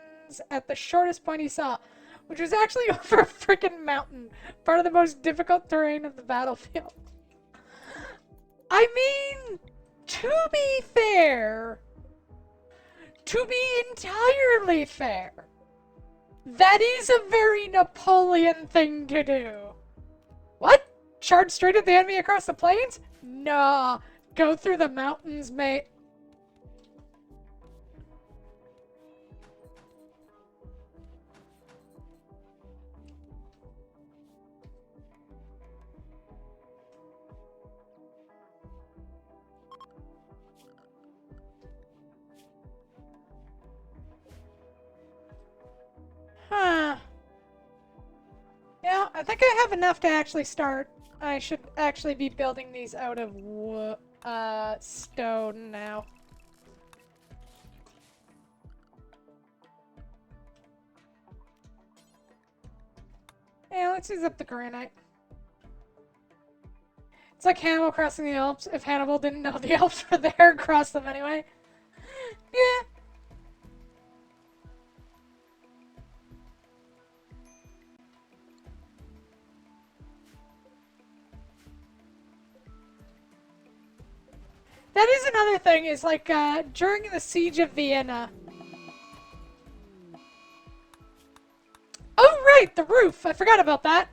at the shortest point he saw, which was actually over a freaking mountain, part of the most difficult terrain of the battlefield. I mean, to be fair, to be entirely fair, that is a very Napoleon thing to do. What? Charge straight at the enemy across the plains? Nah, go through the mountains, mate. Huh. Yeah, I think I have enough to actually start. I should actually be building these out of stone now. Yeah, let's use up the granite. It's like Hannibal crossing the Alps. If Hannibal didn't know the Alps were there, cross them anyway. Yeah. That is another thing, is like, during the Siege of Vienna. Oh, right, the roof. I forgot about that.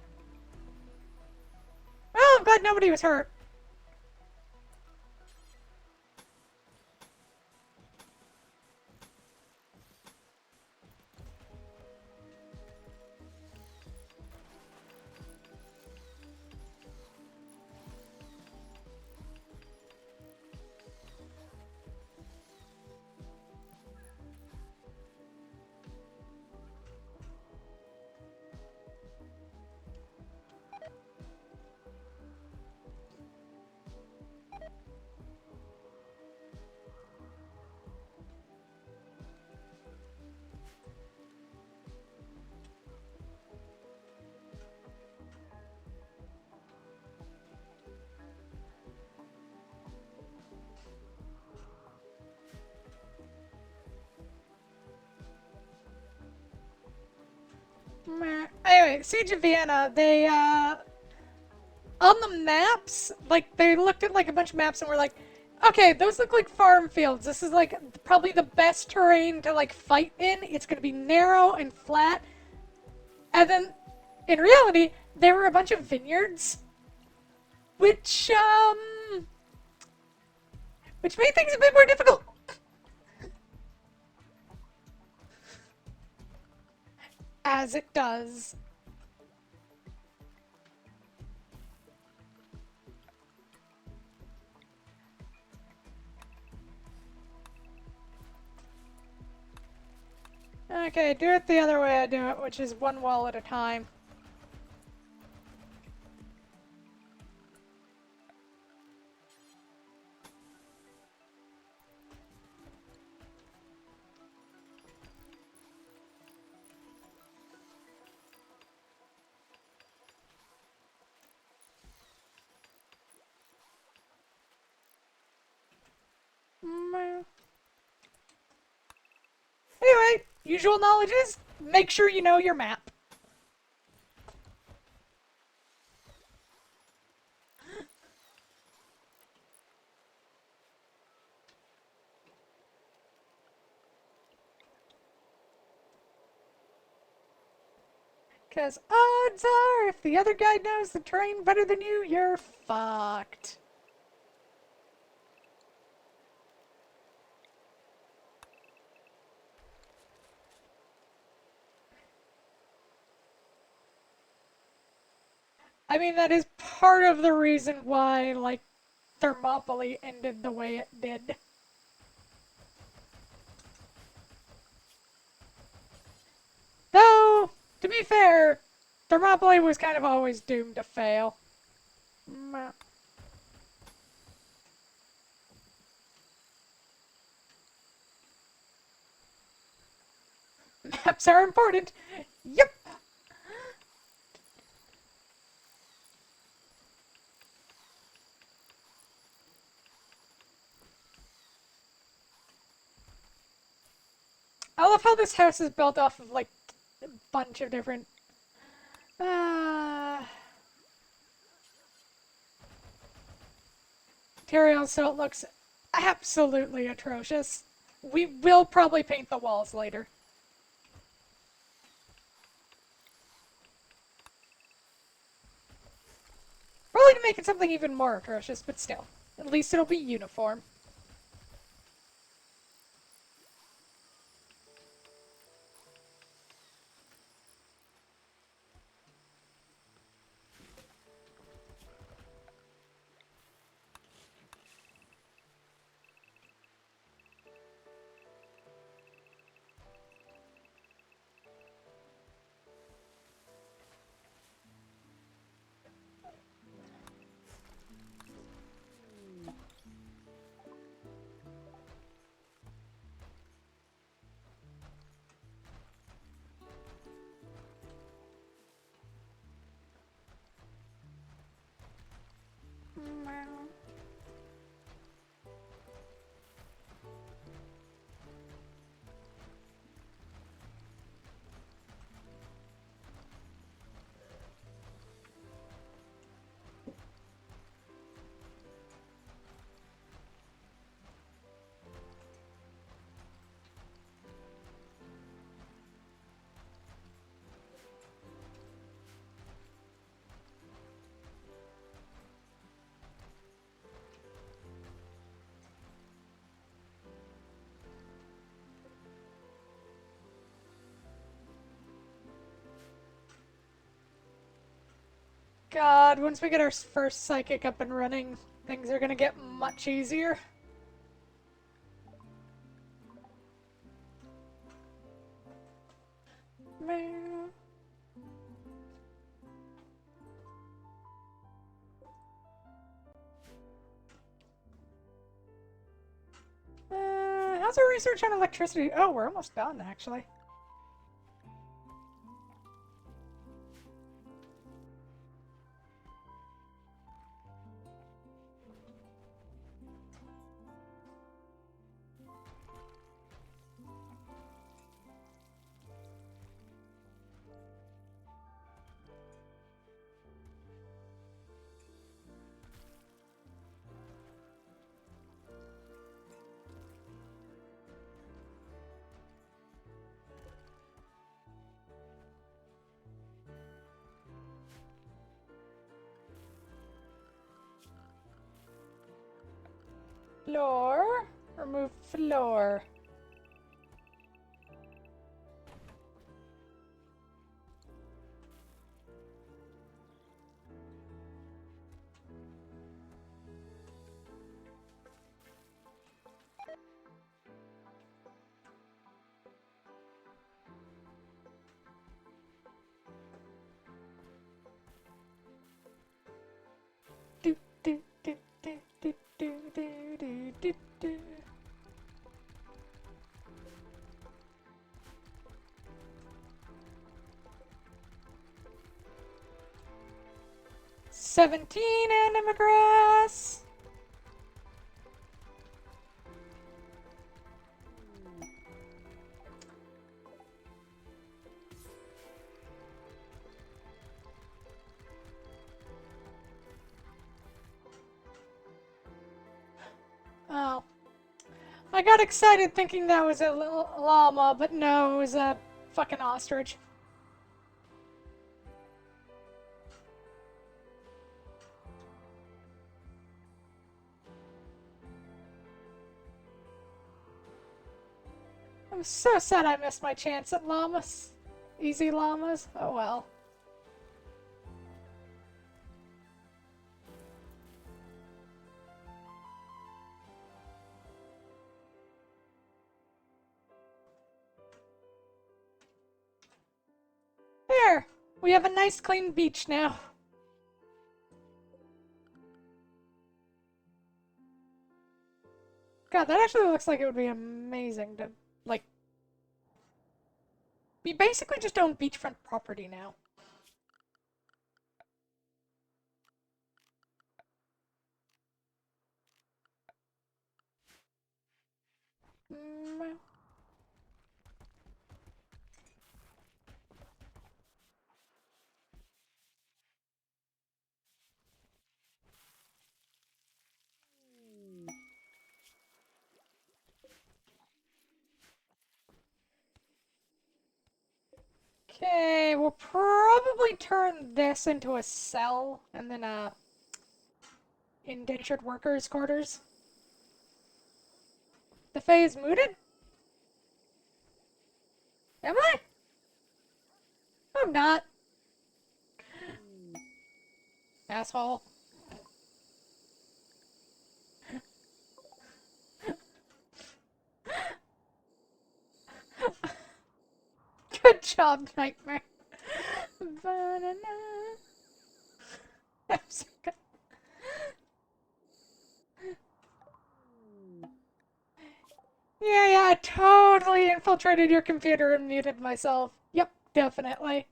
Well, I'm glad nobody was hurt. Anyway, Siege of Vienna, they, on the maps, like, they looked at, like, a bunch of maps and were like, okay, those look like farm fields. This is, like, probably the best terrain to, like, fight in. It's gonna be narrow and flat. And then, in reality, there were a bunch of vineyards, which made things a bit more difficult. As it does. Okay, do it the other way I do it, which is one wall at a time. Anyway, usual knowledge is make sure you know your map. Because odds are, if the other guy knows the terrain better than you, you're fucked. I mean, that is part of the reason why, like, Thermopylae ended the way it did. Though, to be fair, Thermopylae was kind of always doomed to fail. Maps are important. Yep. I love how this house is built off of like a bunch of different materials, so it looks absolutely atrocious. We will probably paint the walls later. Probably to make it something even more atrocious, but still. At least it'll be uniform. God, once we get our first psychic up and running, things are gonna get much easier. Man. How's our research on electricity? Oh, we're almost done, actually. Floor. Remove floor. Do, do, do, do, do, do, do, do, do, do. $17 anima grass. Oh. I got excited thinking that was a llama, but no, it was a fucking ostrich. I'm so sad I missed my chance at llamas. Easy llamas? Oh well. We have a nice clean beach now. God, that actually looks like it would be amazing to, like... We basically just own beachfront property now. Mm. Okay, we'll probably turn this into a cell and then indentured workers' quarters. The Fae is mooted? Am I? I'm not. Asshole. Good job, Nightmare. I'm so good. Yeah, I totally infiltrated your computer and muted myself. Yep, definitely.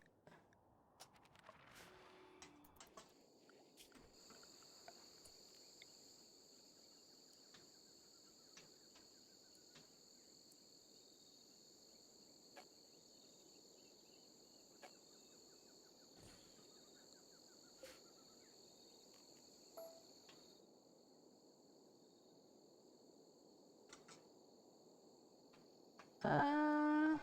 Uh...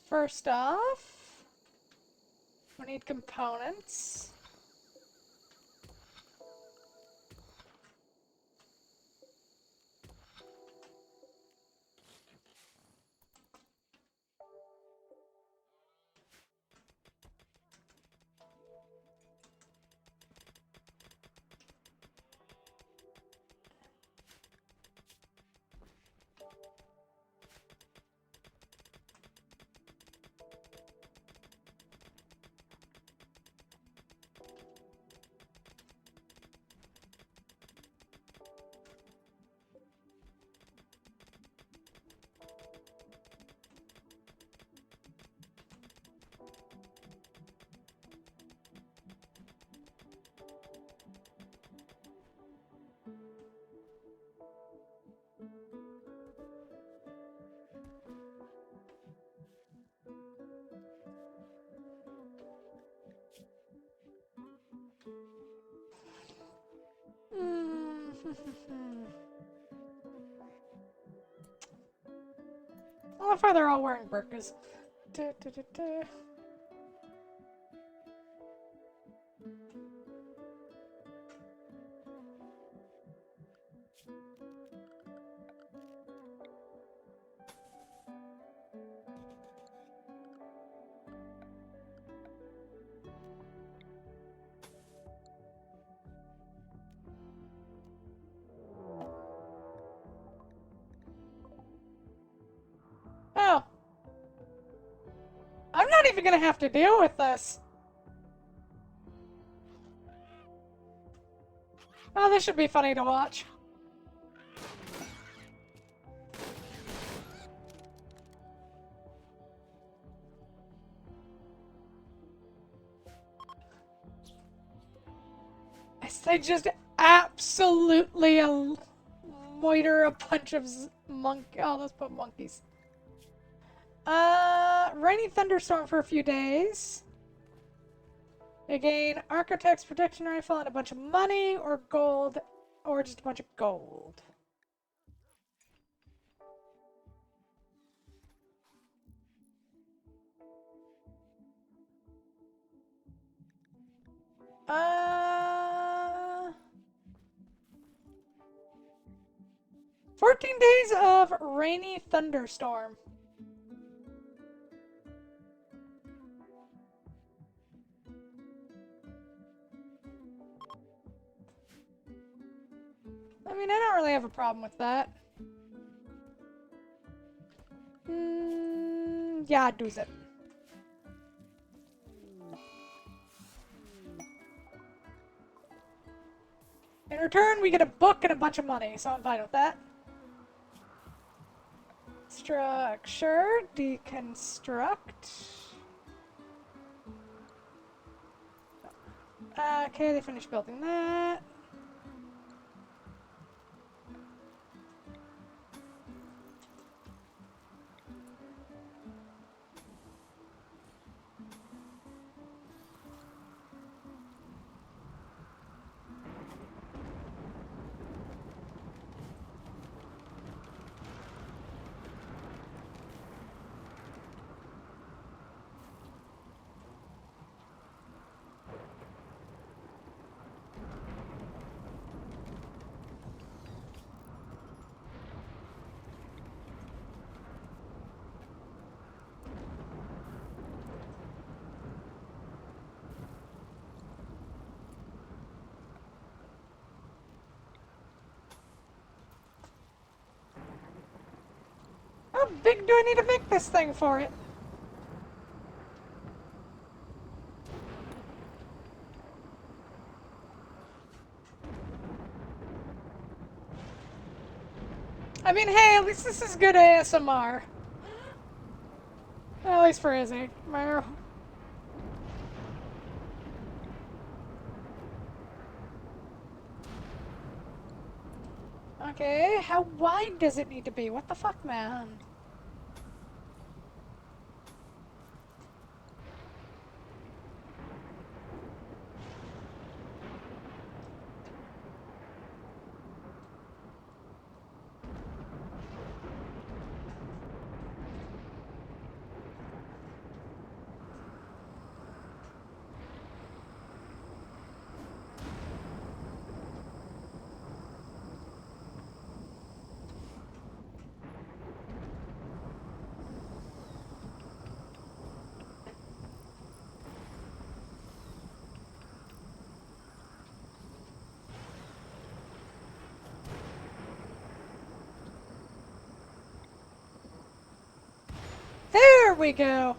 First off, we need components. I love how they're all wearing burkas. Da, da, da, da. Oh. I'm not even gonna have to deal with this. Oh, this should be funny to watch. They just absolutely moiter a bunch of oh, let's put monkeys. Rainy thunderstorm for a few days. They gain Architect's protection rifle and a bunch of money or gold, or just a bunch of gold. Uh, 14 days of rainy thunderstorm. I mean, I don't really have a problem with that. Yeah, do it. In return, we get a book and a bunch of money, so I'm fine with that. Structure, deconstruct. Okay, they finished building that. How big do I need to make this thing for it? I mean, hey, at least this is good ASMR. At least for Izzy. Okay, how wide does it need to be? What the fuck, man? There we go.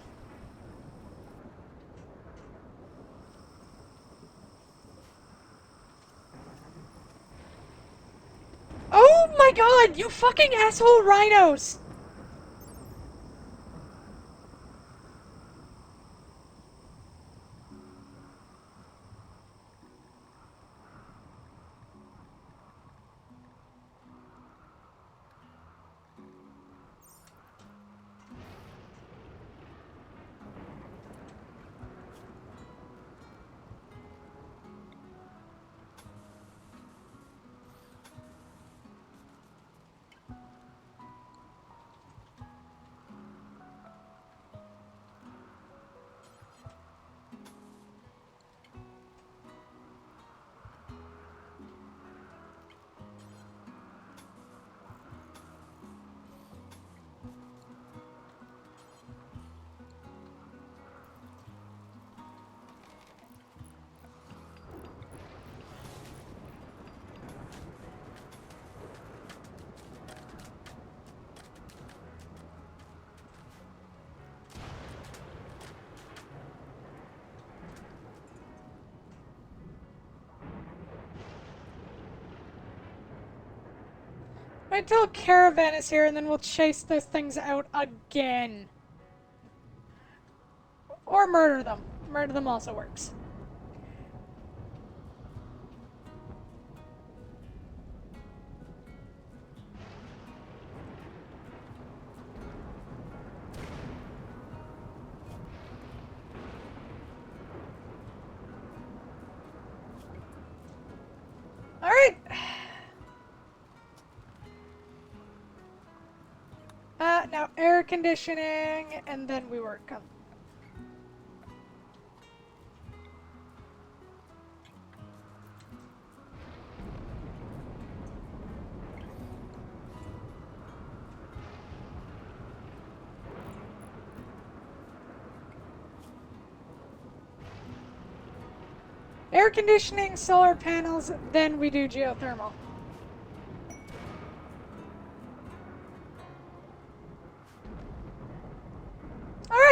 Oh my god, you fucking asshole rhinos! Wait till a caravan is here and then we'll chase those things out again. Or murder them. Murder them also works. Alright. Now air conditioning, and then we work on. Air conditioning, solar panels, then we do geothermal.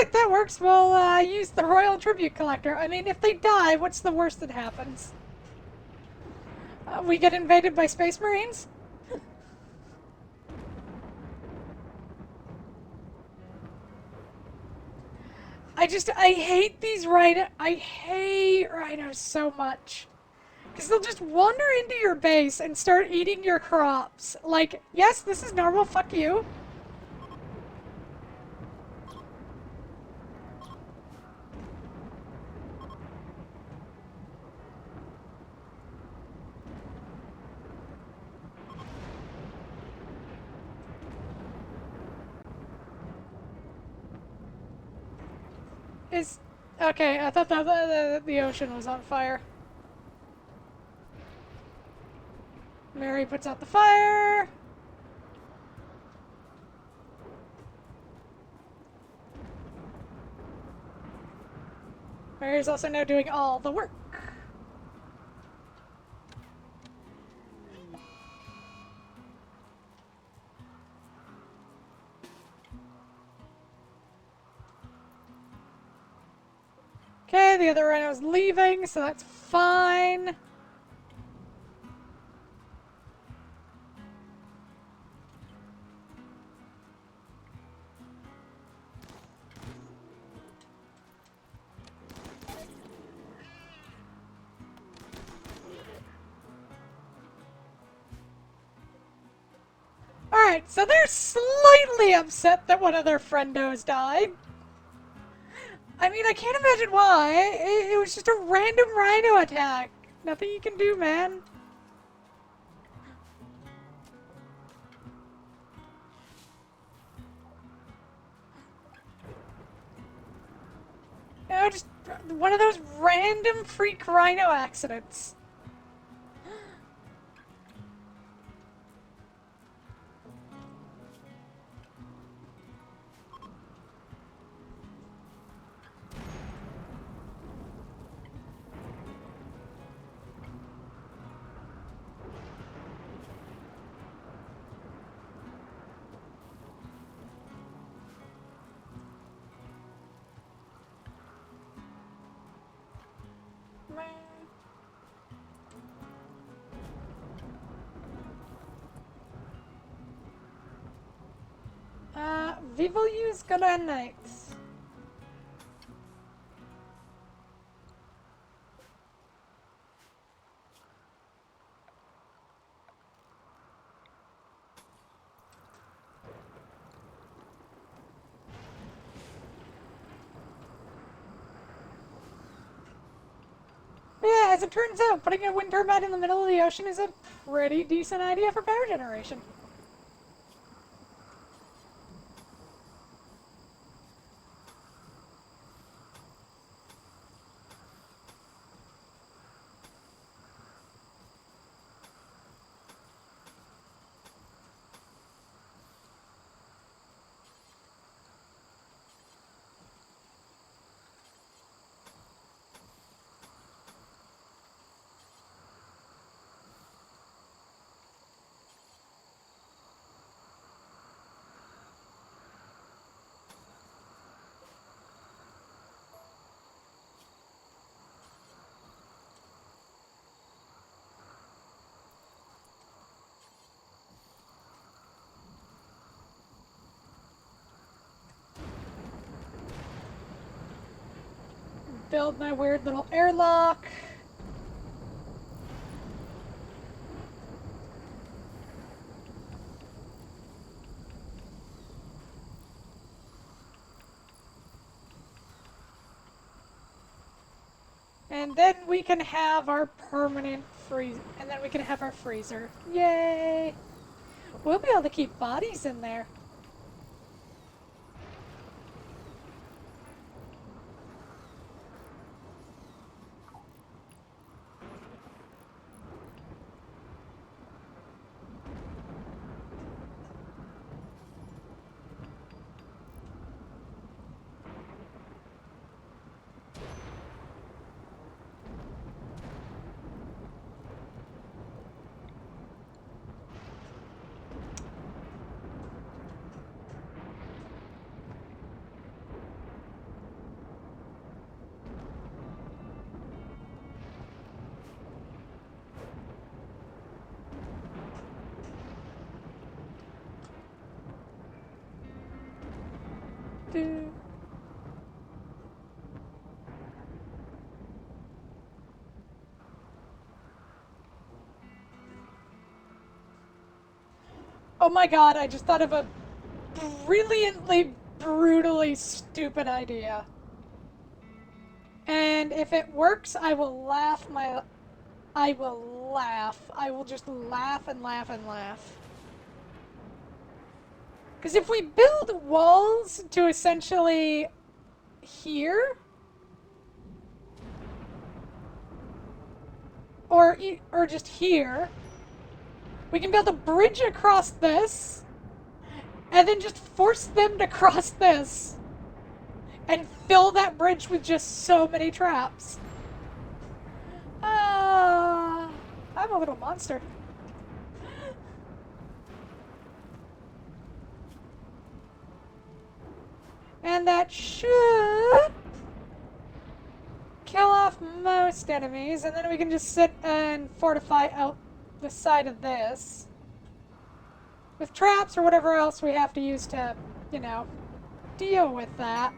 Alright, that works. We'll use the Royal Tribute Collector. I mean, if they die, what's the worst that happens? We get invaded by Space Marines? I hate these rhinos. I hate rhinos so much. Because they'll just wander into your base and start eating your crops. Like, yes, this is normal, fuck you. Okay, I thought that the ocean was on fire. Mary puts out the fire. Mary's also now doing all the work. Okay, the other rhino's leaving, so that's fine. Alright, so they're slightly upset that one of their friendos died. I mean, I can't imagine why. It was just a random rhino attack. Nothing you can do, man. You know, just one of those random freak rhino accidents. We will use Galan Knights. Yeah, as it turns out, putting a wind turbine in the middle of the ocean is a pretty decent idea for power generation. Build my weird little airlock. And then we can have our permanent freeze, and then we can have our freezer. Yay! We'll be able to keep bodies in there. Oh my god, I just thought of a brilliantly, brutally stupid idea. And if it works, I will laugh my... I will laugh. I will just laugh and laugh and laugh. Because if we build walls to essentially here, or just here, we can build a bridge across this, and then just force them to cross this, and fill that bridge with just so many traps. I'm a little monster. And that should kill off most enemies, and then we can just sit and fortify out the side of this with traps or whatever else we have to use to, you know, deal with that.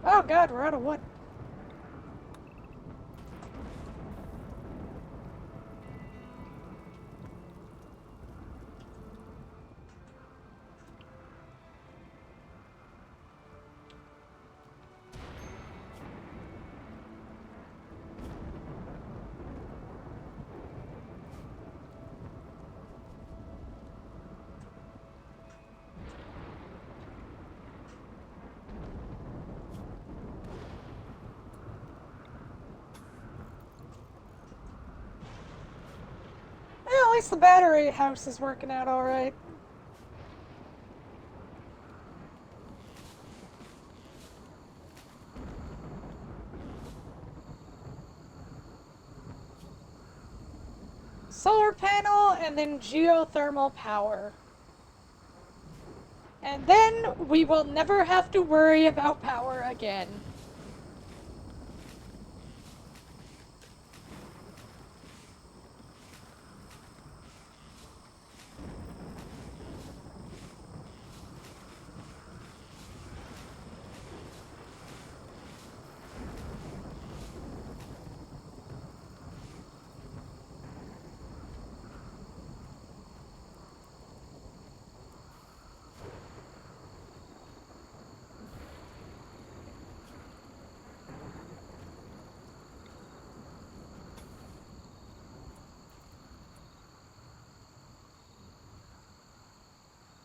Oh god, we're out of wood. Well, at least the battery house is working out alright. Solar panel and then geothermal power. And then we will never have to worry about power again.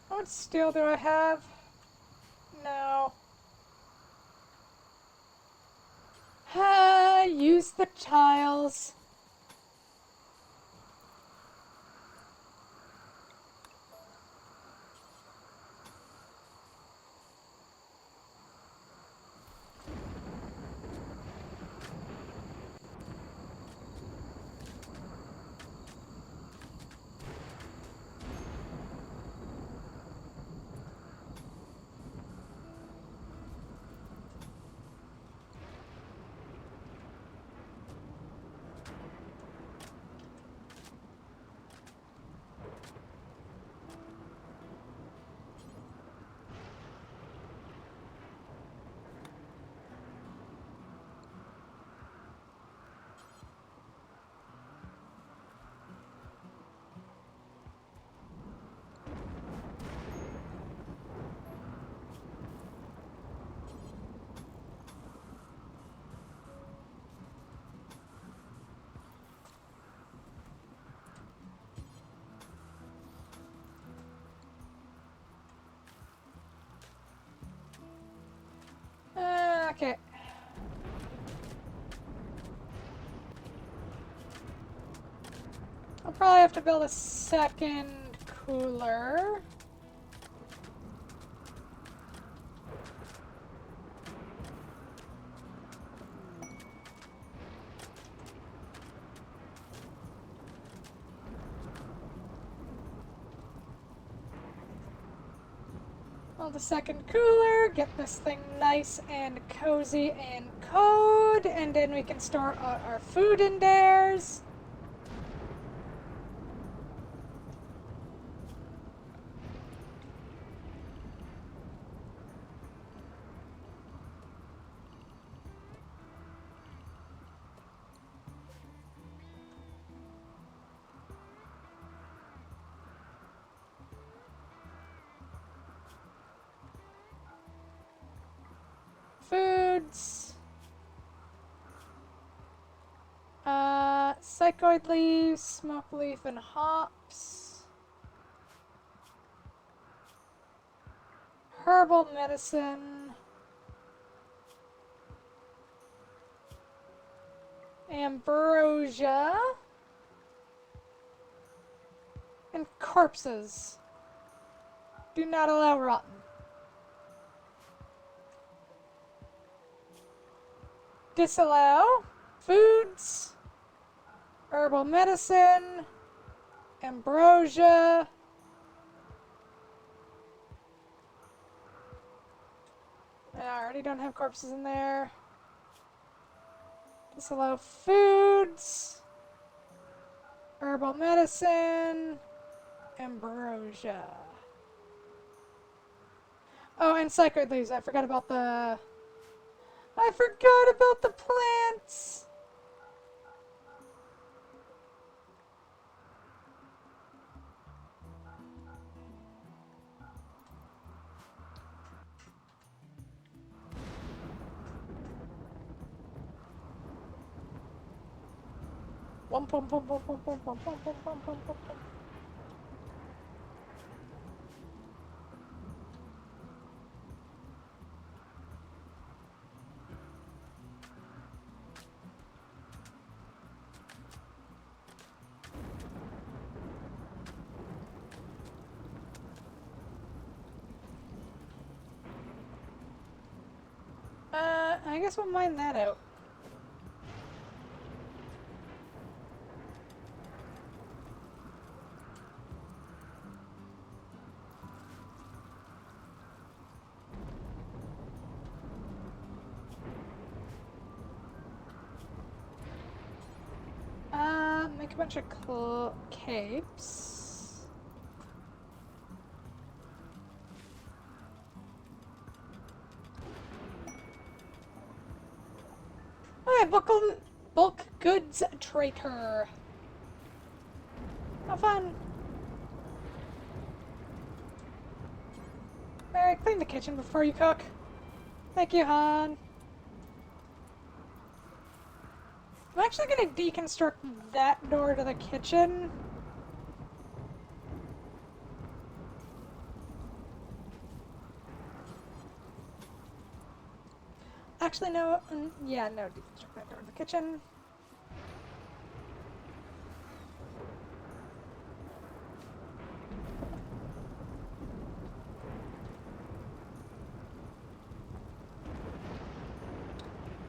How much steel do I have? No. Use the tiles. I'll probably have to build a second cooler. Build a second cooler, get this thing nice and cozy and cold, and then we can store our food in theirs. Foods. Psychoid leaves, smoke leaf, and hops. Herbal medicine. Ambrosia. And corpses. Do not allow rotten. Disallow. Foods. Herbal medicine. Ambrosia. I already don't have corpses in there. Disallow foods. Herbal medicine. Ambrosia. Oh, and psychoid leaves. I forgot about the plants. I guess we'll mine that out. Make a bunch of capes. Alright, bulk goods trader. Have fun. Mary, clean the kitchen before you cook. Thank you, Han. I'm actually going to deconstruct that door to the kitchen. Actually, no. Yeah, no, deconstruct that door to the kitchen.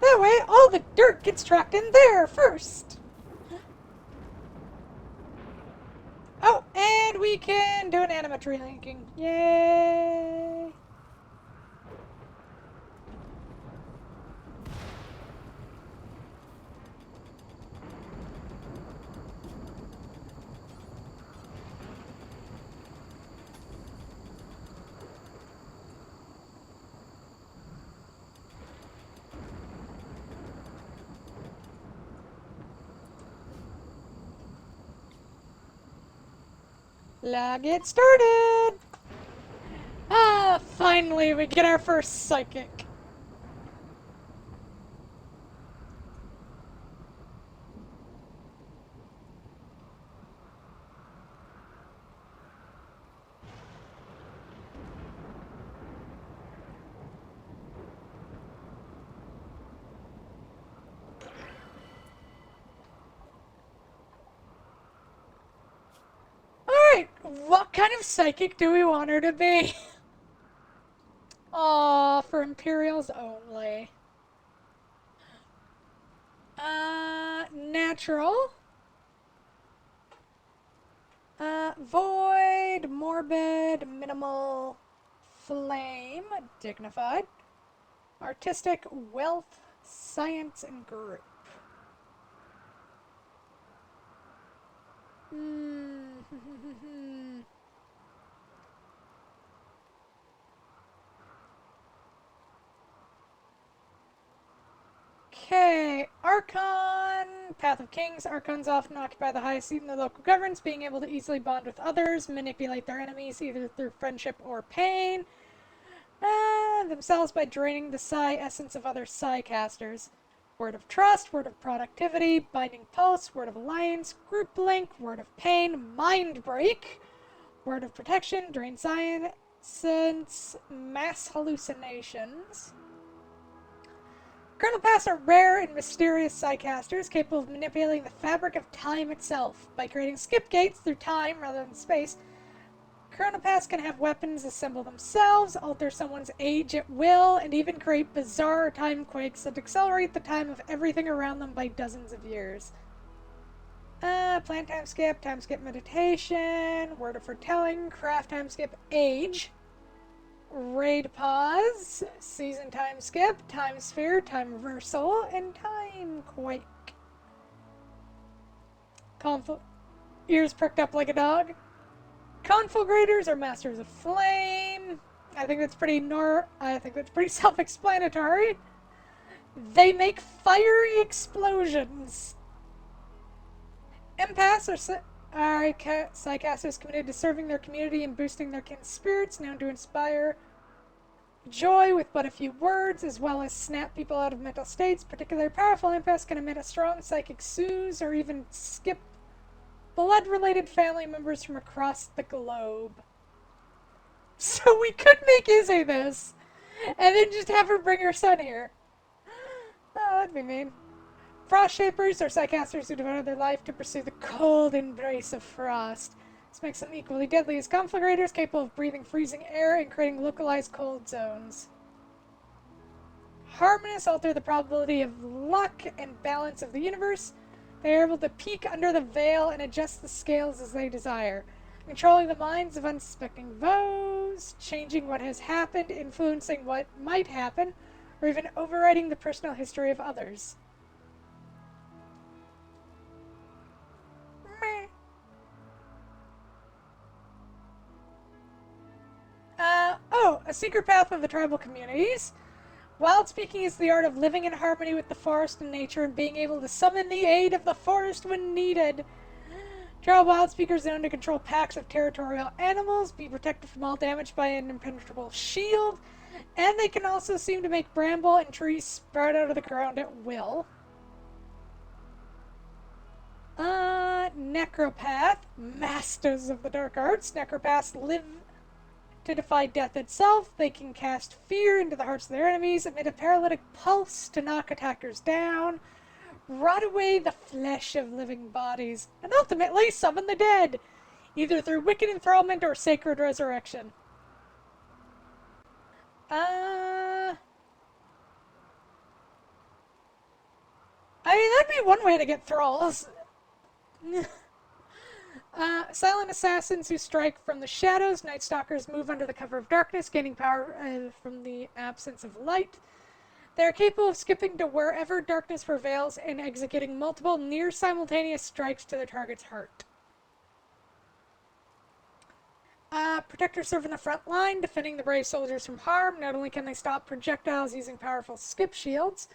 That way, all the dirt gets tracked in there first. Oh, and we can do an animatry linking. Yay! Get started! Ah, finally we get our first psychic. Alright, what kind of psychic do we want her to be? Aw, for Imperials only. Natural. Void, morbid, minimal, flame, dignified, artistic, wealth, science, and group. Okay, Archon, Path of Kings. Archons often occupy the highest seat in the local governments, being able to easily bond with others, manipulate their enemies either through friendship or pain, themselves by draining the psi essence of other psi casters. Word of trust, word of productivity, binding pulse, word of alliance, group link, word of pain, mind break, word of protection, drain science, mass hallucinations. Chronopaths are rare and mysterious psycasters capable of manipulating the fabric of time itself. By creating skip gates through time rather than space, Chronopaths can have weapons assemble themselves, alter someone's age at will, and even create bizarre time quakes that accelerate the time of everything around them by dozens of years. Plan time skip meditation, word of foretelling, craft time skip, age. Raid pause, season time skip, time sphere, time reversal, and time quake. Ears pricked up like a dog. Conflagrators are masters of flame. I think that's pretty self-explanatory. They make fiery explosions. Empaths are psychasters committed to serving their community and boosting their kin's spirits, known to inspire joy with but a few words, as well as snap people out of mental states. Particularly powerful empaths can emit a strong psychic soothe or even skip blood-related family members from across the globe. So we could make Izzy this, and then just have her bring her son here. Oh, that'd be mean. Frost Shapers are psychasters who devoted their life to pursue the cold embrace of frost. This makes them equally deadly as conflagrators, capable of breathing freezing air and creating localized cold zones. Harmonious alter the probability of luck and balance of the universe. They are able to peek under the veil and adjust the scales as they desire, controlling the minds of unsuspecting foes, changing what has happened, influencing what might happen, or even overriding the personal history of others. A secret path of the tribal communities. Wild speaking is the art of living in harmony with the forest and nature and being able to summon the aid of the forest when needed. Tribal wild speakers known to control packs of territorial animals, be protected from all damage by an impenetrable shield, and they can also seem to make bramble and trees sprout out of the ground at will. Necropath, masters of the dark arts. Necropaths live to defy death itself. They can cast fear into the hearts of their enemies, emit a paralytic pulse to knock attackers down, rot away the flesh of living bodies, and ultimately summon the dead, either through wicked enthrallment or sacred resurrection. I mean, that'd be one way to get thralls. Silent assassins who strike from the shadows. Night Stalkers move under the cover of darkness, gaining power from the absence of light. They are capable of skipping to wherever darkness prevails and executing multiple near-simultaneous strikes to their target's heart. Protectors serve in the front line, defending the brave soldiers from harm. Not only can they stop projectiles using powerful skip shields,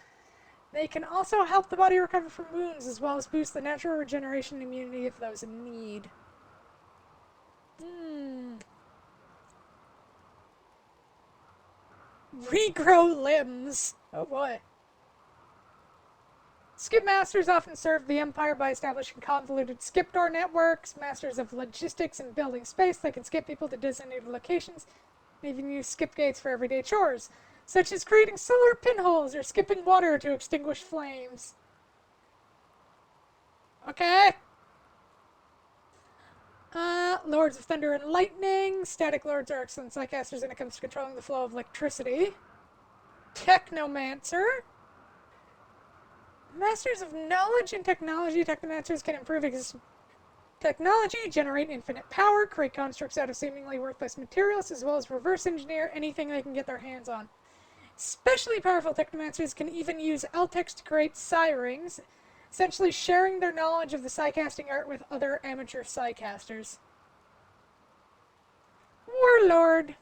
they can also help the body recover from wounds, as well as boost the natural regeneration and immunity of those in need. Regrow limbs! Oh boy. Skip masters often serve the Empire by establishing convoluted skip door networks. Masters of logistics and building space, they can skip people to designated locations, and even use skip gates for everyday chores, such as creating solar pinholes or skipping water to extinguish flames. Okay. Lords of Thunder and Lightning. Static Lords are excellent psychcasters when it comes to controlling the flow of electricity. Technomancer. Masters of Knowledge and Technology. Technomancers can improve existing technology, generate infinite power, create constructs out of seemingly worthless materials, as well as reverse engineer anything they can get their hands on. Especially powerful technomancers can even use Eltex to create psi rings, essentially sharing their knowledge of the psycasting art with other amateur psycasters. Warlord.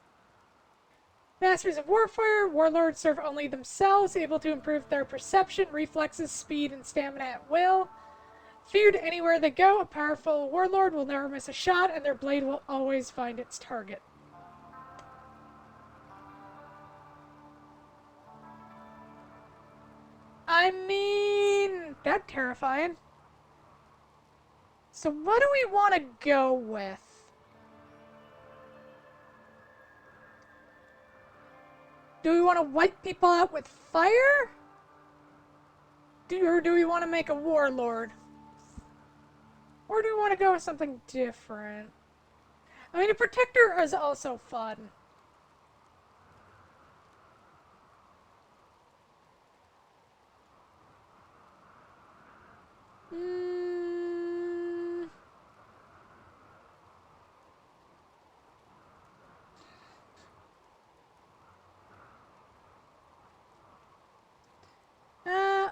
Masters of Warfare. Warlords serve only themselves, able to improve their perception, reflexes, speed, and stamina at will. Feared anywhere they go, a powerful warlord will never miss a shot, and their blade will always find its target. I mean, that's terrifying. So what do we want to go with? Do we want to wipe people out with fire? Or do we want to make a warlord? Or do we want to go with something different? I mean, a protector is also fun.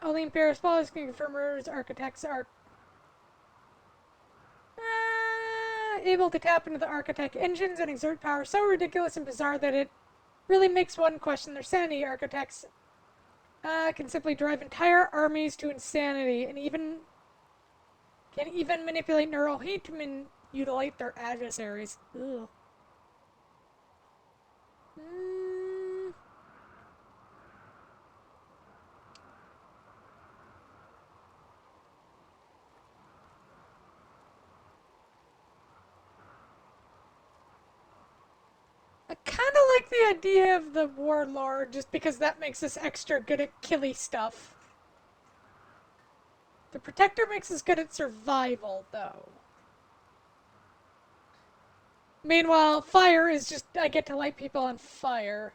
Only Imperial Spallers can confirm murderers. Architects are able to tap into the architect engines and exert power so ridiculous and bizarre that it really makes one question their sanity. Architects can simply drive entire armies to insanity and can even manipulate neural heat to mutilate their adversaries. Ugh. I kind of like the idea of the warlord just because that makes us extra good at killy stuff. The protector makes us good at survival, though. Meanwhile, fire is just, I get to light people on fire.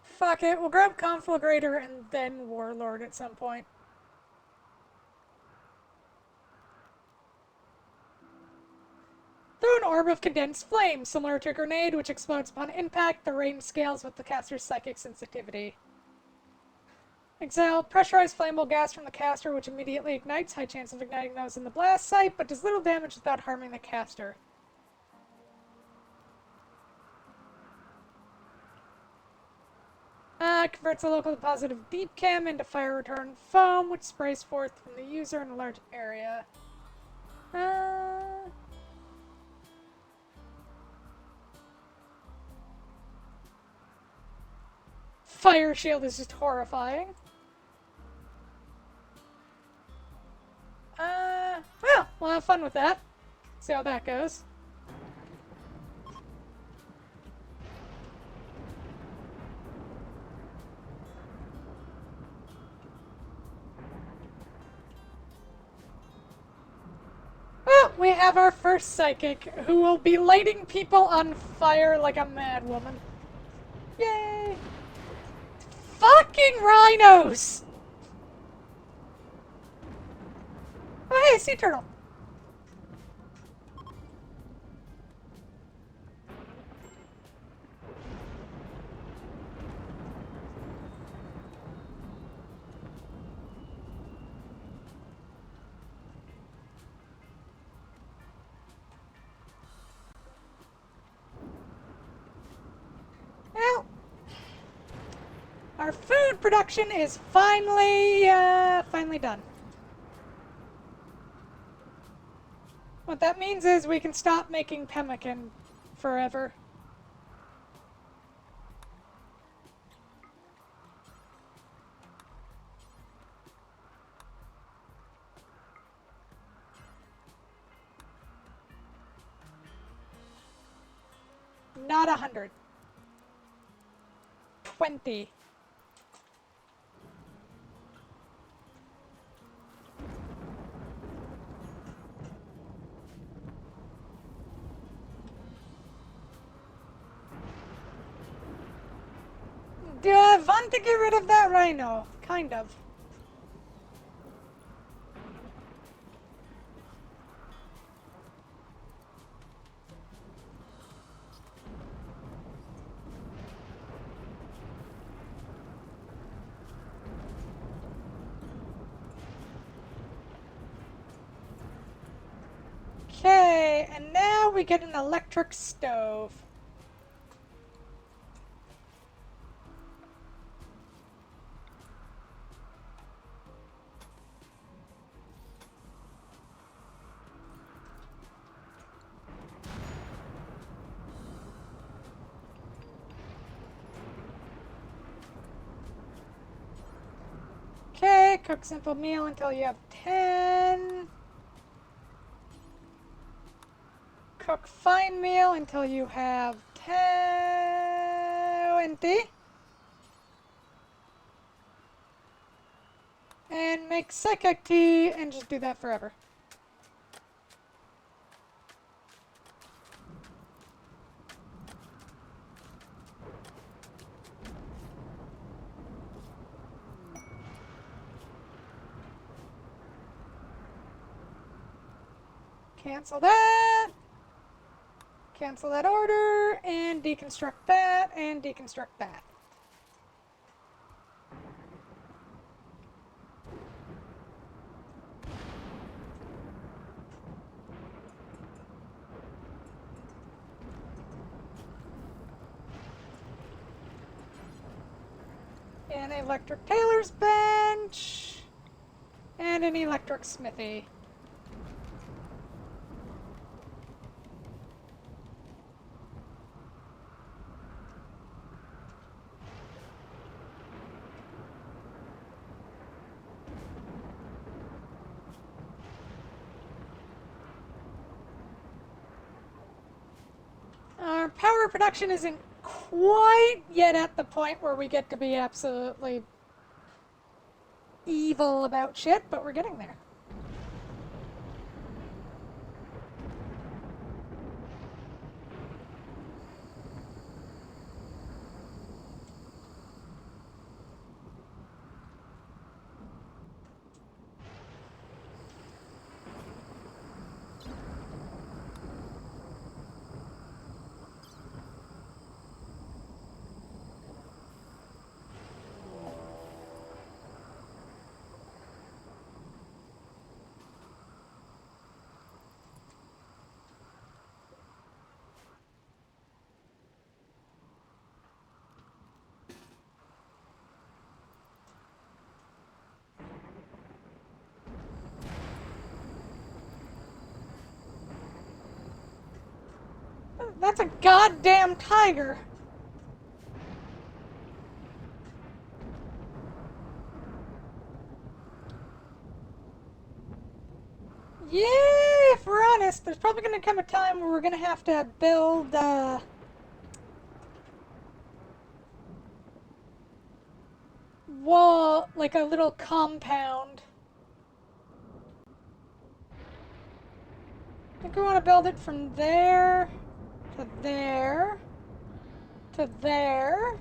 Fuck it, we'll grab Conflagrator and then Warlord at some point. Throw an orb of condensed flame, similar to a grenade, which explodes upon impact. The range scales with the caster's psychic sensitivity. Exhale pressurized flammable gas from the caster, which immediately ignites. High chance of igniting those in the blast site, but does little damage without harming the caster. Converts a local deposit of deep chem into fire retardant foam, which sprays forth from the user in a large area. Fire shield is just horrifying. Well, we'll have fun with that. See how that goes. Well, we have our first psychic, who will be lighting people on fire like a mad woman. Yay! Fucking rhinos! Oh, hey, sea turtle. Well, our food production is finally done. What that means is we can stop making pemmican forever. Not 100. 20. Do I want to get rid of that rhino? Kind of. Okay, and now we get an electric stove. Okay, cook simple meal until you have 10. Cook fine meal until you have 20. And make psychic tea and just do that forever. Cancel that. Cancel that order and deconstruct that and deconstruct that. An electric tailor's bench and an electric smithy. Our power production isn't quite yet at the point where we get to be absolutely evil about shit, but we're getting there. That's a goddamn tiger. Yeah, if we're honest, there's probably going to come a time where we're going to have to build, wall, like a little compound. I think we want to build it from there to there to there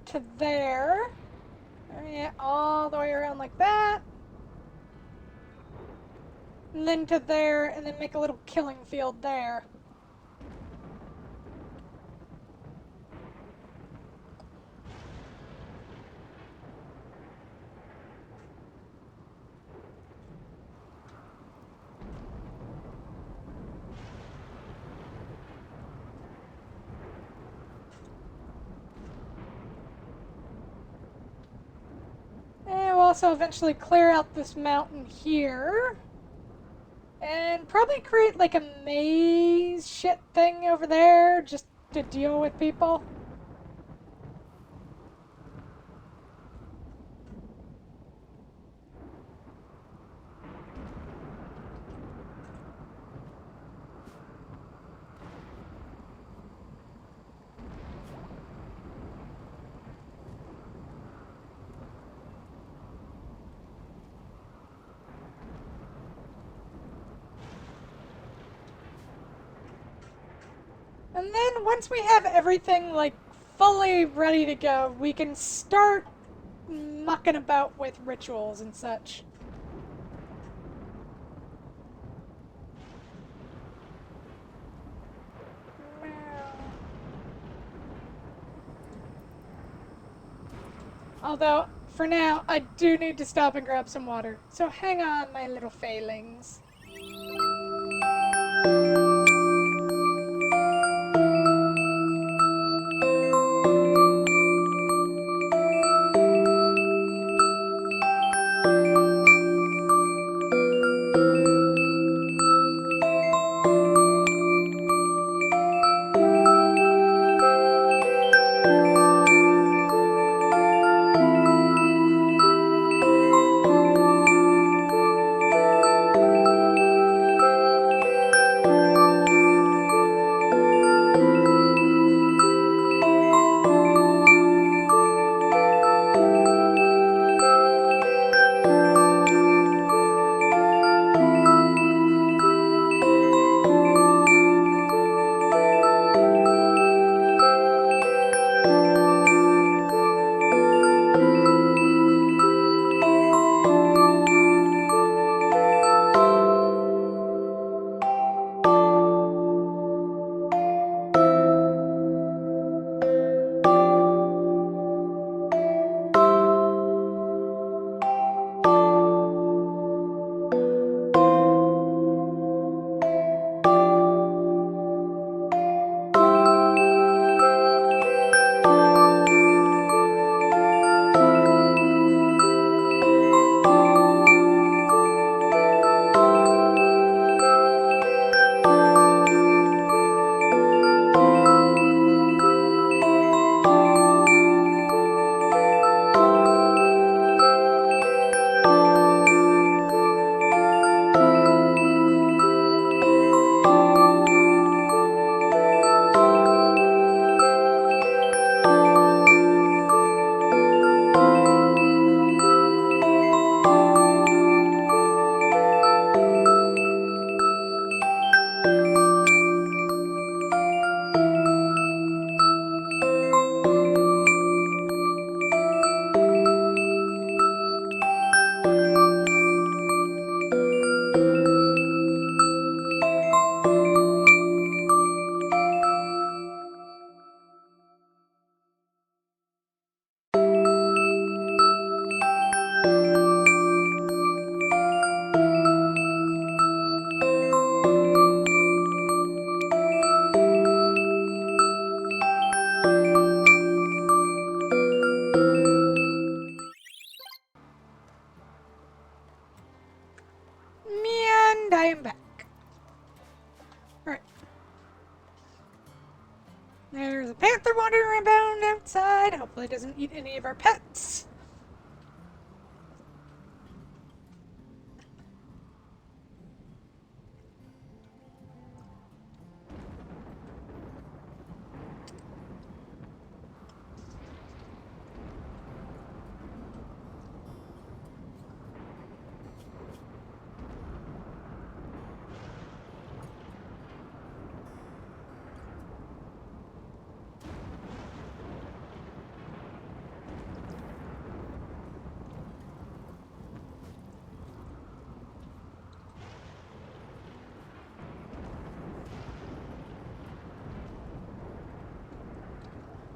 to there. Yeah, all the way around like that. And then to there, and then make a little killing field there. And we'll also eventually clear out this mountain here. And probably create like a maze shit thing over there just to deal with people. And then once we have everything like fully ready to go, we can start mucking about with rituals and such. Although, for now, I do need to stop and grab some water. So hang on, my little failings. And I am back. Alright. There's a panther wandering around outside. Hopefully it doesn't eat any of our pets.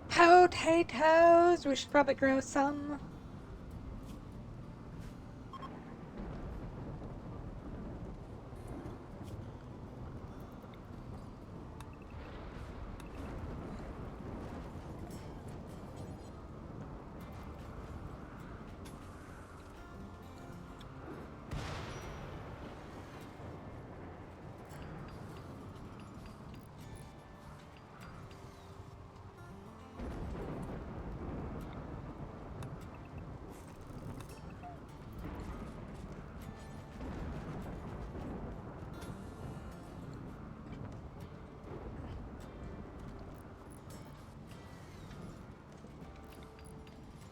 Potatoes! We should probably grow some.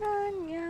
Anya.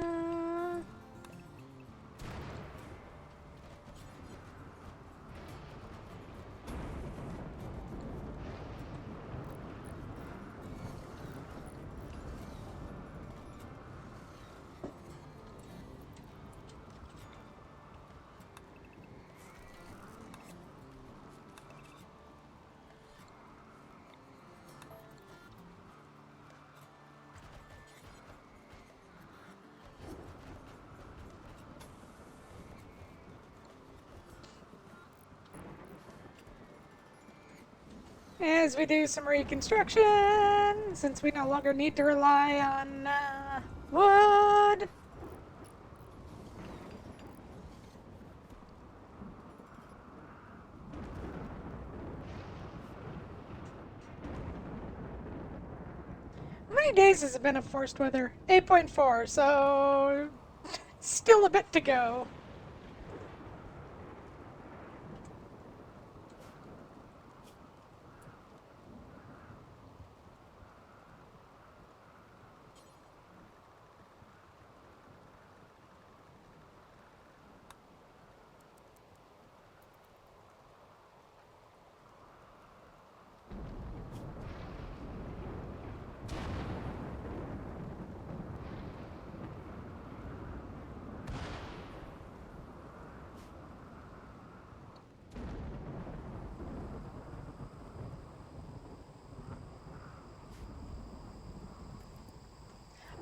as we do some reconstruction, since we no longer need to rely on wood. How many days has it been of forced weather? 8.4, so still a bit to go.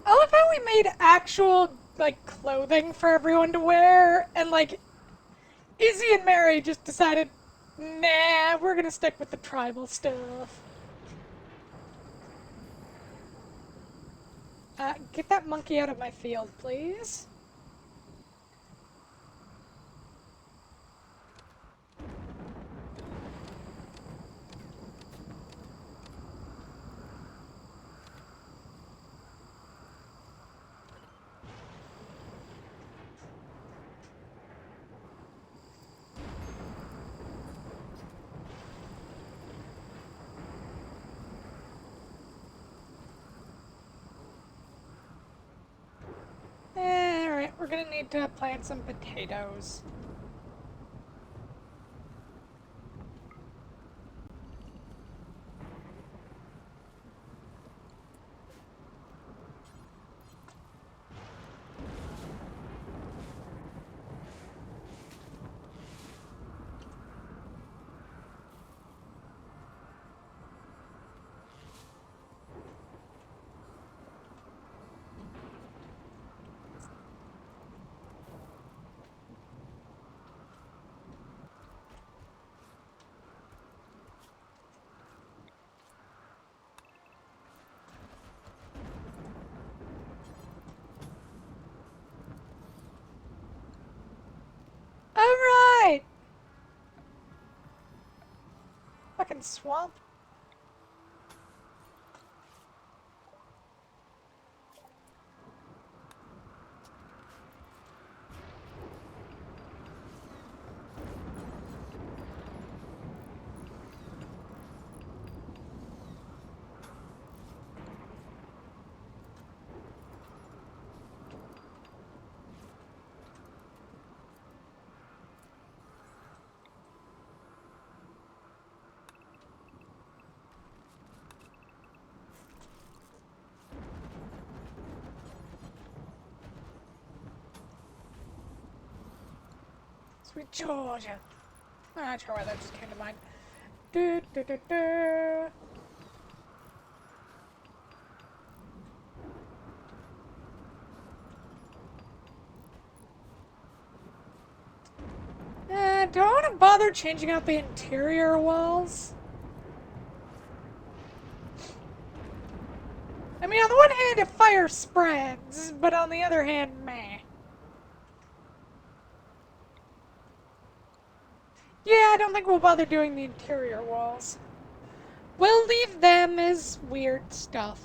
I love how we made actual, like, clothing for everyone to wear, and, like, Izzy and Mary just decided, nah, we're gonna stick with the tribal stuff. Get that monkey out of my field, please. Alright, we're gonna need to plant some potatoes. Alright! Fucking swamp. Sweet Georgia. I'm not sure why that just came to mind. Do, do, do, do. Do I want to bother changing out the interior walls? I mean, on the one hand, if fire spreads, but on the other hand, meh. Yeah, I don't think we'll bother doing the interior walls. We'll leave them as weird stuff.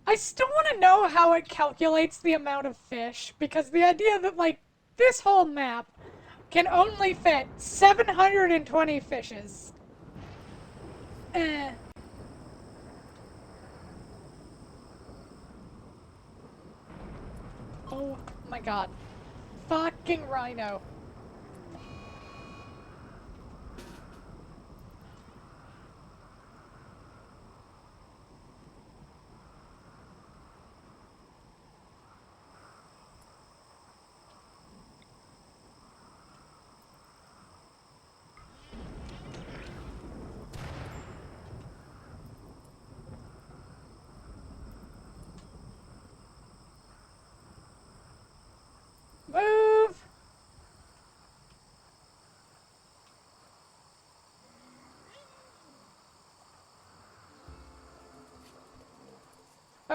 I still want to know how it calculates the amount of fish, because the idea that, like, this whole map can only fit 720 fishes. Eh. Oh my god. Fucking rhino.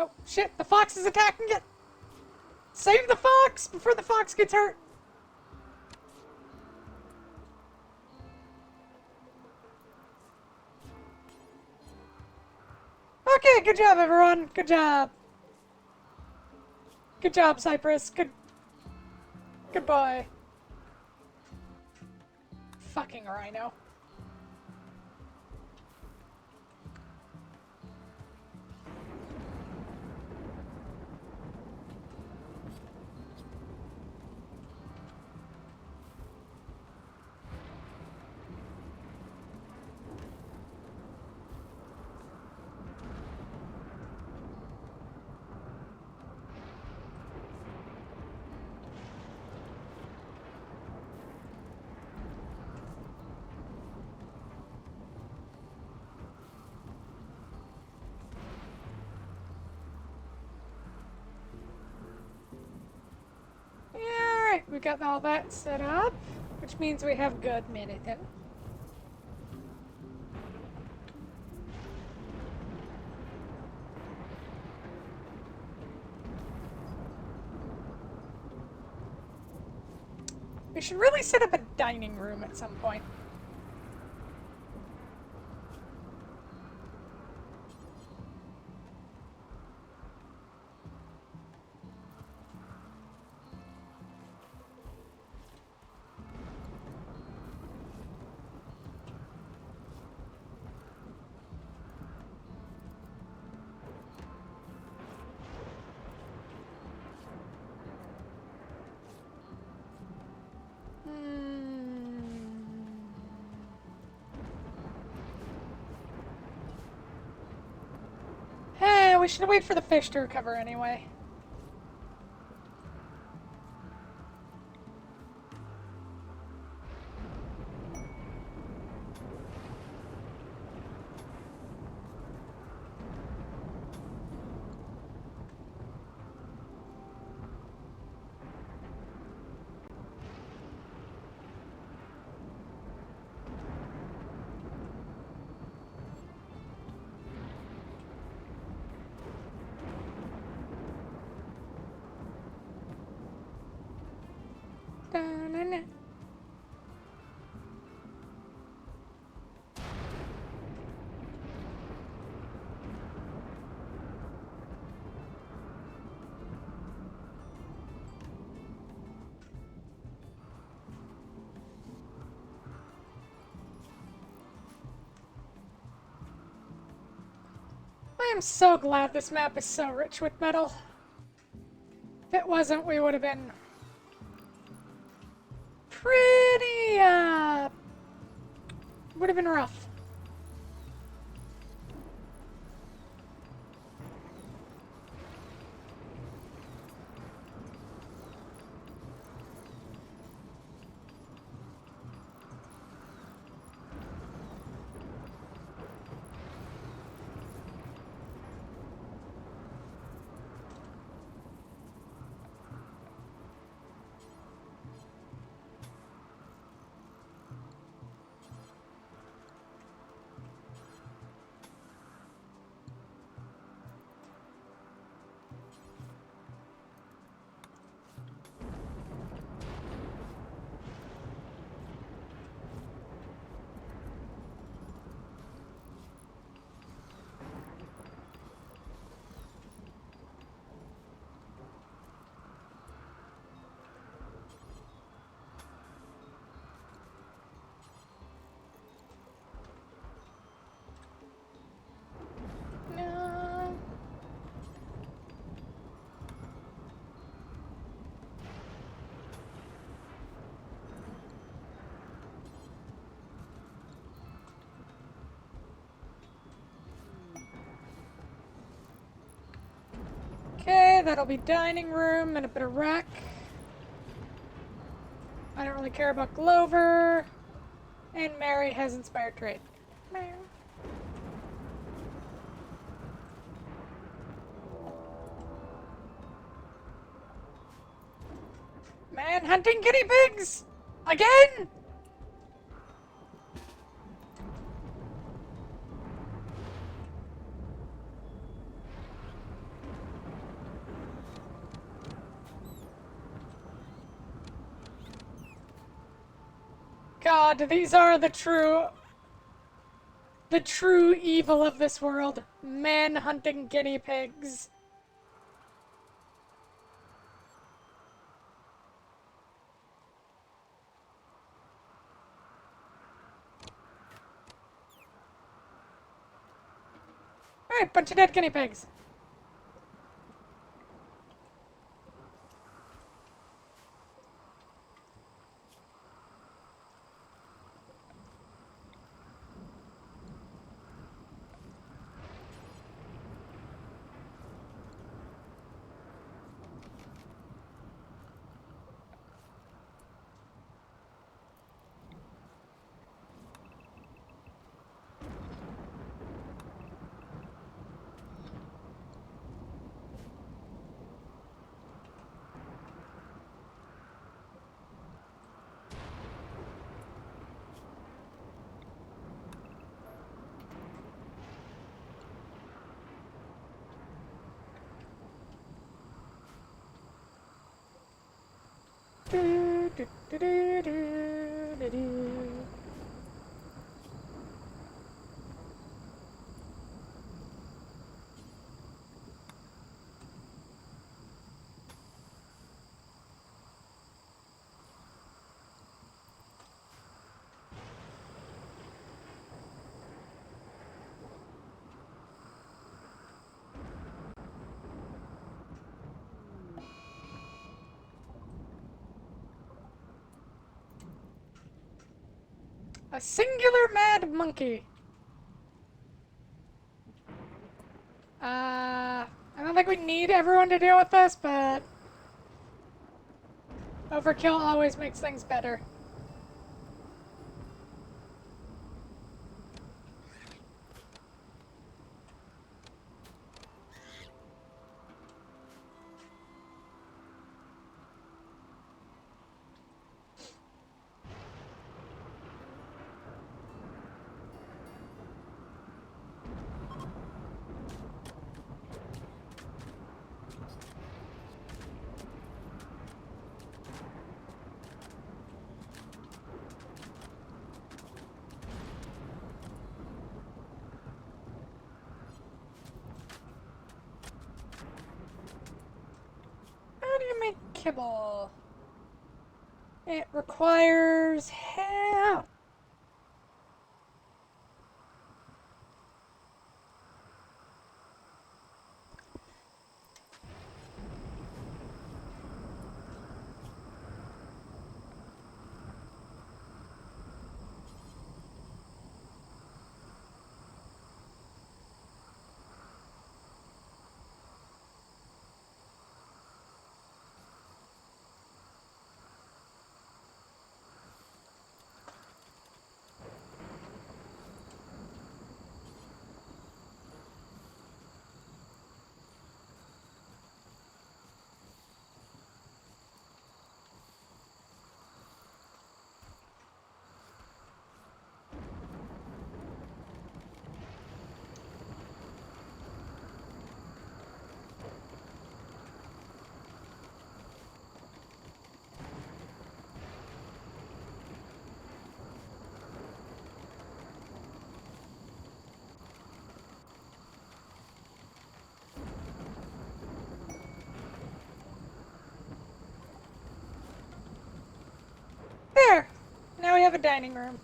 Oh, shit, the fox is attacking it! Save the fox before the fox gets hurt! Okay, good job, everyone. Good job. Good job, Cypress. Good boy. Fucking rhino. Yeah, alright, we got all that set up, which means we have good medicine. We should really set up a dining room at some point. Hey, we should wait for the fish to recover anyway. Da-na-na. I am so glad this map is so rich with metal. If it wasn't, we would have been pretty, would have been rough. No. Okay, that'll be dining room and a bit of rack. I don't really care about Glover. And Mary has inspired trade. Mary. Man, hunting guinea pigs! Again? God, these are the true evil of this world. Man hunting guinea pigs. Alright, bunch of dead guinea pigs. Do, do, do, do, do, do, do. A singular mad monkey. I don't think we need everyone to deal with this, but overkill always makes things better. How do you make kibble? It requires help. There! Now we have a dining room.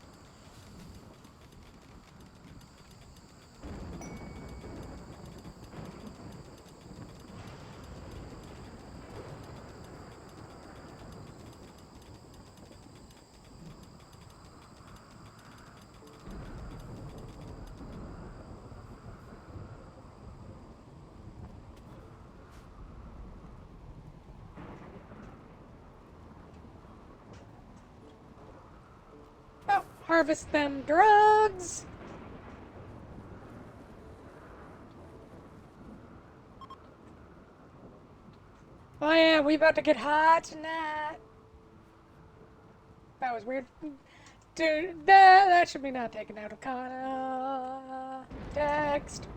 Oh, harvest them drugs! Oh yeah, we about to get high tonight. That was weird. Dude, that should be not taken out of context.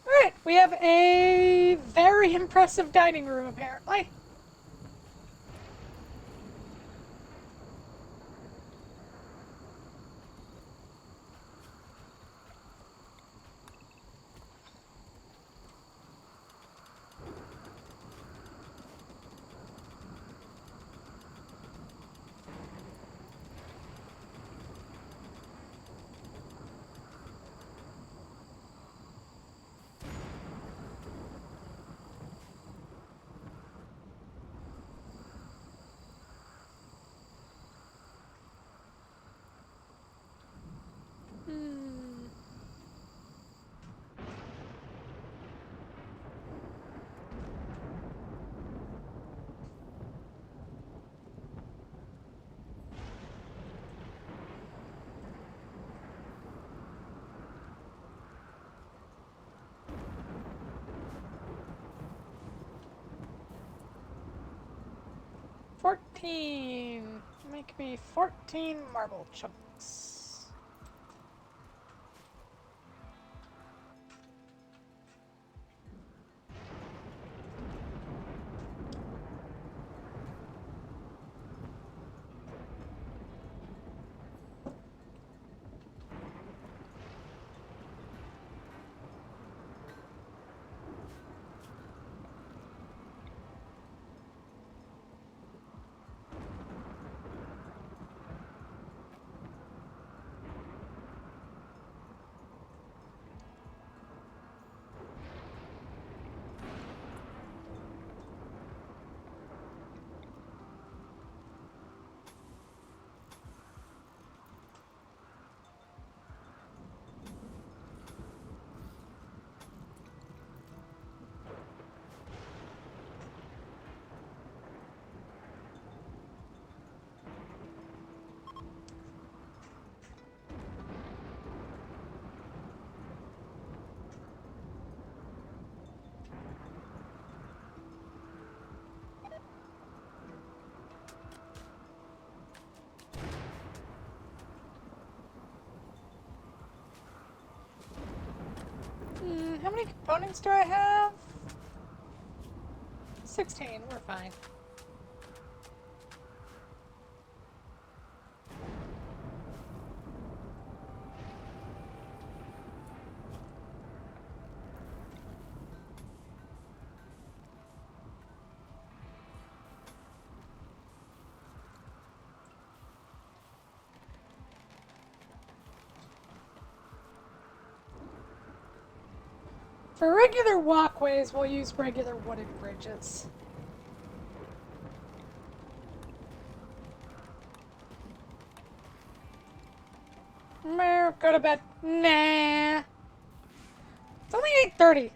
Alright, we have a very impressive dining room, apparently. Hmm. $14. Make me 14 marble chunks. How many components do I have? 16, we're fine. For regular walkways, we'll use regular wooden bridges. Go to bed. Nah. It's only 8:30.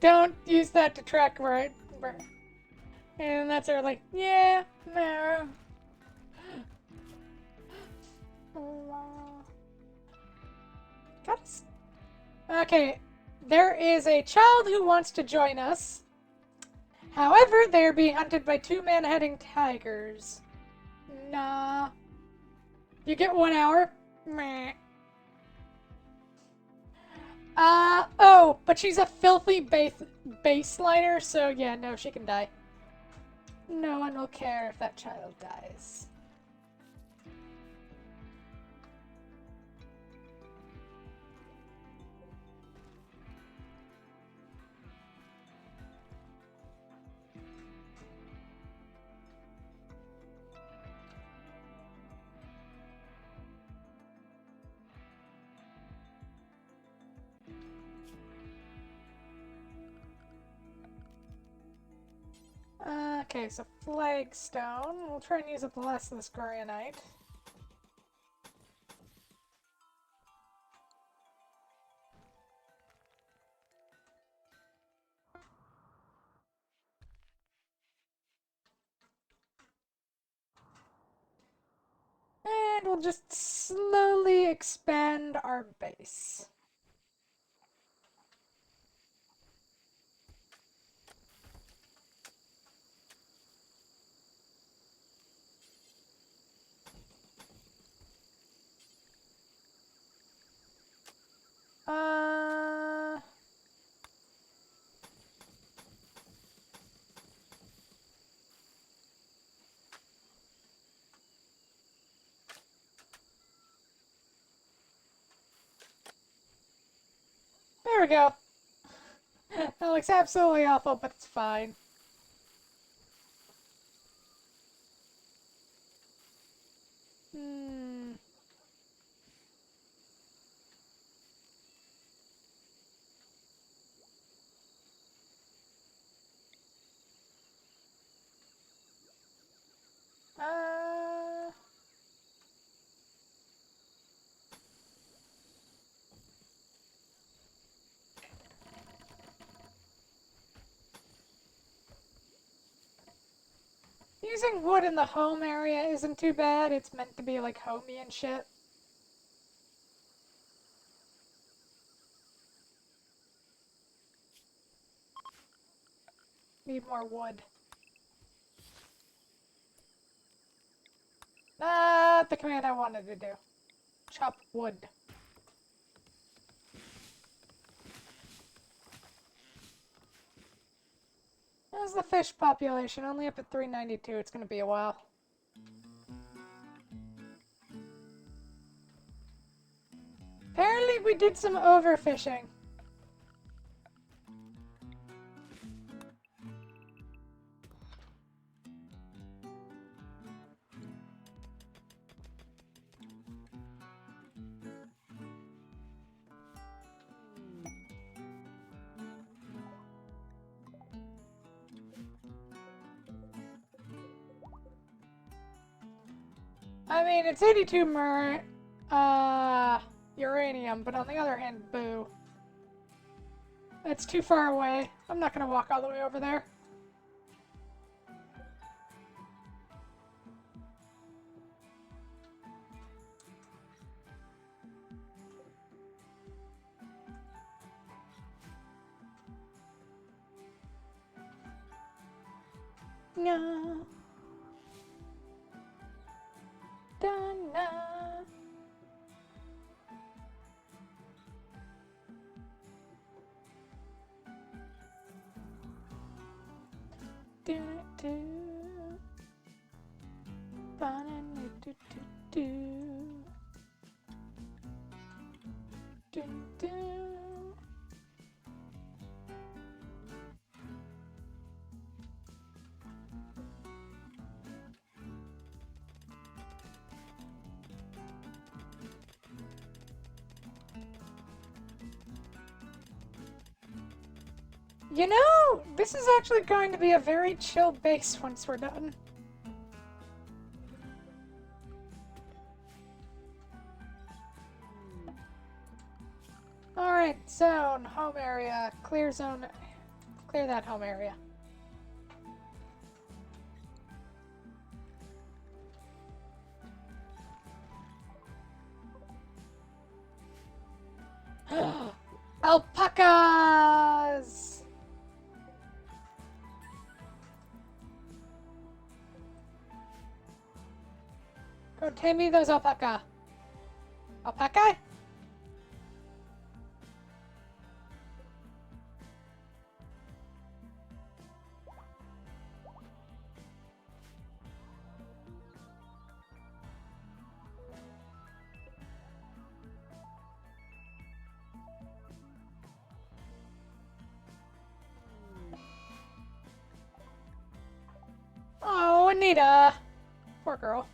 Don't use that to track right. And that's early. Yeah, no. Okay, there is a child who wants to join us. However, they are being hunted by 2 man-heading tigers. Nah. You get 1 hour. Meh. Oh, but she's a filthy baseliner, so yeah, no, she can die. No one will care if that child dies. Okay, so flagstone. We'll try and use up the last of this granite. And we'll just slowly expand our base? Uh... There we go. That looks absolutely awful, but it's fine. Hmm. Uh... Using wood in the home area isn't too bad. It's meant to be like homey and shit. Need more wood. Not the command I wanted to do. Chop wood. How's the fish population? Only up at 392. It's gonna be a while. Apparently we did some overfishing. I mean, it's 82 uranium, but on the other hand, boo. That's too far away. I'm not gonna walk all the way over there. No. Done. Do do do do do do. You know, this is actually going to be a very chill base once we're done. Alright, zone, home area, clear zone, clear that home area. Alpacas! Go tame me those alpaca. Alpaca? Oh, Anita! Poor girl.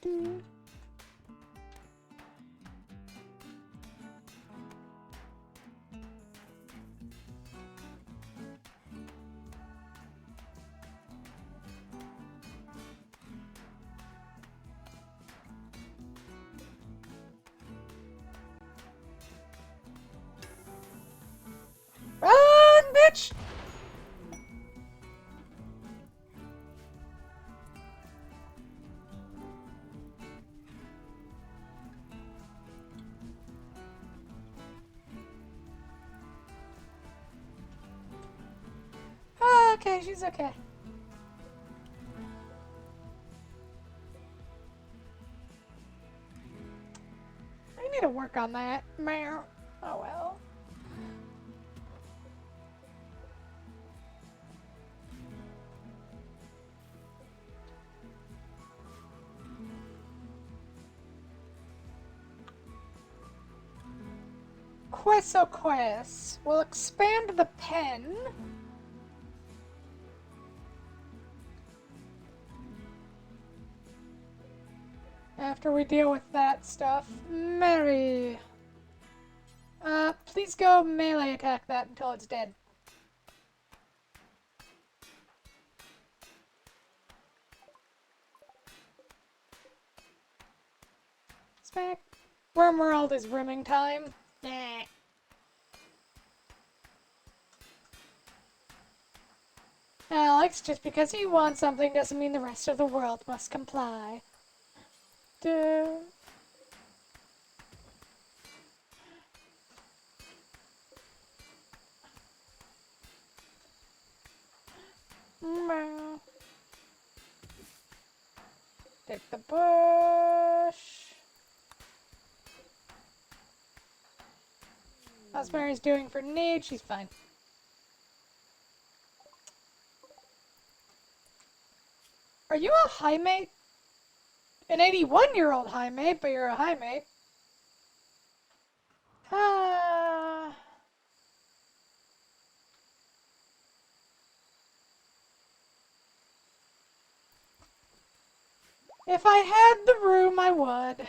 Run, bitch! Oh, okay, she's okay. I need to work on that. Meow. Oh well. Quest. We'll expand the pen. After we deal with that stuff. Mary. Please go melee attack that until it's dead. Smack. Rimworld is rimming time. Nah. Alex, just because you want something doesn't mean the rest of the world must comply. Duh. Meow. Take the bush. How's Mary's doing for need? She's fine. Are you a high mate? An 81-year-old high mate, but you're a high mate. If I had the room, I would.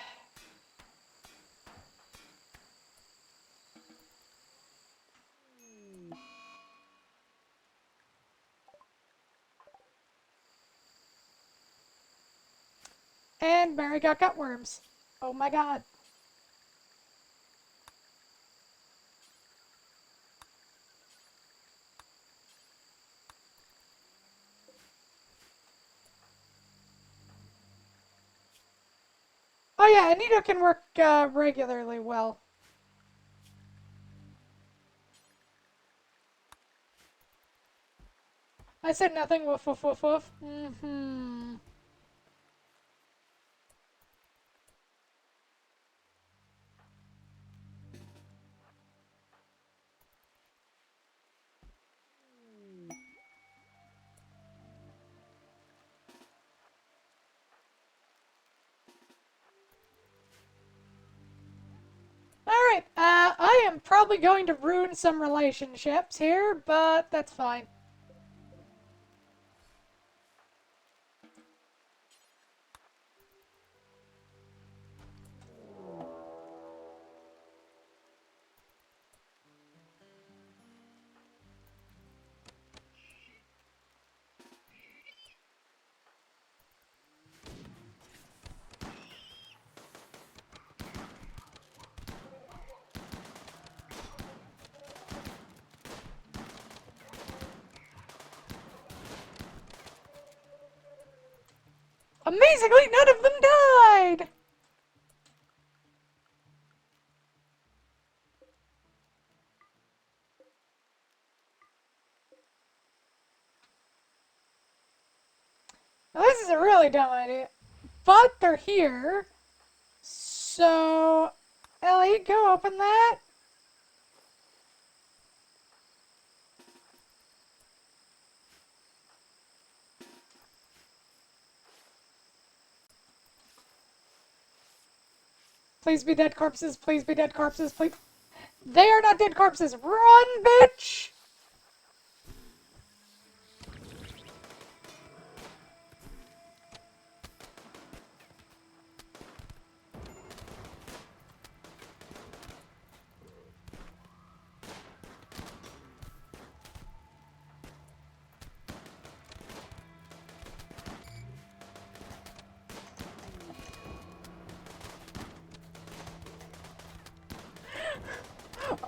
And Mary got worms. Oh my god. Oh yeah, Anita can work regularly well. I said nothing. Woof woof woof woof. Mm-hmm. Alright, I am probably going to ruin some relationships here, but that's fine. Amazingly, none of them died! Now, this is a really dumb idea. But they're here. So, Ellie, go open that. Please be dead corpses. Please be dead corpses. Please. They are not dead corpses. Run, bitch!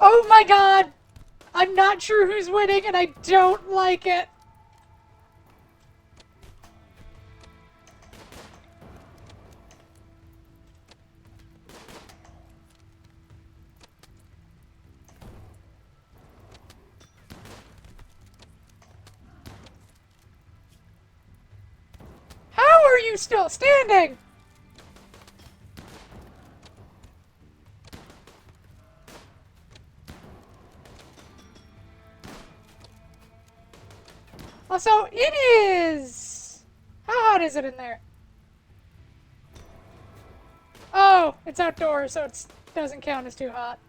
Oh my god! I'm not sure who's winning and I don't like it. How are you still standing? Also, it is... How hot is it in there? Oh, it's outdoors, so it doesn't count as too hot.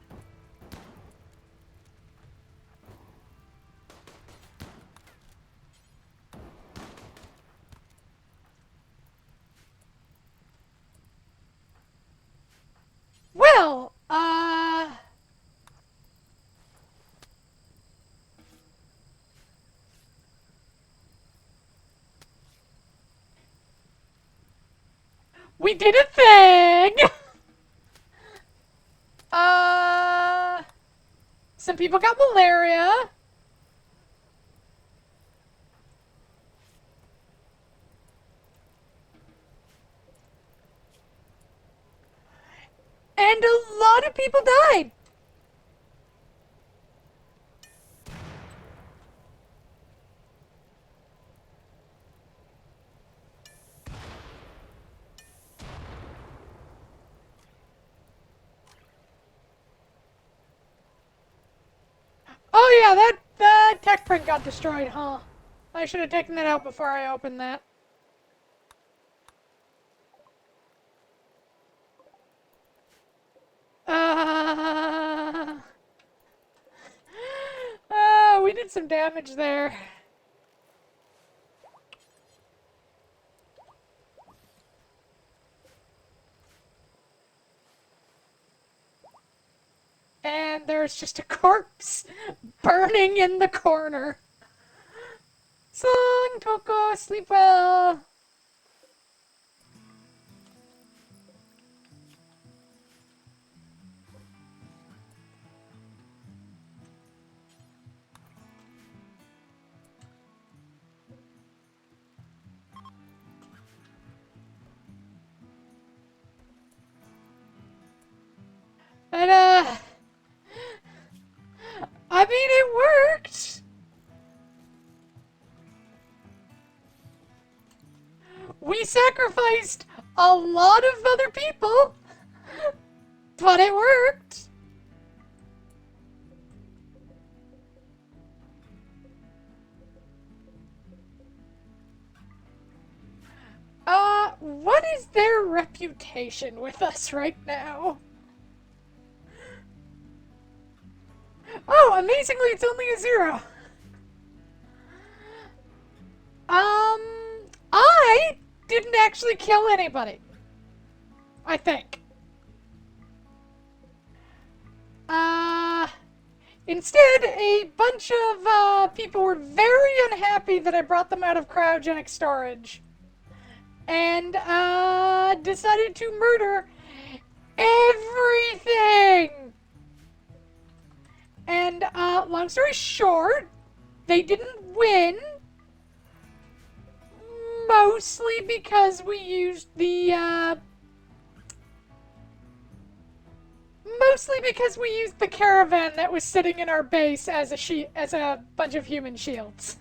Well, we did a thing! uh... Some people got malaria. And a lot of people died. Oh yeah, that tech print got destroyed, huh? I should have taken that out before I opened that. Uh, we did some damage there. And there's just a corpse burning in the corner. Song, Toko, sleep well. But, I mean, it worked. We sacrificed a lot of other people, but it worked. What is their reputation with us right now? Oh, amazingly, it's only a 0. I didn't actually kill anybody. I think. Instead, a bunch of people were very unhappy that I brought them out of cryogenic storage. And, decided to murder everything! And, long story short, they didn't win. Mostly because we used the, Mostly because we used the caravan that was sitting in our base as a bunch of human shields.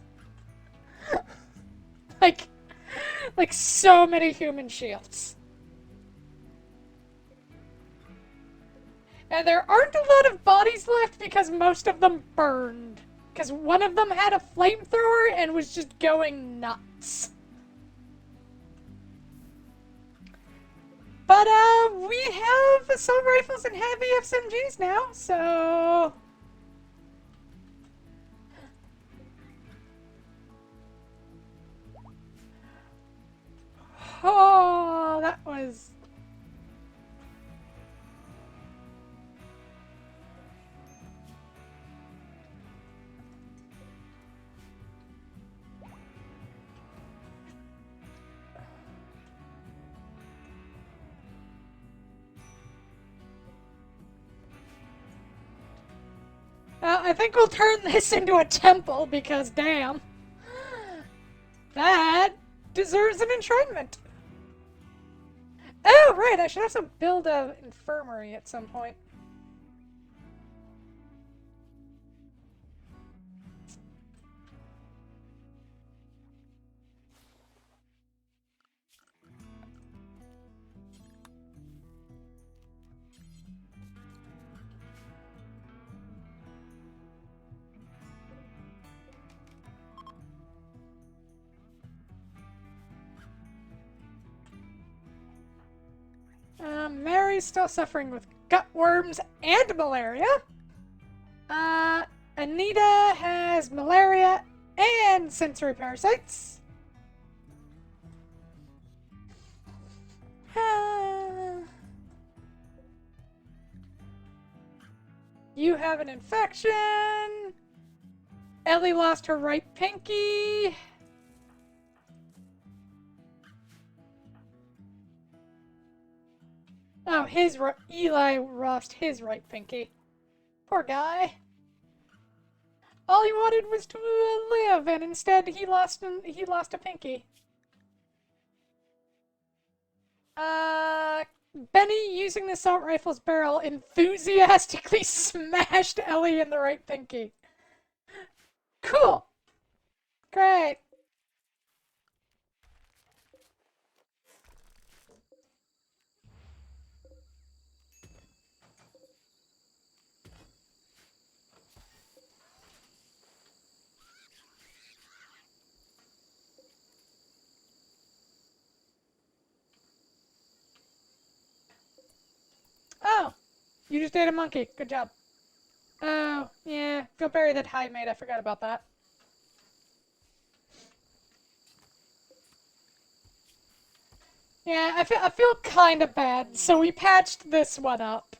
like, like so many human shields. And there aren't a lot of bodies left because most of them burned. Because one of them had a flamethrower and was just going nuts. But, we have assault rifles and heavy SMGs now, so... Oh, that was... Well, I think we'll turn this into a temple because, damn, that deserves an enshrinement. Oh, right, I should also build an infirmary at some point. Mary's still suffering with gut worms and malaria. Uh, Anita has malaria and sensory parasites. You have an infection. Ellie lost her right pinky. Oh, Eli lost his right pinky. Poor guy. All he wanted was to live, and instead he lost a pinky. Benny, using the assault rifle's barrel, enthusiastically smashed Ellie in the right pinky. Cool. Great. Oh, you just ate a monkey. Good job. Oh, yeah. Go bury that high mate. I forgot about that. Yeah, I feel kind of bad, so we patched this one up.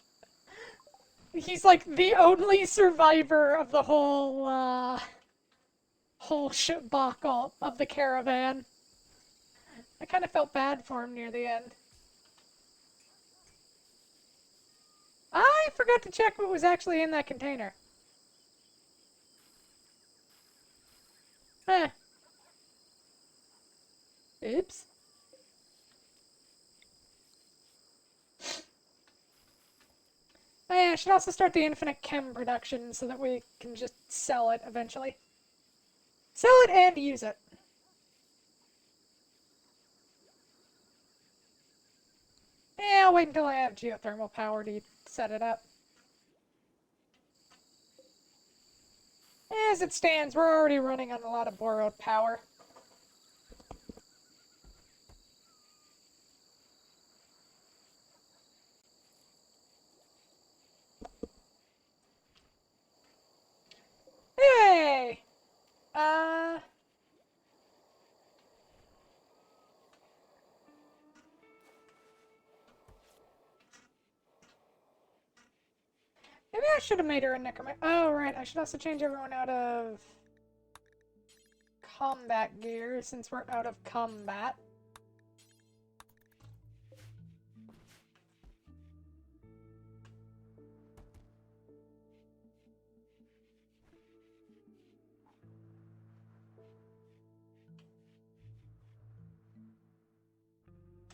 He's like the only survivor of the whole shitbaccle of the caravan. I kind of felt bad for him near the end. I forgot to check what was actually in that container. Eh. Oops. Oh yeah, I should also start the infinite chem production so that we can just sell it eventually. Sell it and use it. Yeah, I'll wait until I have geothermal power to set it up. As it stands, we're already running on a lot of borrowed power. Hey! Uh... Maybe I should have made her a necromancer. Oh, right. I should also change everyone out of combat gear since we're out of combat.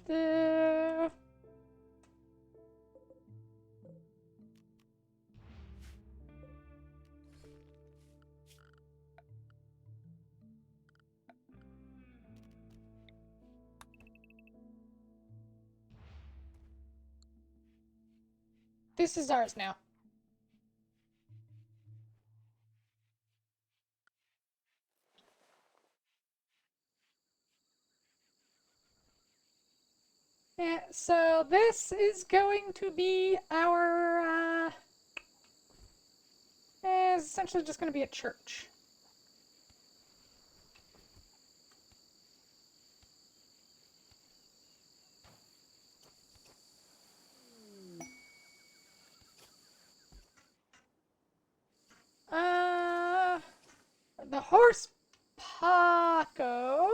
The... This is ours now. Yeah, so this is going to be our, it's essentially just going to be a church. Uh, the horse Paco.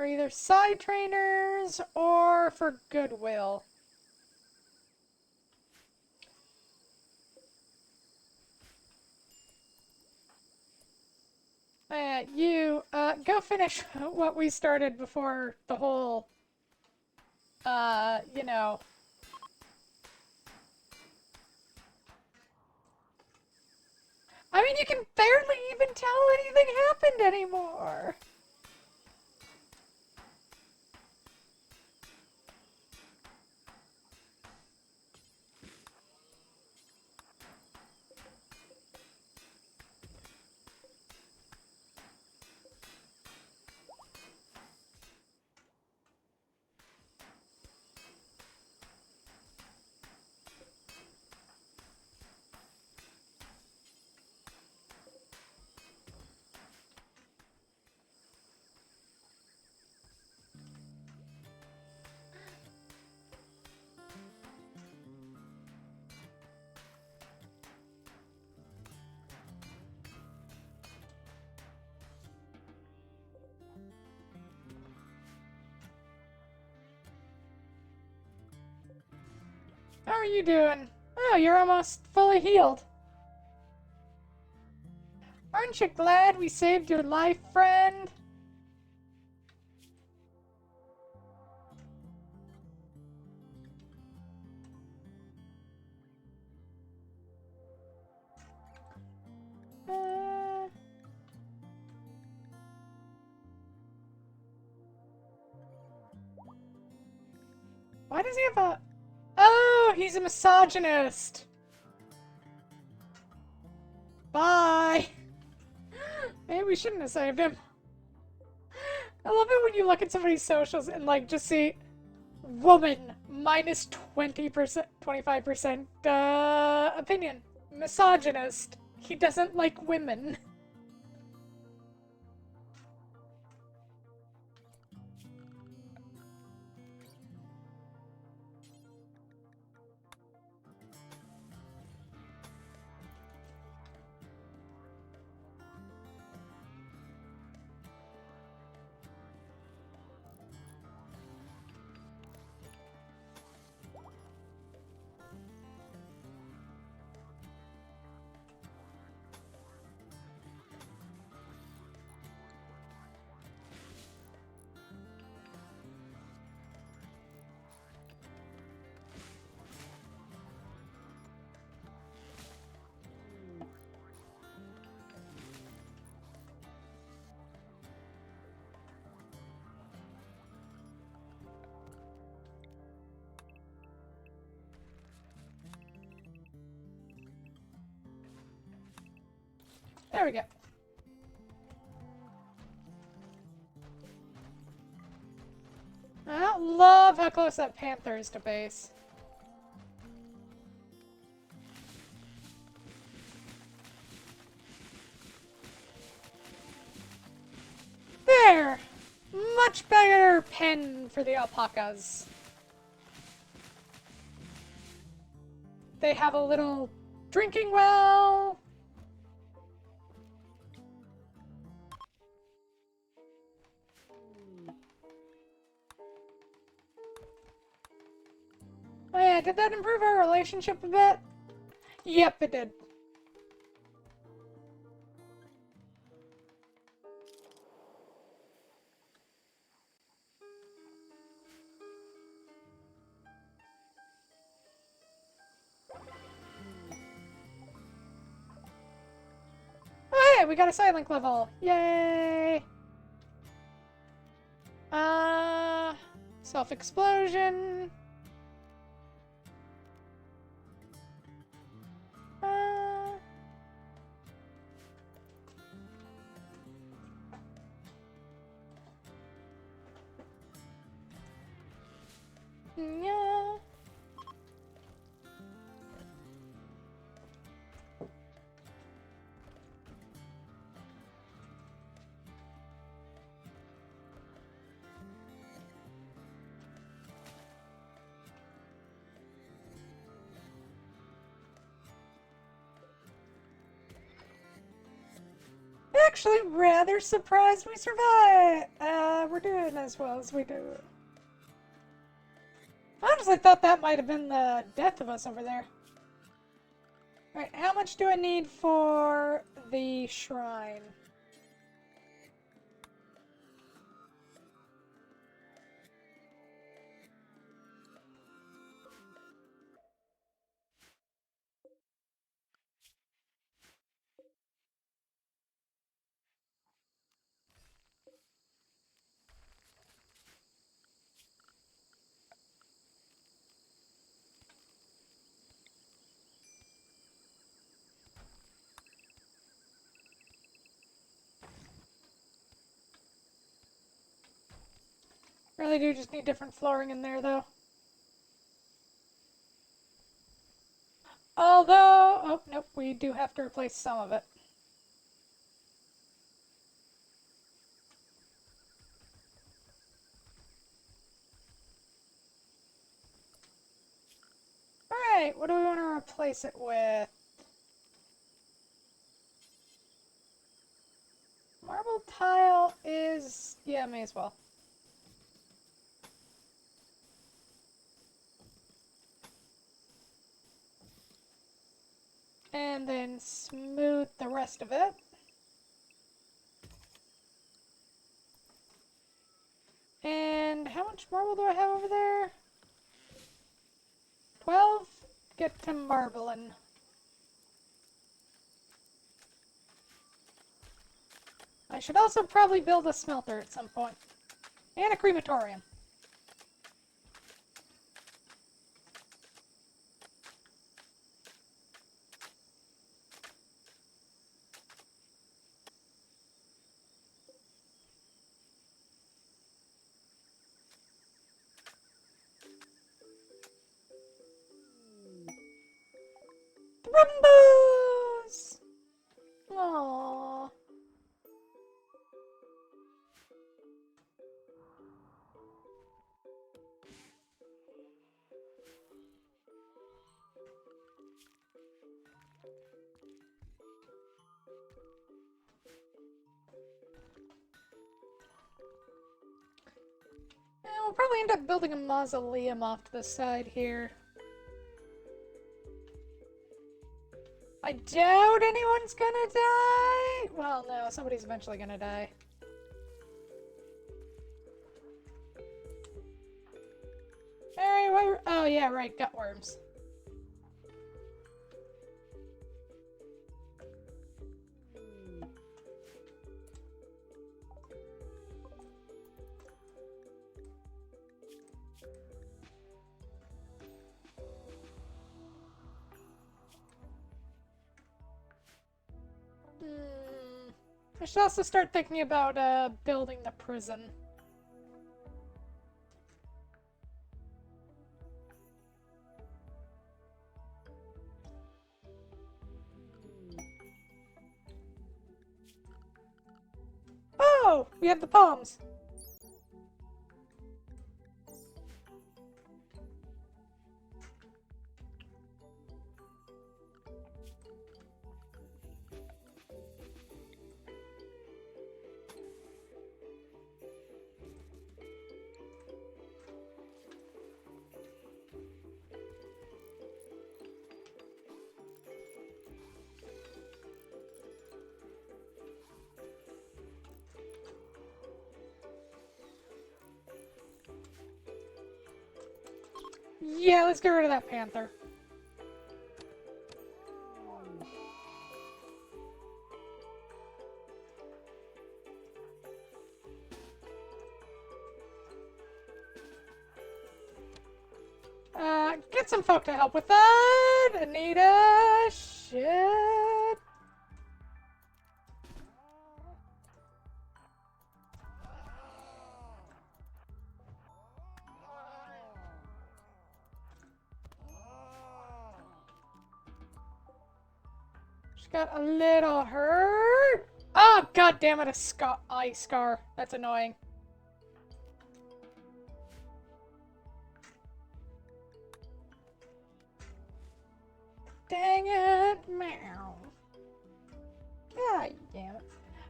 For either side trainers or for goodwill. You, go finish what we started before the whole, you know. I mean, you can barely even tell anything happened anymore. How are you doing? Oh, you're almost fully healed. Aren't you glad we saved your life, friend? Uh, why does he have a... Oh, he's a misogynist. Bye. Maybe we shouldn't have saved him. I love it when you look at somebody's socials and, like, just see woman minus 20%, 25% opinion. Misogynist. He doesn't like women. There we go. I don't love how close that panther is to base. There! Much better pen for the alpacas. They have a little drinking well. Oh yeah, did that improve our relationship a bit? Yep, it did. Oh hey, we got a silent level. Yay! Self-explosion. Uh... Yeah. actually rather surprised we survived. We're doing as well as we do. I honestly thought that might have been the death of us over there. Alright, how much do I need for the shrine? Really do just need different flooring in there, though. Although, oh, nope, we do have to replace some of it. Alright, what do we want to replace it with? Marble tile is... yeah, may as well. And then smooth the rest of it. And how much marble do I have over there? 12? Get to marbling. I should also probably build a smelter at some point. And a crematorium. Thrumbos! Aww. We'll probably end up building a mausoleum off to the side here. I doubt anyone's gonna die! Well, no, somebody's eventually gonna die. Alright, oh yeah, right, gutworms. I should also start thinking about building the prison. Oh, we have the palms. Yeah, let's get rid of that panther. Get some folk to help with that! Anita! Shit! She got a little hurt. Oh, god damn it, a eye scar. That's annoying. Dang it, meow. God damn it.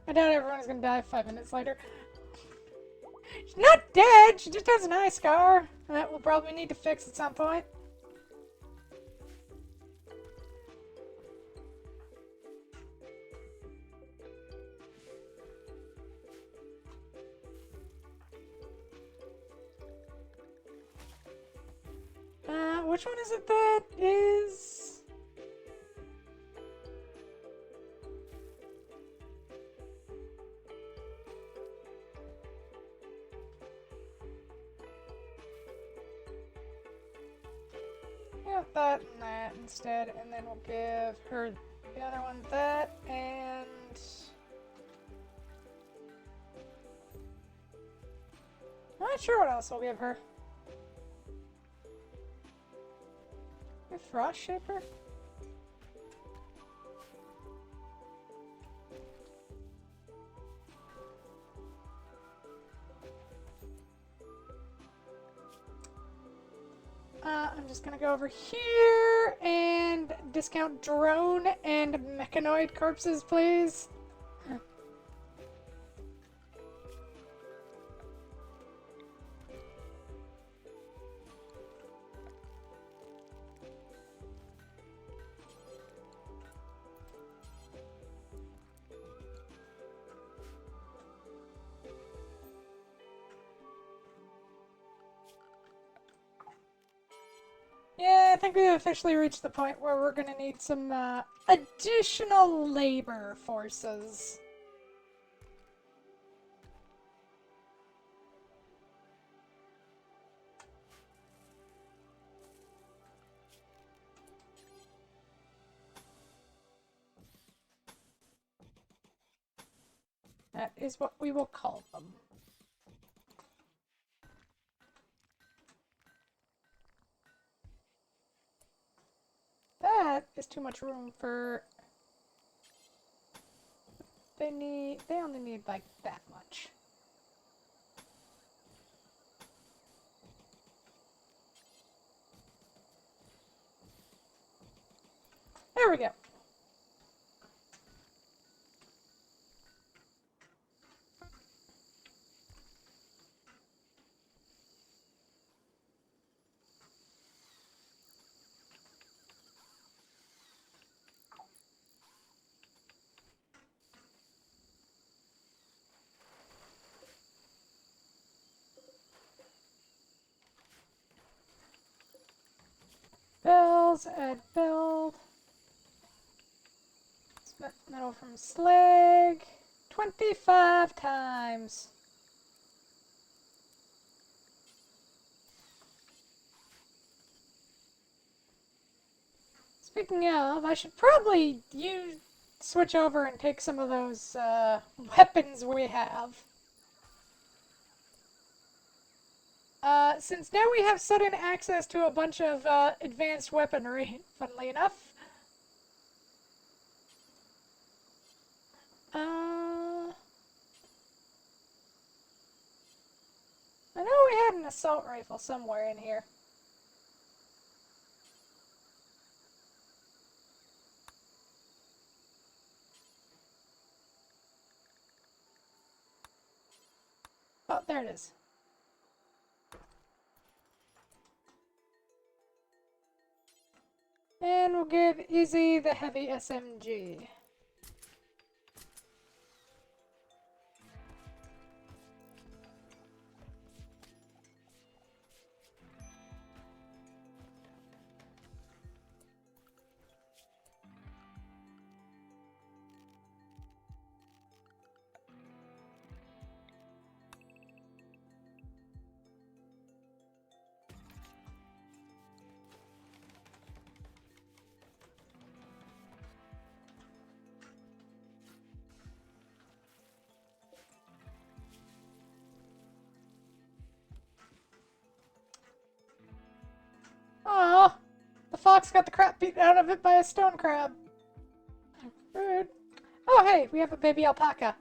I doubt everyone's gonna die 5 minutes later. She's not dead, she just has an eye scar. That we'll probably need to fix at some point. Which one is it that is... Yeah, that and that instead, and then we'll give her the other one that, and... I'm not sure what else we'll give her. A Frost Shaper? I'm just gonna go over here and discount drone and mechanoid corpses, please. Yeah, I think we've officially reached the point where we're gonna need some additional labor forces. That is what we will call them. That is too much room for... They only need like that much. There we go. Bills, add build. Metal from slag. 25 times. Speaking of, I should probably switch over and take some of those weapons we have. Since now we have sudden access to a bunch of advanced weaponry, funnily enough. I know we had an assault rifle somewhere in here. Oh, there it is. And we'll give Izzy the heavy SMG. Aw, the fox got the crap beat out of it by a stone crab. Rude. Oh, hey, we have a baby alpaca.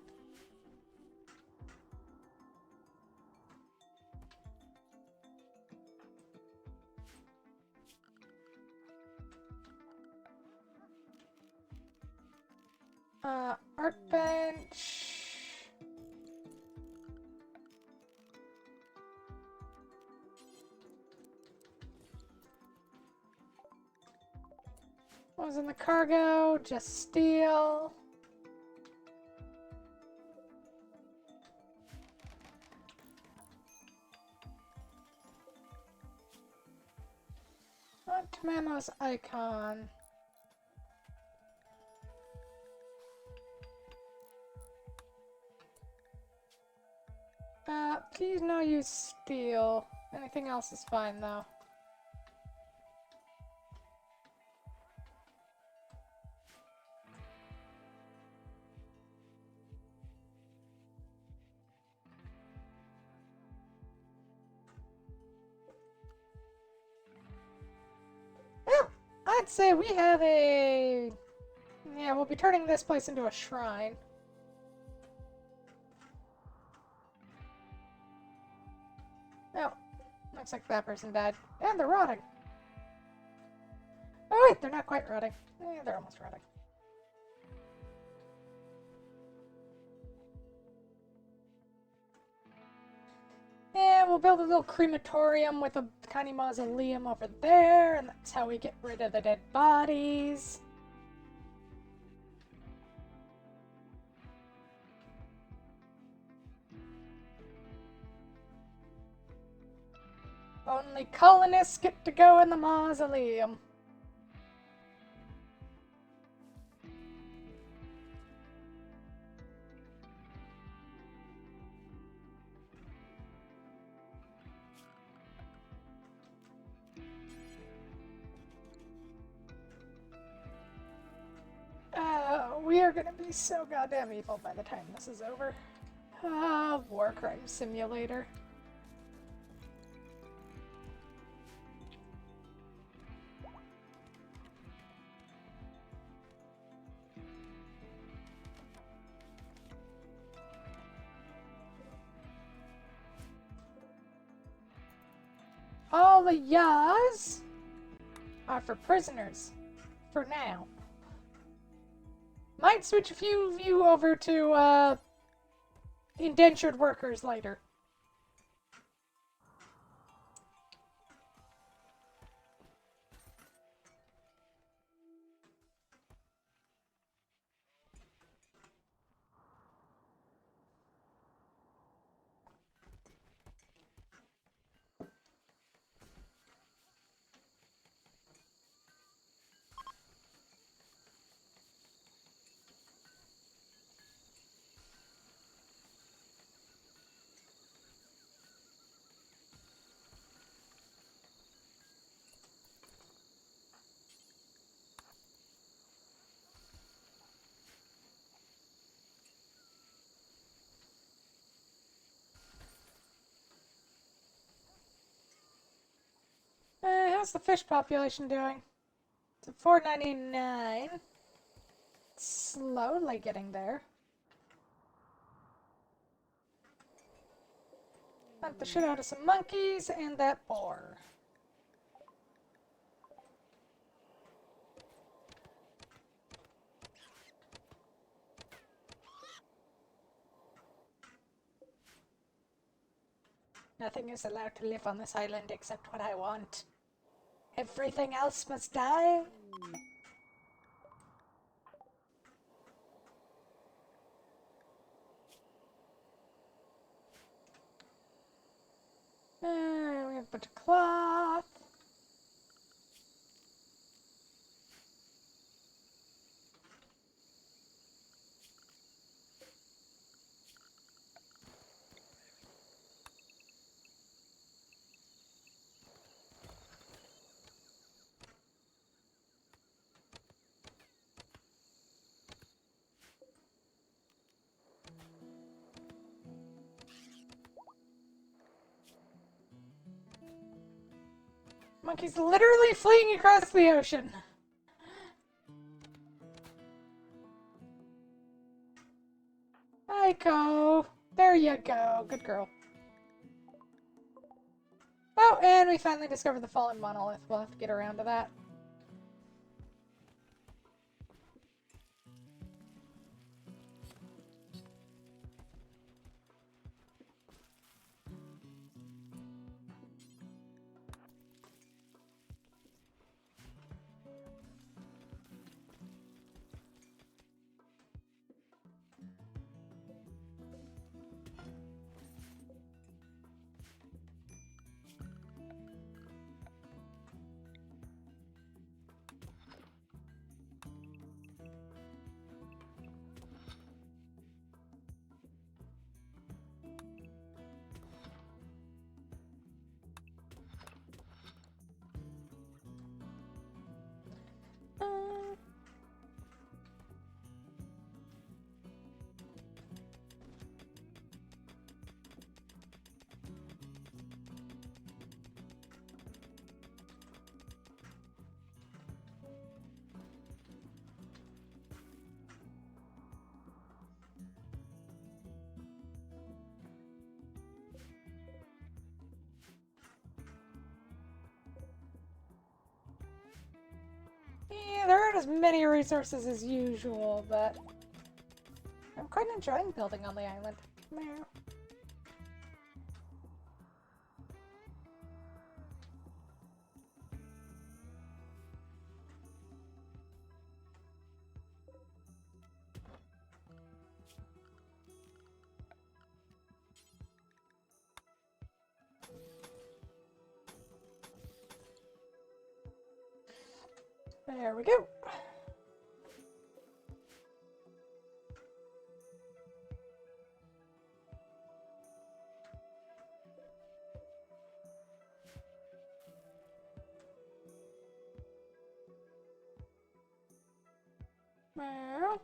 Art workbench. What was in the cargo? Just steel. Mamo's icon. Please no use steel. Anything else is fine though. I'd say we have a... Yeah, we'll be turning this place into a shrine. Oh, looks like that person died. And they're rotting. Oh wait, they're not quite rotting. They're almost rotting. And we'll build a little crematorium with a tiny mausoleum over there, and that's how we get rid of the dead bodies. Only colonists get to go in the mausoleum. We are gonna be so goddamn evil by the time this is over. War crime simulator. All the yaws are for prisoners. For now. Might switch a few of you over to, indentured workers later. How's the fish population doing? It's at 499. Slowly getting there. Hunt the shit out of some monkeys and that boar. Nothing is allowed to live on this island except what I want. Everything else must die. We have a bunch of cloth. Monkey's literally fleeing across the ocean. Aiko. There you go. Good girl. Oh, and we finally discovered the fallen monolith. We'll have to get around to that. as many resources as usual, but I'm quite enjoying building on the island. Meow. There we go. Meow.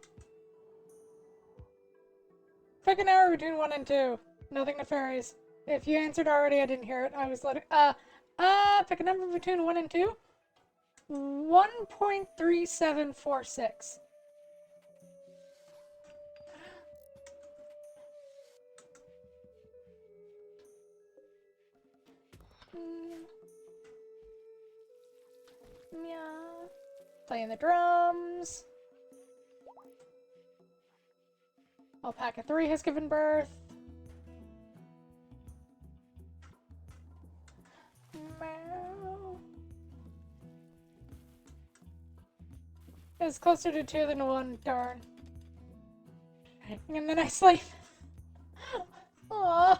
Pick an hour between 1 and 2. Nothing nefarious. If you answered already, I didn't hear it. I was letting. Pick a number between 1 and 2. 1.3746. Meow. Playing the drums. Alpaca 3 has given birth. Meow. It's closer to 2 than 1, darn. And then I sleep. Aww.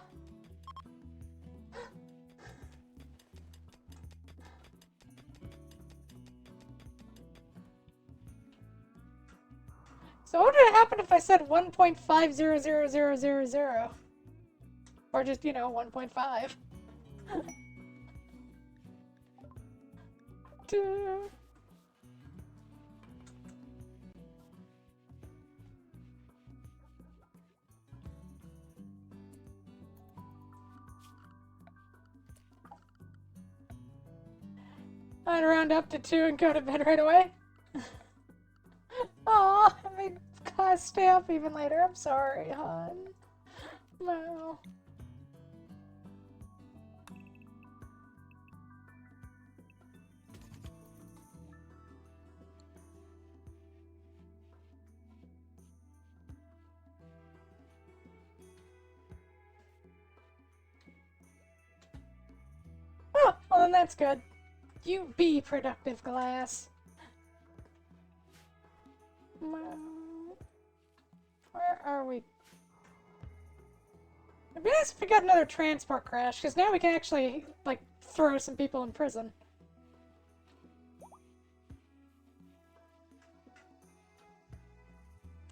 So what would happen if I said 1.500000? Or just, 1.5. I'd round up to 2 and go to bed right away. Aw, I made class stay up even later. I'm sorry, hon. No. Oh, well then that's good. You be productive, Glass. Where are we? It'd be nice if we got another transport crash, because now we can actually, like, throw some people in prison.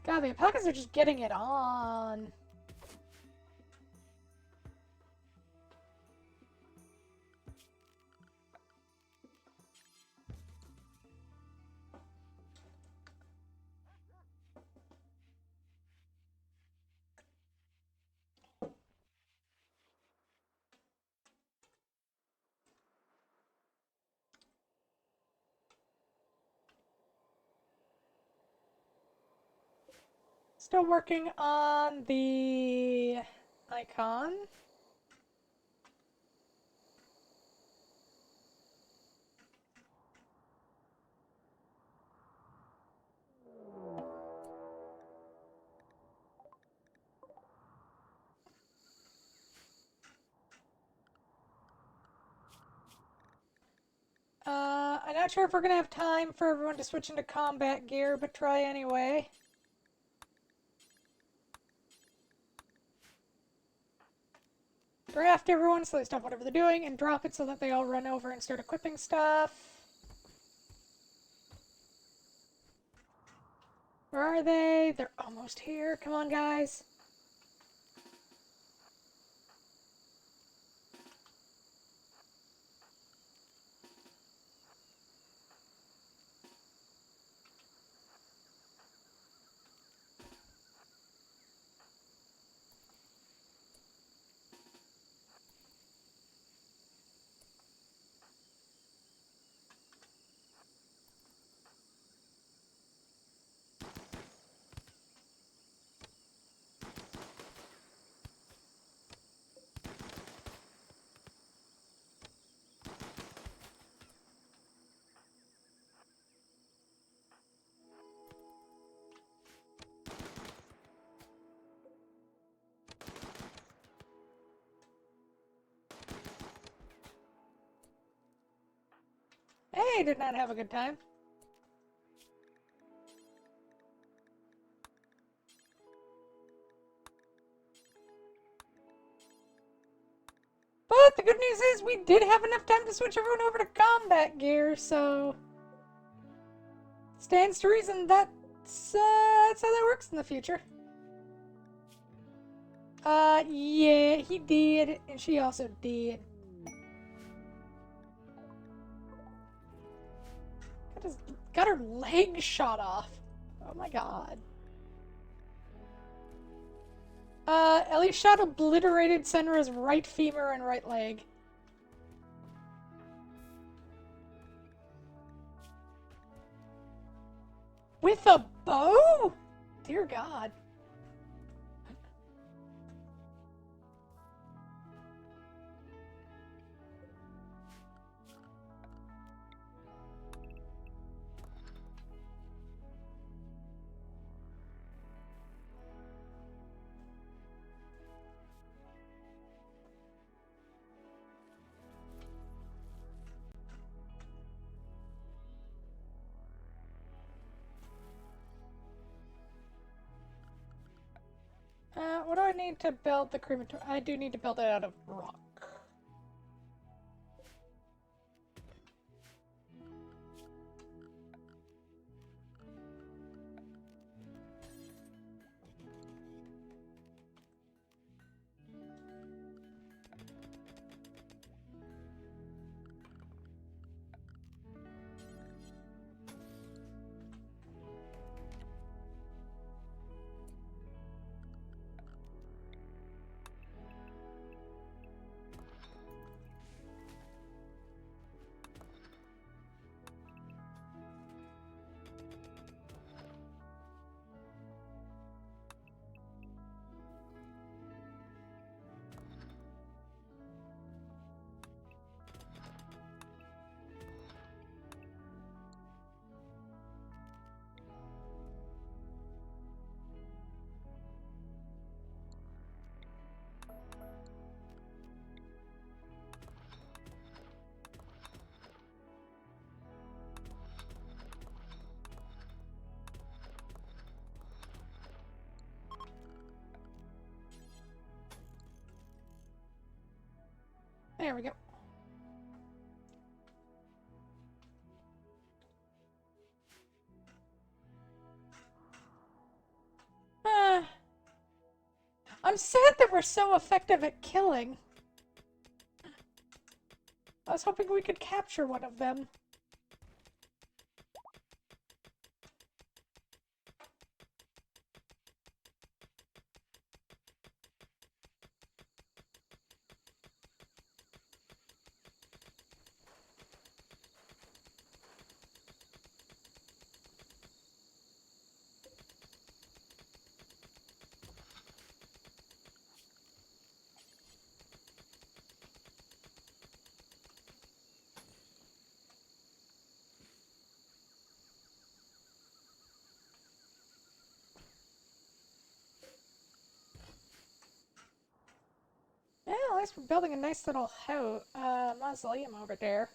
God, the alpacas are just getting it on. Still working on the icon. I'm not sure if we're gonna have time for everyone to switch into combat gear, but try anyway. Draft everyone so they stop whatever they're doing, and drop it so that they all run over and start equipping stuff. Where are they? They're almost here. Come on, guys. They did not have a good time. But the good news is we did have enough time to switch everyone over to combat gear, so stands to reason that's how that works in the future. Yeah, he did, and she also did. Got her leg shot off. Oh my god. Ellie shot obliterated Senra's right femur and right leg. With a bow? Dear God. What do I need to build the crematorium? I do need to build it out of rock. There we go. I'm sad that we're so effective at killing. I was hoping we could capture one of them. Yeah, at least we're building a nice little mausoleum over there.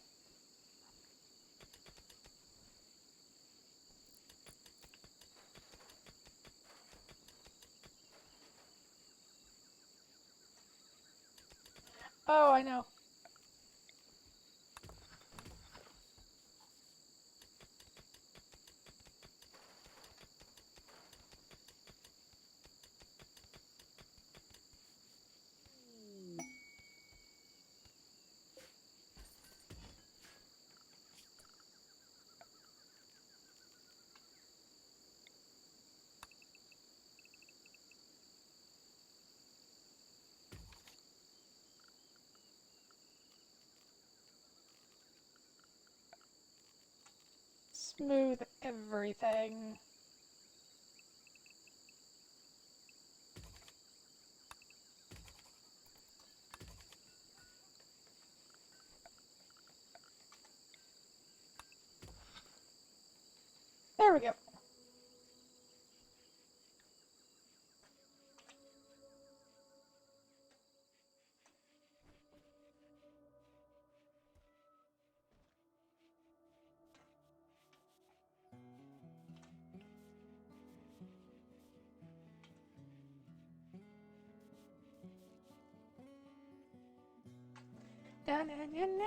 Oh, I know. Smooth everything. There we go. Na, na, na, na.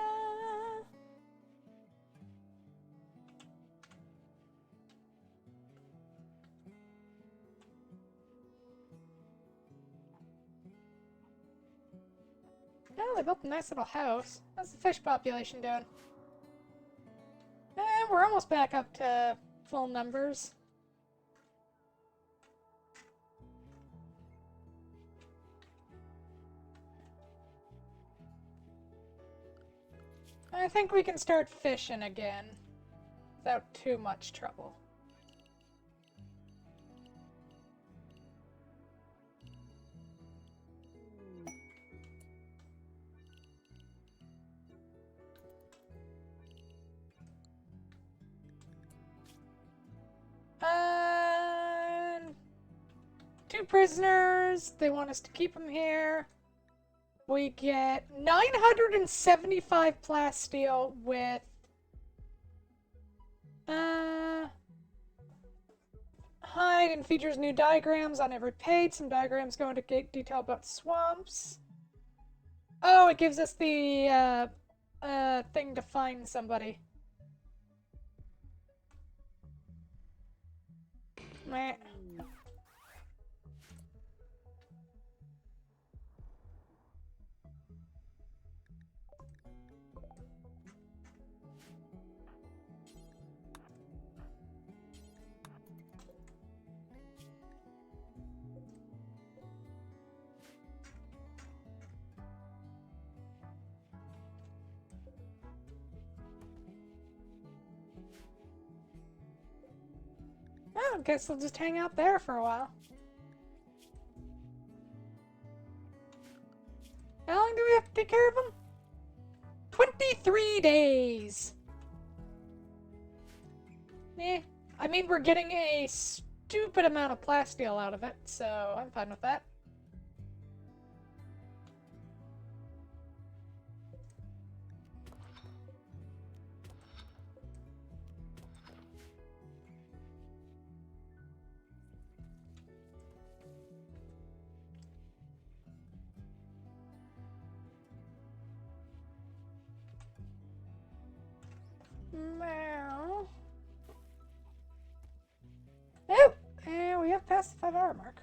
Oh, they built a nice little house. How's the fish population doing? We're almost back up to full numbers. I think we can start fishing again without too much trouble. Two prisoners. They want us to keep them here. We get 975 plasteel with hide and features new diagrams on every page. Some diagrams go into detail about swamps. Oh, it gives us the thing to find somebody. Meh. Oh, guess I'll just hang out there for a while. How long do we have to take care of them? 23 days! Eh. I mean, we're getting a stupid amount of plasteel out of it, so I'm fine with that. Meow. Oh! And we have passed the 5-hour mark.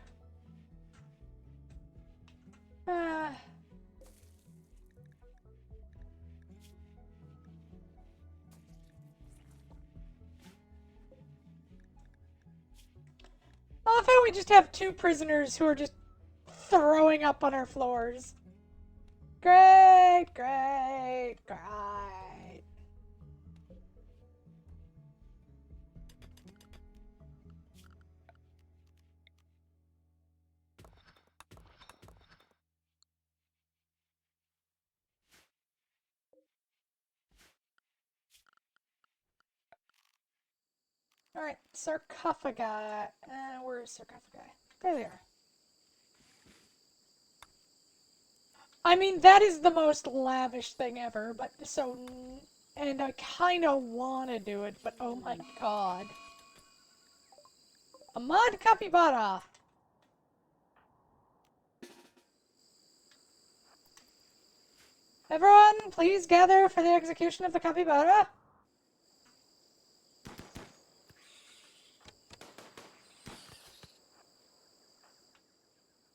I love how we just have two prisoners who are just throwing up on our floors. Great, great, great. Alright, sarcophagi. Where's sarcophagi? There they are. I mean, that is the most lavish thing ever, but so... And I kinda wanna do it, but oh my god. A mod capybara! Everyone, please gather for the execution of the capybara.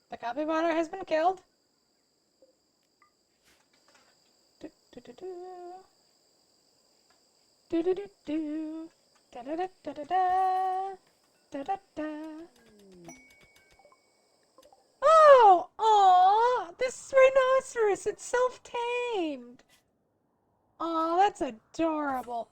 The capybara has been killed. Do do do do. Do do do do. Da da da da da da. Da da da. Oh! Aw! This rhinoceros, it's self-tamed! Aw, that's adorable.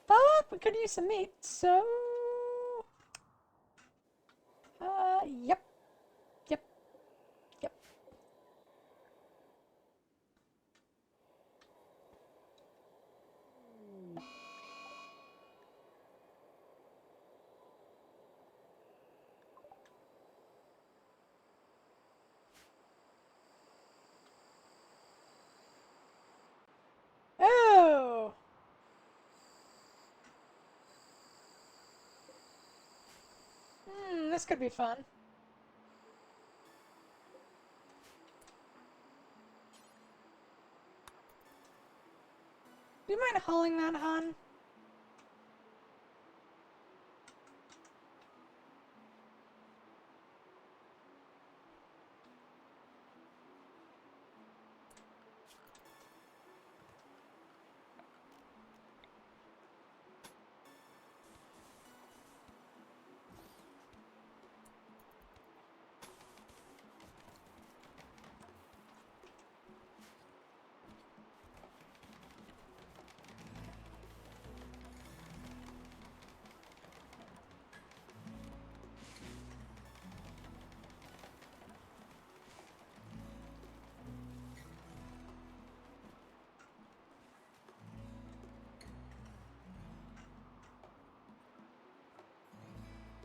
But we could use some meat, so... Yep. Yep. Yep. Oh! This could be fun. calling that, hon?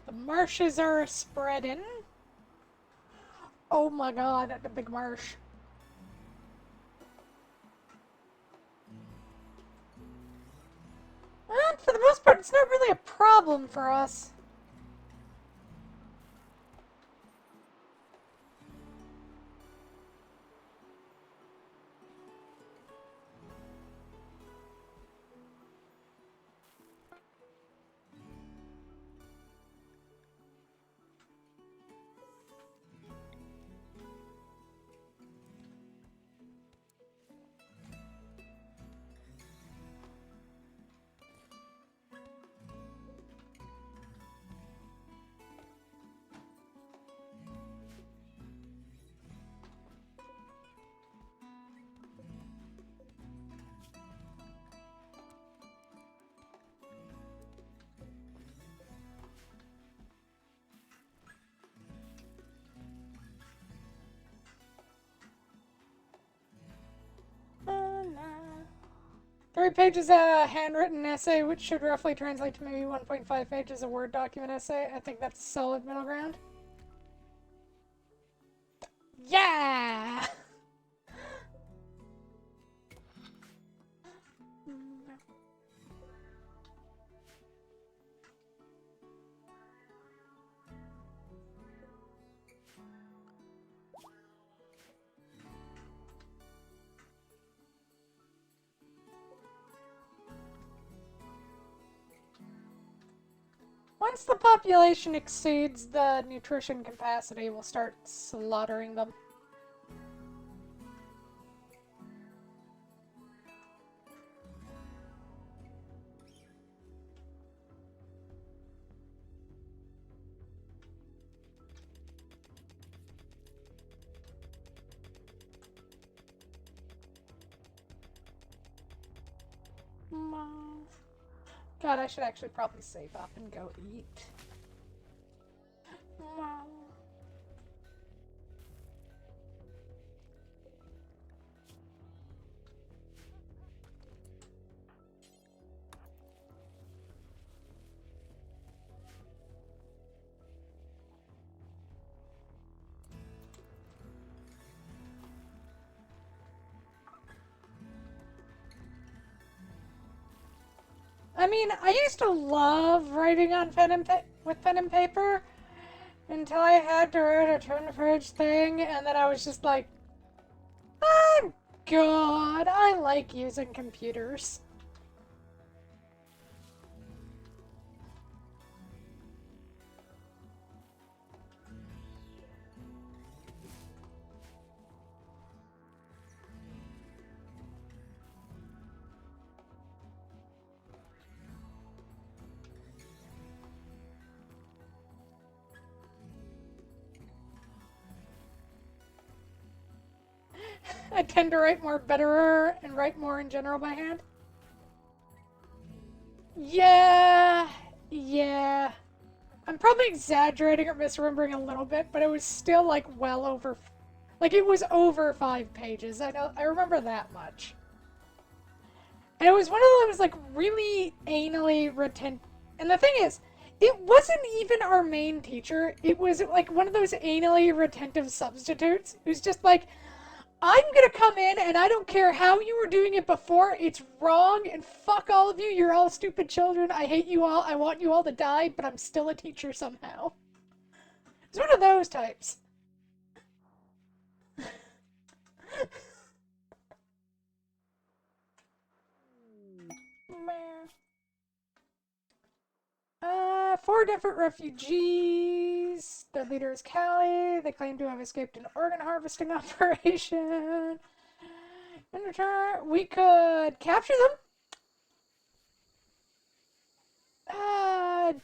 The marshes are spreading. Oh my god, that's a big marsh. And for the most part, it's not really a problem for us. No. 3 pages a handwritten essay, which should roughly translate to maybe 1.5 pages a Word document essay. I think that's a solid middle ground. Yeah! Once the population exceeds the nutrition capacity, we'll start slaughtering them. God, I should actually probably save up and go eat. I mean, I used to love writing on with pen and paper until I had to write a turn-to-page thing, and then I was just like, oh god, I like using computers. I tend to write more betterer and write more in general by hand. Yeah, yeah. I'm probably exaggerating or misremembering a little bit, but it was still like well over, like it was over 5 pages. I remember that much. And it was one of those like really anally retent. And the thing is, it wasn't even our main teacher. It was like one of those anally retentive substitutes who's just like, I'm gonna come in and I don't care how you were doing it before, it's wrong, and fuck all of you, you're all stupid children, I hate you all, I want you all to die, but I'm still a teacher somehow. It's one of those types. Four different refugees. Their leader is Callie. They claim to have escaped an organ harvesting operation. In return, we could capture them.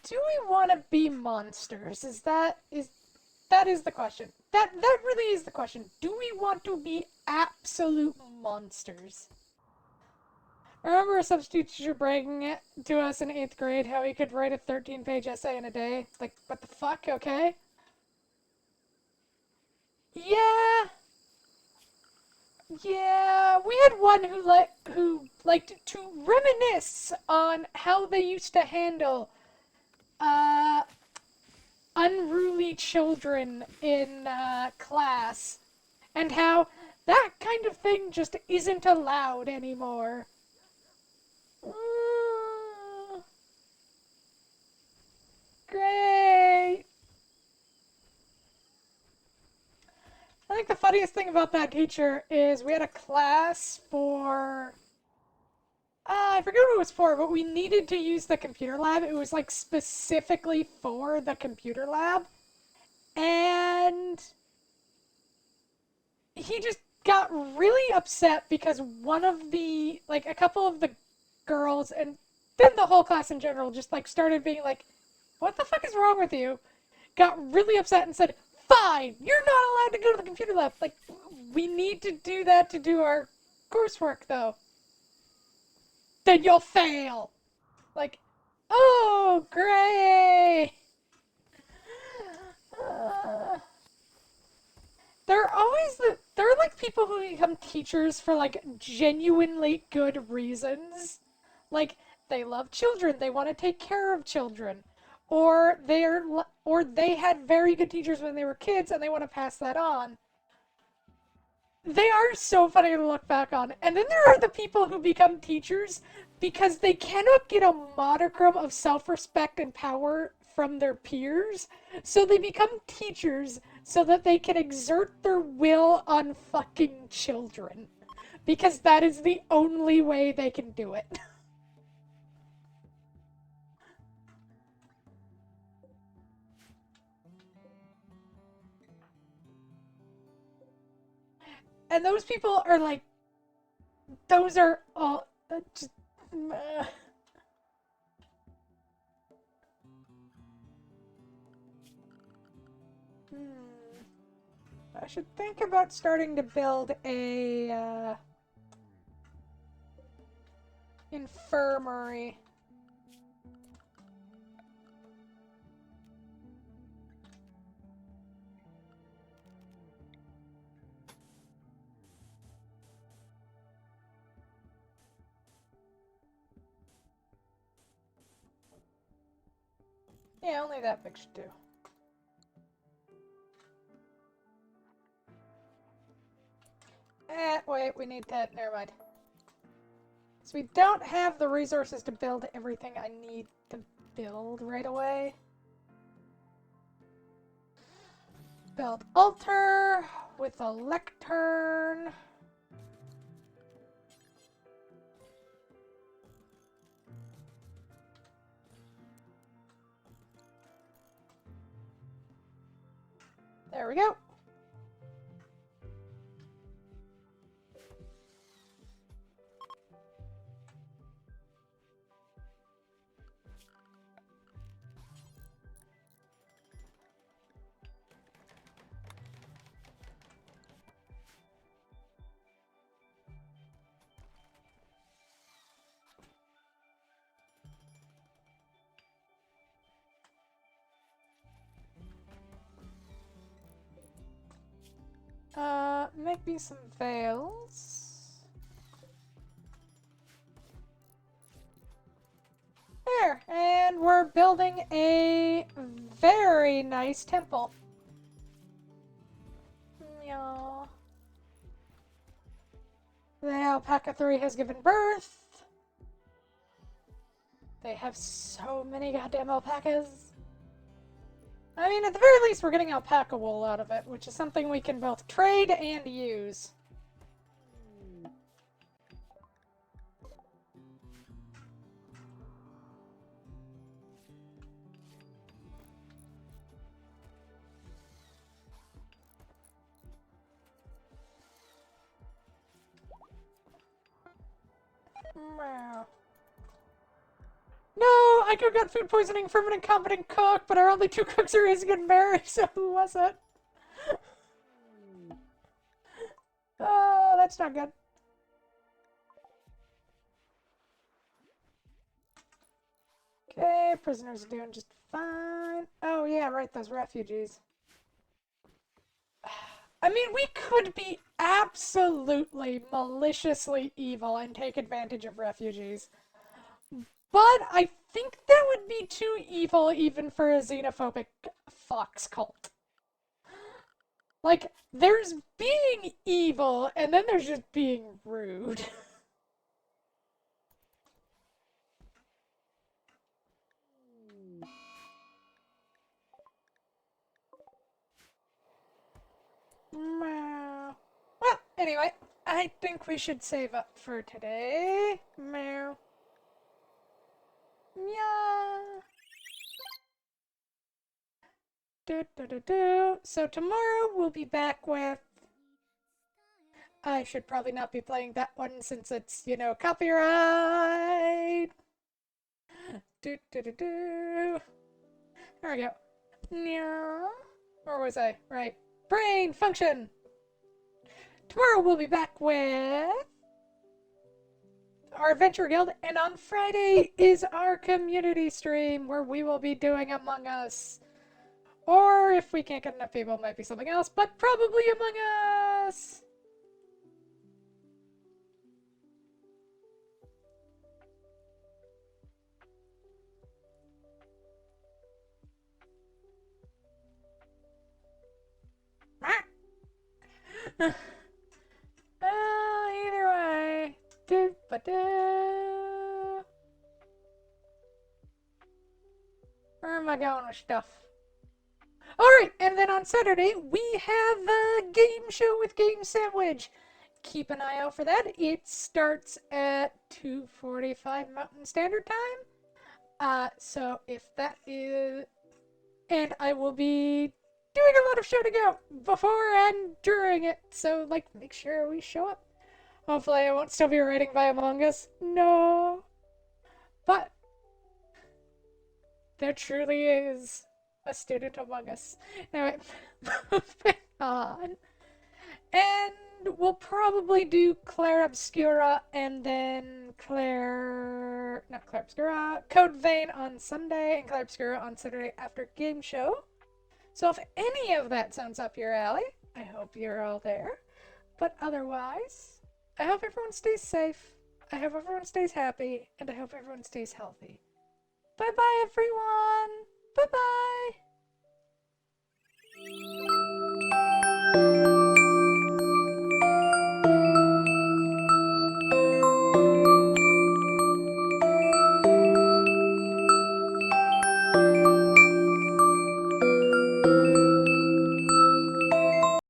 Do we want to be monsters? That is the question. That really is the question. Do we want to be absolute monsters? I remember a substitute teacher bragging it to us in 8th grade how he could write a 13-page essay in a day. Like, what the fuck, okay? Yeah, yeah. We had one who liked to reminisce on how they used to handle uh, unruly children in class, and how that kind of thing just isn't allowed anymore. Mm, great. I think the funniest thing about that teacher is we had a class for. I forget what it was for, but we needed to use the computer lab. It was like specifically for the computer lab. And he just got really upset because one of the, like, a couple of the girls, and then the whole class in general, just like started being like, what the fuck is wrong with you? Got really upset and said, fine, you're not allowed to go to the computer lab. Like, we need to do that to do our coursework, though. Then you'll fail. Like, oh, great. Uh, they're like people who become teachers for like genuinely good reasons. Like, they love children, they want to take care of children, or they had very good teachers when they were kids and they want to pass that on. They are so funny to look back on. And then there are the people who become teachers because they cannot get a modicum of self-respect and power from their peers. So they become teachers so that they can exert their will on fucking children. Because that is the only way they can do it. And those people are like, those are all. Just, hmm. I should think about starting to build a infirmary. Yeah, only that big should do. Wait, we need that. Never mind. So we don't have the resources to build everything I need to build right away. Build altar with a lectern. There we go. Make me some veils. There, and we're building a very nice temple. Yeah. The alpaca 3 has given birth. They have so many goddamn alpacas. I mean, at the very least, we're getting alpaca wool out of it, which is something we can both trade and use. Meow. No, I could have got food poisoning from an incompetent cook, but our only two cooks are Izzy and Mary, so who was it? Oh, that's not good. Okay, prisoners are doing just fine. Oh yeah, right, those refugees. I mean, we could be absolutely maliciously evil and take advantage of refugees. But I think that would be too evil even for a xenophobic fox cult. Like, there's being evil, and then there's just being rude. Meow. Well, anyway, I think we should save up for today. Meow. Meow. So tomorrow we'll be back with. I should probably not be playing that one since it's, copyright. There we go. Meow. Where was I? Right. Brain function. Tomorrow we'll be back with our Adventure Guild, and on Friday is our community stream where we will be doing Among Us. Or if we can't get enough people, it might be something else, but probably Among Us. Either way. Where am I going with stuff? Alright, and then on Saturday, we have a game show with Game Sandwich. Keep an eye out for that. It starts at 2:45 Mountain Standard Time. So if that is... And I will be doing a lot of shouting out before and during it, so, make sure we show up. Hopefully I won't still be writing by Among Us. No. But there truly is a student among us. Anyway, moving on. And we'll probably do Claire Obscura and then not Claire Obscura, Code Vein on Sunday and Claire Obscura on Saturday after game show. So if any of that sounds up your alley, I hope you're all there. But otherwise, I hope everyone stays safe. I hope everyone stays happy, and I hope everyone stays healthy. Bye bye, everyone. Bye bye.